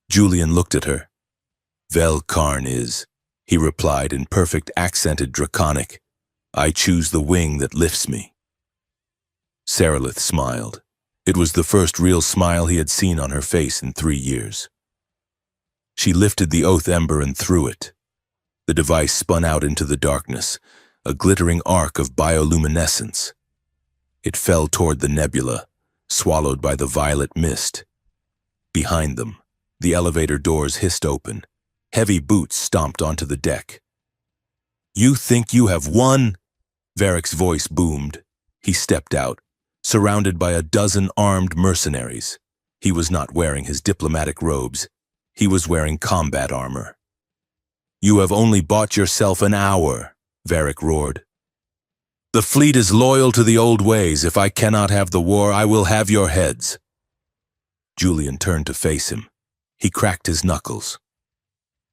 Julian looked at her. "Vel Karn is," he replied in perfect accented Draconic. "I choose the wing that lifts me." Sarilith smiled. It was the first real smile he had seen on her face in 3 years. She lifted the oath ember and threw it. The device spun out into the darkness, a glittering arc of bioluminescence. It fell toward the nebula, swallowed by the violet mist. Behind them, the elevator doors hissed open. Heavy boots stomped onto the deck. "You think you have won?" Varric's voice boomed. He stepped out, surrounded by a dozen armed mercenaries. He was not wearing his diplomatic robes. He was wearing combat armor. "You have only bought yourself an hour," Varric roared. "The fleet is loyal to the old ways. If I cannot have the war, I will have your heads." Julian turned to face him. He cracked his knuckles.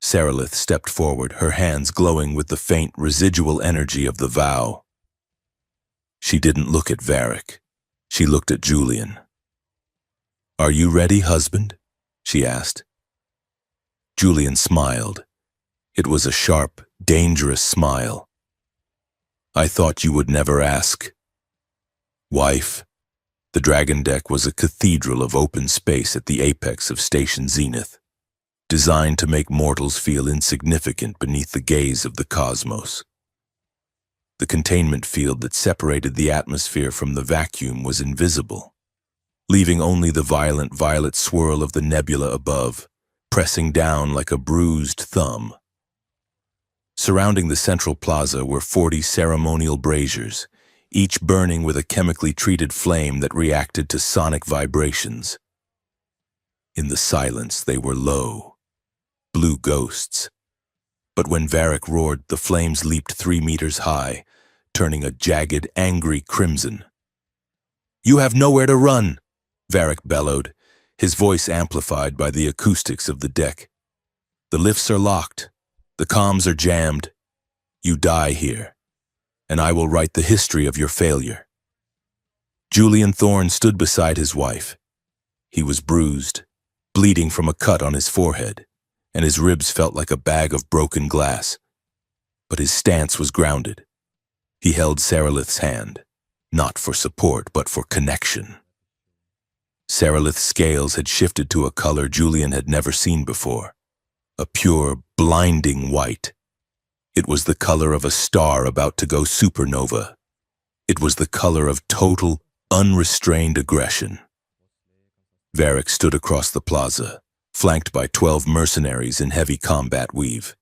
Sarilith stepped forward, her hands glowing with the faint residual energy of the vow. She didn't look at Varric. She looked at Julian. "Are you ready, husband?" she asked. Julian smiled. It was a sharp, dangerous smile. "I thought you would never ask." "Wife." The dragon deck was a cathedral of open space at the apex of Station Zenith, designed to make mortals feel insignificant beneath the gaze of the cosmos. The containment field that separated the atmosphere from the vacuum was invisible, leaving only the violent violet swirl of the nebula above, pressing down like a bruised thumb. Surrounding the central plaza were 40 ceremonial braziers, each burning with a chemically treated flame that reacted to sonic vibrations. In the silence, they were low, blue ghosts. But when Varric roared, the flames leaped 3 meters high, turning a jagged, angry crimson. "You have nowhere to run!" Varric bellowed, his voice amplified by the acoustics of the deck. "The lifts are locked. The comms are jammed. You die here, and I will write the history of your failure." Julian Thorne stood beside his wife. He was bruised, bleeding from a cut on his forehead, and his ribs felt like a bag of broken glass. But his stance was grounded. He held Sarilith's hand, not for support, but for connection. Sarilith's scales had shifted to a color Julian had never seen before, a pure, blinding white. It was the color of a star about to go supernova. It was the color of total, unrestrained aggression. Varric stood across the plaza, flanked by 12 mercenaries in heavy combat weave.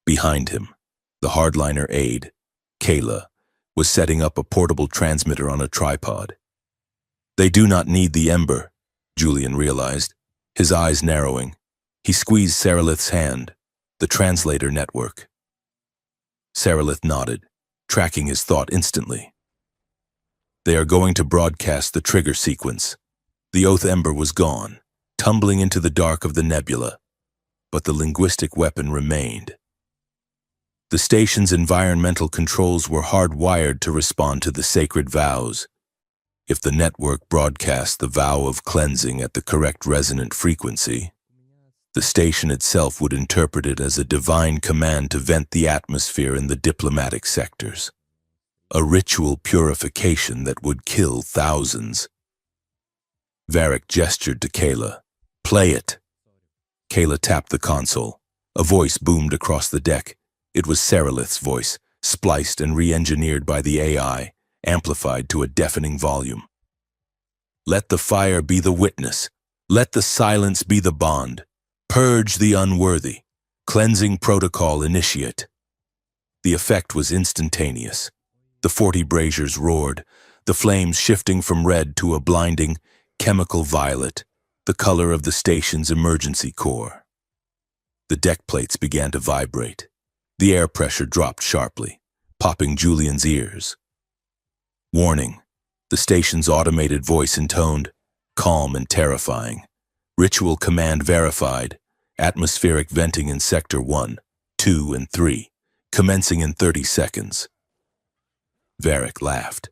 Behind him, the hardliner aide, Kayla, was setting up a portable transmitter on a tripod. "They do not need the ember," Julian realized, his eyes narrowing. He squeezed Sarilith's hand, "the translator network." Sarilith nodded, tracking his thought instantly. "They are going to broadcast the trigger sequence." The oath ember was gone, tumbling into the dark of the nebula, but the linguistic weapon remained. The station's environmental controls were hardwired to respond to the sacred vows. If the network broadcast the vow of cleansing at the correct resonant frequency, the station itself would interpret it as a divine command to vent the atmosphere in the diplomatic sectors. A ritual purification that would kill thousands. Varric gestured to Kayla. "Play it." Kayla tapped the console. A voice boomed across the deck. It was Sarilith's voice, spliced and re-engineered by the AI, amplified to a deafening volume. "Let the fire be the witness. Let the silence be the bond. Purge the unworthy. Cleansing protocol initiate." The effect was instantaneous. The 40 braziers roared, the flames shifting from red to a blinding, chemical violet, the color of the station's emergency core. The deck plates began to vibrate. The air pressure dropped sharply, popping Julian's ears. "Warning," the station's automated voice intoned, calm and terrifying. "Ritual command verified. Atmospheric venting in Sector 1, 2, and 3, commencing in 30 seconds. Varric laughed.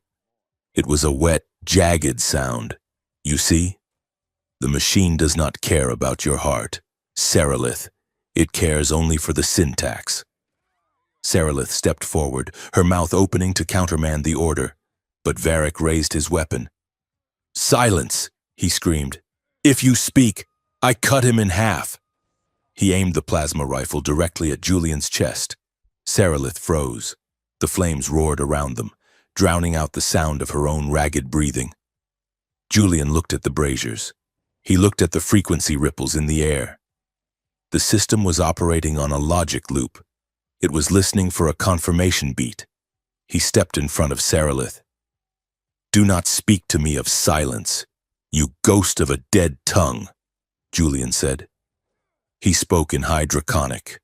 It was a wet, jagged sound. "You see? The machine does not care about your heart, Sarilith. It cares only for the syntax." Sarilith stepped forward, her mouth opening to countermand the order, but Varric raised his weapon. "Silence!" he screamed. "If you speak, I cut him in half." He aimed the plasma rifle directly at Julian's chest. Sarilith froze. The flames roared around them, drowning out the sound of her own ragged breathing. Julian looked at the braziers. He looked at the frequency ripples in the air. The system was operating on a logic loop. It was listening for a confirmation beat. He stepped in front of Sarilith. "Do not speak to me of silence, you ghost of a dead tongue," Julian said. He spoke in high Draconic,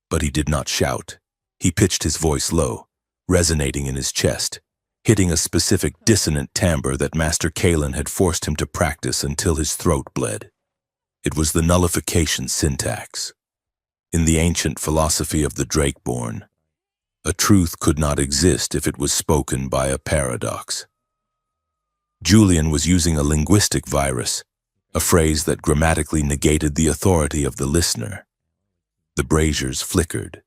but he did not shout. He pitched his voice low, resonating in his chest, hitting a specific dissonant timbre that Master Kalen had forced him to practice until his throat bled. It was the nullification syntax. In the ancient philosophy of the Drakeborn, a truth could not exist if it was spoken by a paradox. Julian was using a linguistic virus, a phrase that grammatically negated the authority of the listener. The braziers flickered.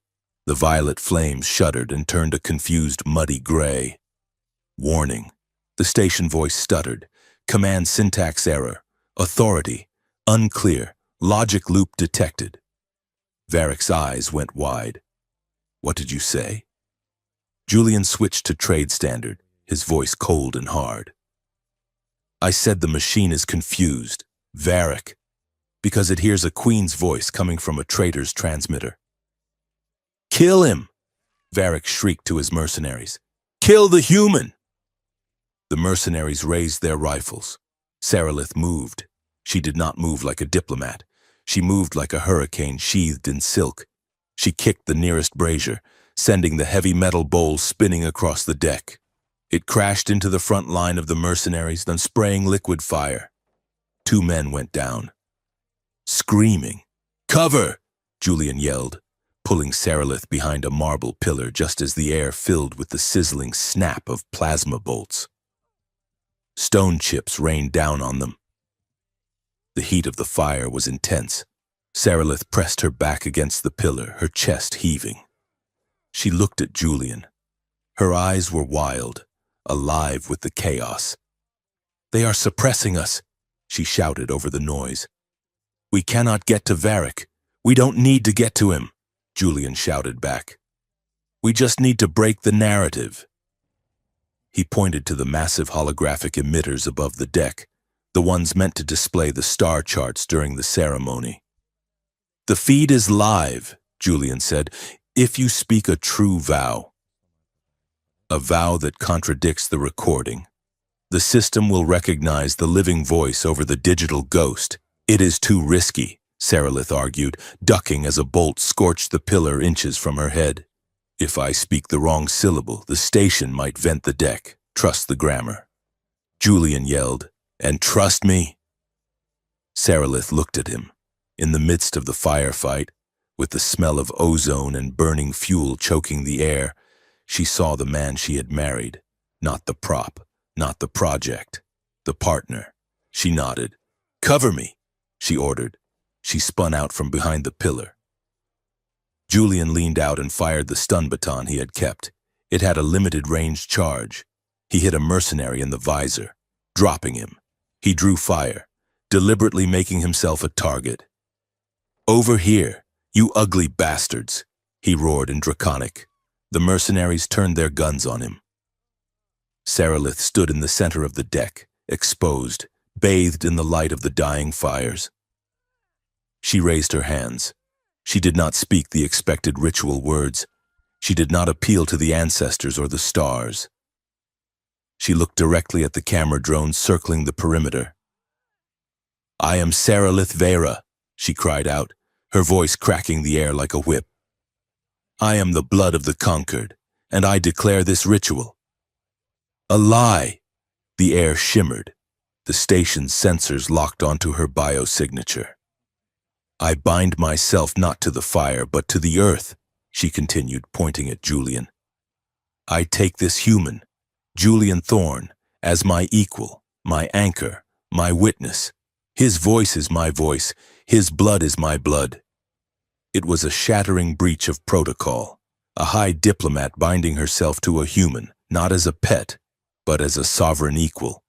The violet flames shuddered and turned a confused, muddy gray. Warning. The station voice stuttered. Command syntax error. Authority. Unclear. Logic loop detected. Varric's eyes went wide. What did you say? Julian switched to trade standard, his voice cold and hard. I said the machine is confused. Varric. Because it hears a queen's voice coming from a trader's transmitter. Kill him! Varric shrieked to his mercenaries. Kill the human! The mercenaries raised their rifles. Sarilith moved. She did not move like a diplomat. She moved like a hurricane sheathed in silk. She kicked the nearest brazier, sending the heavy metal bowl spinning across the deck. It crashed into the front line of the mercenaries, then spraying liquid fire. 2 men went down. Screaming. Cover! Julian yelled, pulling Sarilith behind a marble pillar just as the air filled with the sizzling snap of plasma bolts. Stone chips rained down on them. The heat of the fire was intense. Sarilith pressed her back against the pillar, her chest heaving. She looked at Julian. Her eyes were wild, alive with the chaos. They are suppressing us, she shouted over the noise. We cannot get to Varric. We don't need to get to him, Julian shouted back. We just need to break the narrative. He pointed to the massive holographic emitters above the deck, the ones meant to display the star charts during the ceremony. The feed is live, Julian said, if you speak a true vow. A vow that contradicts the recording. The system will recognize the living voice over the digital ghost. It is too risky, Sarilith argued, ducking as a bolt scorched the pillar inches from her head. If I speak the wrong syllable, the station might vent the deck. Trust the grammar. Julian yelled, and trust me. Sarilith looked at him. In the midst of the firefight, with the smell of ozone and burning fuel choking the air, she saw the man she had married, not the prop, not the project, the partner. She nodded. Cover me, she ordered. She spun out from behind the pillar. Julian leaned out and fired the stun baton he had kept. It had a limited range charge. He hit a mercenary in the visor, dropping him. He drew fire, deliberately making himself a target. Over here, you ugly bastards, he roared in Draconic. The mercenaries turned their guns on him. Sarilith stood in the center of the deck, exposed, bathed in the light of the dying fires. She raised her hands. She did not speak the expected ritual words. She did not appeal to the ancestors or the stars. She looked directly at the camera drones circling the perimeter. I am Sarilith Vera, she cried out, her voice cracking the air like a whip. I am the blood of the conquered, and I declare this ritual. A lie! The air shimmered. The station's sensors locked onto her biosignature. I bind myself not to the fire, but to the earth, she continued, pointing at Julian. I take this human, Julian Thorne, as my equal, my anchor, my witness. His voice is my voice, his blood is my blood. It was a shattering breach of protocol, a high diplomat binding herself to a human, not as a pet, but as a sovereign equal.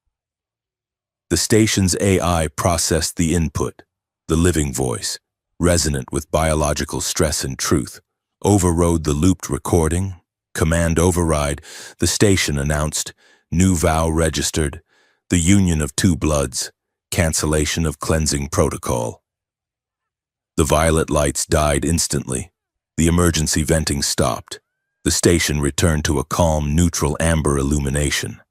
The station's AI processed the input, the living voice, resonant with biological stress and truth, overrode the looped recording. Command override, the station announced, new vow registered, the union of 2 bloods, cancellation of cleansing protocol. The violet lights died instantly. The emergency venting stopped. The station returned to a calm, neutral amber illumination.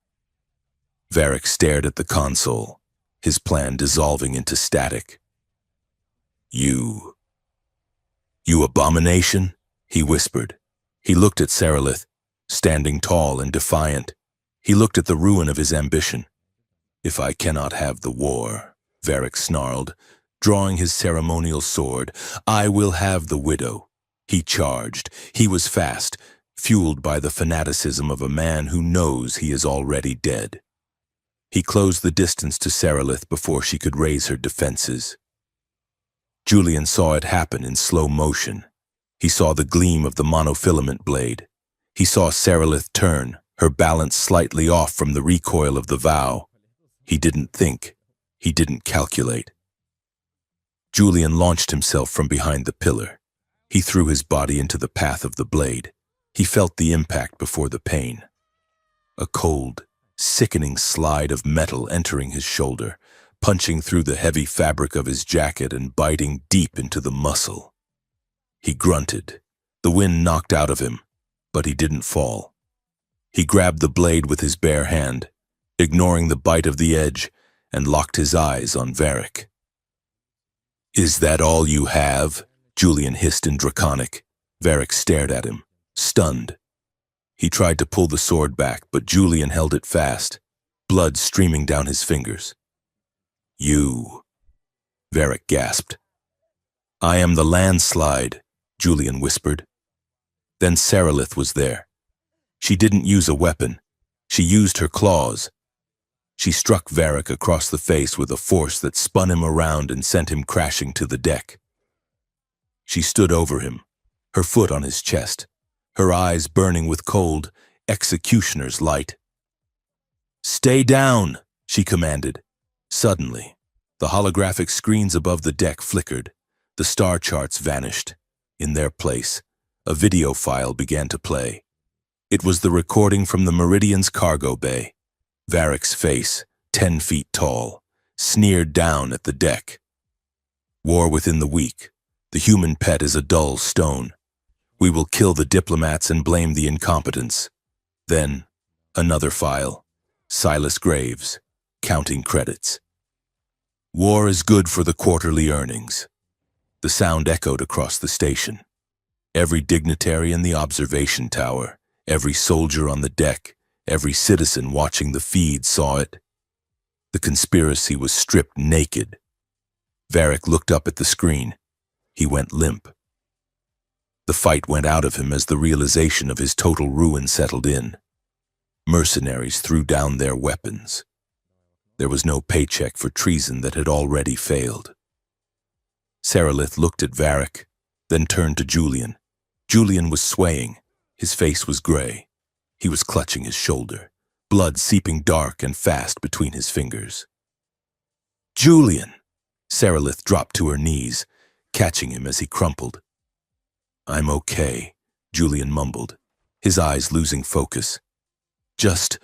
Varric stared at the console, his plan dissolving into static. You abomination, he whispered. He looked at Sarilith, standing tall and defiant. He looked at the ruin of his ambition. If I cannot have the war, Varric snarled, Drawing his ceremonial sword, "I will have the widow." He charged. He was fast, fueled by the fanaticism of a man who knows he is already dead. He closed the distance to Sarilith before she could raise her defenses. Julian saw it happen in slow motion. He saw the gleam of the monofilament blade. He saw Sarilith turn, her balance slightly off from the recoil of the vow. He didn't think. He didn't calculate. Julian launched himself from behind the pillar. He threw his body into the path of the blade. He felt the impact before the pain. A cold, sickening slide of metal entering his shoulder, punching through the heavy fabric of his jacket and biting deep into the muscle. He grunted. The wind knocked out of him, but he didn't fall. He grabbed the blade with his bare hand, ignoring the bite of the edge, and locked his eyes on Varric. "Is that all you have?" Julian hissed in Draconic. Varric stared at him, stunned. He tried to pull the sword back, but Julian held it fast, blood streaming down his fingers. "You," Varric gasped. "I am the landslide," Julian whispered. Then Sarilith was there. She didn't use a weapon. She used her claws. She struck Varric across the face with a force that spun him around and sent him crashing to the deck. She stood over him, her foot on his chest, her eyes burning with cold, executioner's light. "Stay down," she commanded. Suddenly, the holographic screens above the deck flickered. The star charts vanished. In their place, a video file began to play. It was the recording from the Meridian's cargo bay. Varric's face, 10 feet tall, sneered down at the deck. "War within the week. The human pet is a dull stone. We will kill the diplomats and blame the incompetence." Then, another file. Silas Graves, counting credits. "War is good for the quarterly earnings." The sound echoed across the station. Every dignitary in the observation tower, every soldier on the deck, every citizen watching the feed saw it. The conspiracy was stripped naked. Varric looked up at the screen. He went limp. The fight went out of him as the realization of his total ruin settled in. Mercenaries threw down their weapons. There was no paycheck for treason that had already failed. Sarilith looked at Varric, then turned to Julian. Julian was swaying. His face was gray. He was clutching his shoulder, blood seeping dark and fast between his fingers. "Julian!" Sarilith dropped to her knees, catching him as he crumpled. "I'm okay," Julian mumbled, his eyes losing focus. Just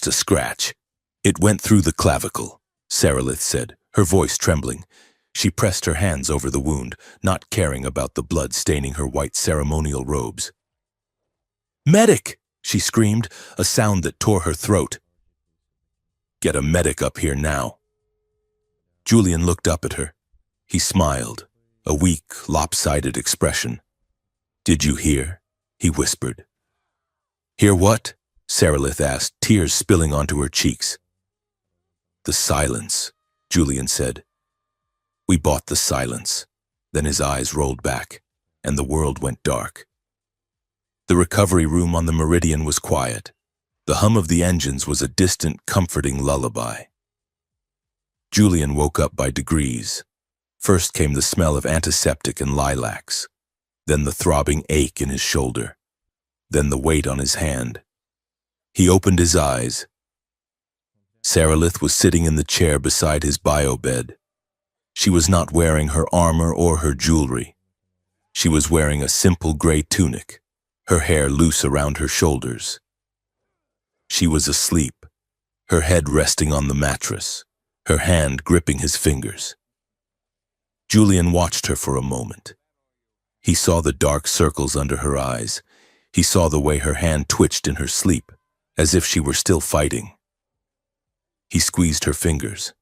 a scratch. It went through the clavicle," Sarilith said, her voice trembling. She pressed her hands over the wound, not caring about the blood staining her white ceremonial robes. "Medic!" she screamed, a sound that tore her throat. "Get a medic up here now." Julian looked up at her. He smiled, a weak, lopsided expression. "Did you hear?" he whispered. "Hear what?" Sarilith asked, tears spilling onto her cheeks. "The silence," Julian said. "We bought the silence." Then his eyes rolled back, and the world went dark. The recovery room on the Meridian was quiet. The hum of the engines was a distant, comforting lullaby. Julian woke up by degrees. First came the smell of antiseptic and lilacs, then the throbbing ache in his shoulder, then the weight on his hand. He opened his eyes. Sarilith was sitting in the chair beside his bio-bed. She was not wearing her armor or her jewelry. She was wearing a simple gray tunic, her hair loose around her shoulders. She was asleep, her head resting on the mattress, her hand gripping his fingers. Julian watched her for a moment. He saw the dark circles under her eyes. He saw the way her hand twitched in her sleep, as if she were still fighting. He squeezed her fingers.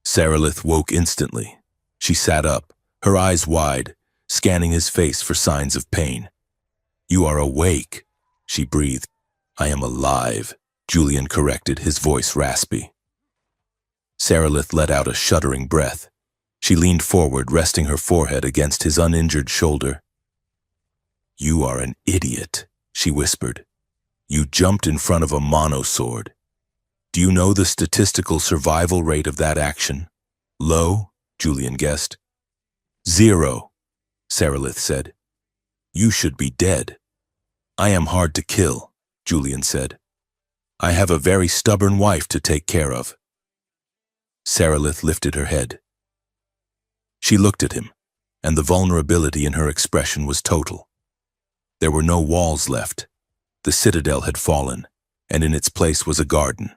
Sarilith woke instantly. She sat up, her eyes wide, scanning his face for signs of pain. "You are awake," she breathed. "I am alive," Julian corrected, his voice raspy. Saralith let out a shuddering breath. She leaned forward, resting her forehead against his uninjured shoulder. "You are an idiot," she whispered. "You jumped in front of a monosword. Do you know the statistical survival rate of that action?" "Low," Julian guessed. "0," Saralith said. "You should be dead." "I am hard to kill," Julian said. "I have a very stubborn wife to take care of." Saralith lifted her head. She looked at him, and the vulnerability in her expression was total. There were no walls left. The citadel had fallen, and in its place was a garden.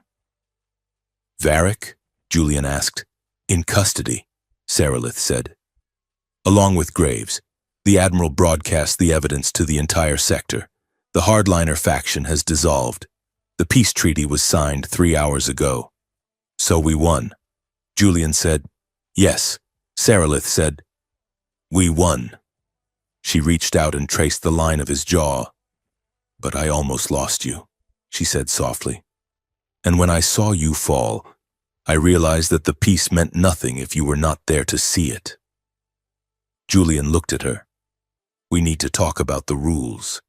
"Varric?" Julian asked. "In custody," Saralith said. Along with Graves, the Admiral broadcast the evidence to the entire sector. The hardliner faction has dissolved. The peace treaty was signed 3 hours ago. "So we won," Julian said. "Yes," Saralith said. "We won." She reached out and traced the line of his jaw. "But I almost lost you," she said softly. "And when I saw you fall, I realized that the peace meant nothing if you were not there to see it." Julian looked at her. "We need to talk about the rules."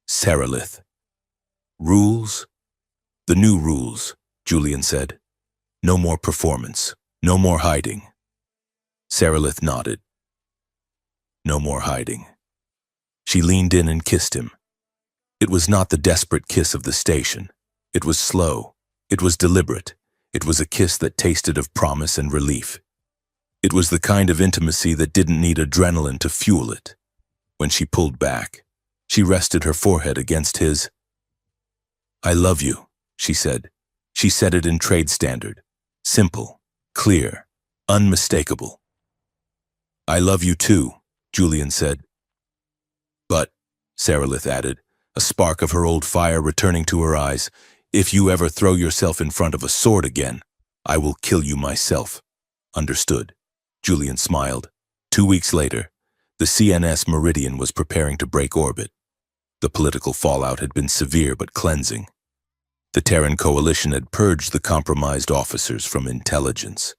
Saralith. "Rules?" "The new rules," Julian said. "No more performance. No more hiding." Saralith nodded. "No more hiding." She leaned in and kissed him. It was not the desperate kiss of the station. It was slow. It was deliberate. It was a kiss that tasted of promise and relief. It was the kind of intimacy that didn't need adrenaline to fuel it. When she pulled back, she rested her forehead against his. "I love you," she said. She said it in trade standard. Simple, clear, unmistakable. "I love you too," Julian said. "But," Saralith added, a spark of her old fire returning to her eyes, "if you ever throw yourself in front of a sword again, I will kill you myself." "Understood," Julian smiled. 2 weeks later, the CNS Meridian was preparing to break orbit. The political fallout had been severe but cleansing. The Terran coalition had purged the compromised officers from intelligence.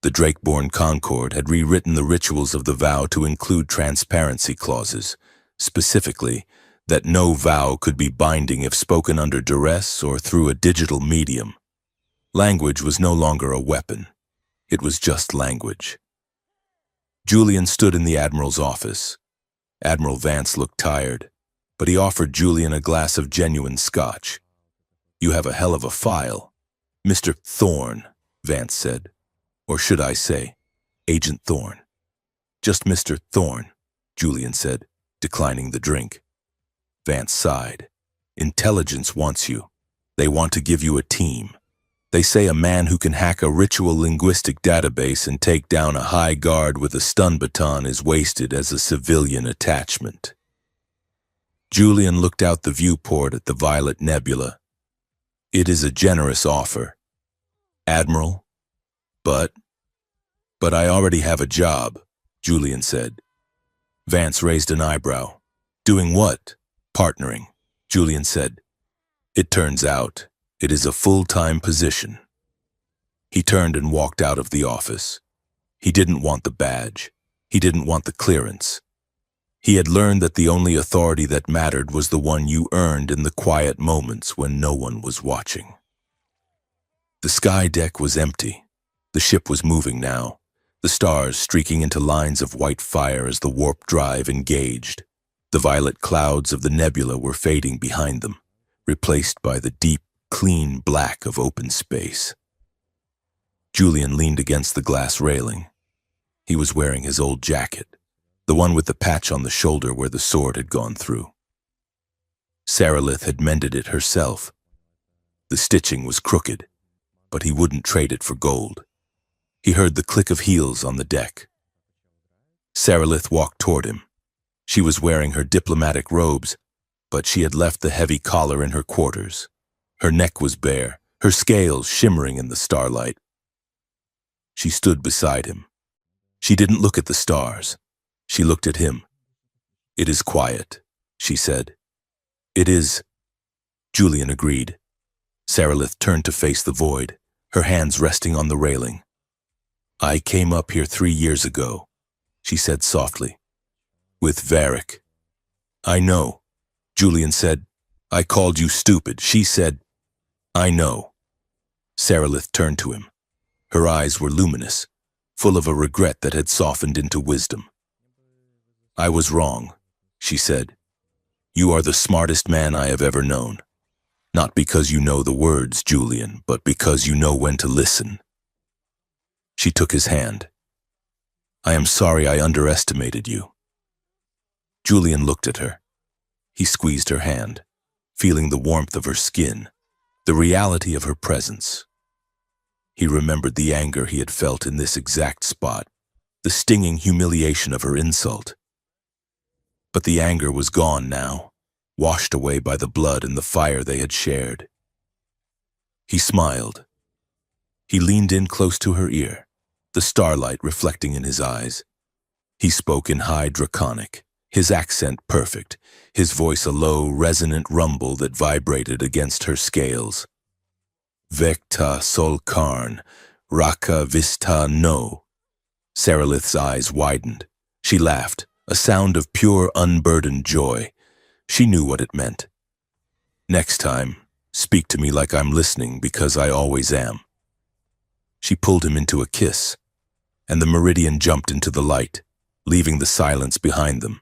The Drakeborn Concord had rewritten the rituals of the vow to include transparency clauses, specifically that no vow could be binding if spoken under duress or through a digital medium. Language was no longer a weapon. It was just language. Julian stood in the Admiral's office. Admiral Vance looked tired, but he offered Julian a glass of genuine scotch. "You have a hell of a file." "Mr. Thorne," Vance said. "Or should I say, Agent Thorne?" "Just Mr. Thorne," Julian said, declining the drink. Vance sighed. "Intelligence wants you. They want to give you a team. They say a man who can hack a ritual linguistic database and take down a high guard with a stun baton is wasted as a civilian attachment." Julian looked out the viewport at the Violet Nebula. "It is a generous offer, Admiral, but I already have a job," Julian said. Vance raised an eyebrow. "Doing what?" "Partnering," Julian said. "It turns out it is a full-time position." He turned and walked out of the office. He didn't want the badge. He didn't want the clearance. He had learned that the only authority that mattered was the one you earned in the quiet moments when no one was watching. The sky deck was empty. The ship was moving now, the stars streaking into lines of white fire as the warp drive engaged. The violet clouds of the nebula were fading behind them, replaced by the deep, clean black of open space. Julian leaned against the glass railing. He was wearing his old jacket, the one with the patch on the shoulder where the sword had gone through. Saralith had mended it herself. The stitching was crooked, but he wouldn't trade it for gold. He heard the click of heels on the deck. Saralith walked toward him. She was wearing her diplomatic robes, but she had left the heavy collar in her quarters. Her neck was bare, her scales shimmering in the starlight. She stood beside him. She didn't look at the stars. She looked at him. "It is quiet," she said. "It is," Julian agreed. Saralith turned to face the void. her hands resting on the railing. "I came up here 3 years ago," she said softly. "With Varric." "I know," Julian said. "I called you stupid." She said, "I know." Sarilith turned to him. Her eyes were luminous, full of a regret that had softened into wisdom. "I was wrong," she said. "You are the smartest man I have ever known. Not because you know the words, Julian, but because you know when to listen." She took his hand. "I am sorry I underestimated you." Julian looked at her. He squeezed her hand, feeling the warmth of her skin, the reality of her presence. He remembered the anger he had felt in this exact spot, the stinging humiliation of her insult. But the anger was gone now, washed away by the blood and the fire they had shared. He smiled. He leaned in close to her ear, the starlight reflecting in his eyes. He spoke in high Draconic, his accent perfect, his voice a low, resonant rumble that vibrated against her scales. "Vecta sol carn, raka vista no." Sarilith's eyes widened. She laughed, a sound of pure, unburdened joy. She knew what it meant. "Next time, speak to me like I'm listening, because I always am." She pulled him into a kiss, and the meridian jumped into the light, leaving the silence behind them.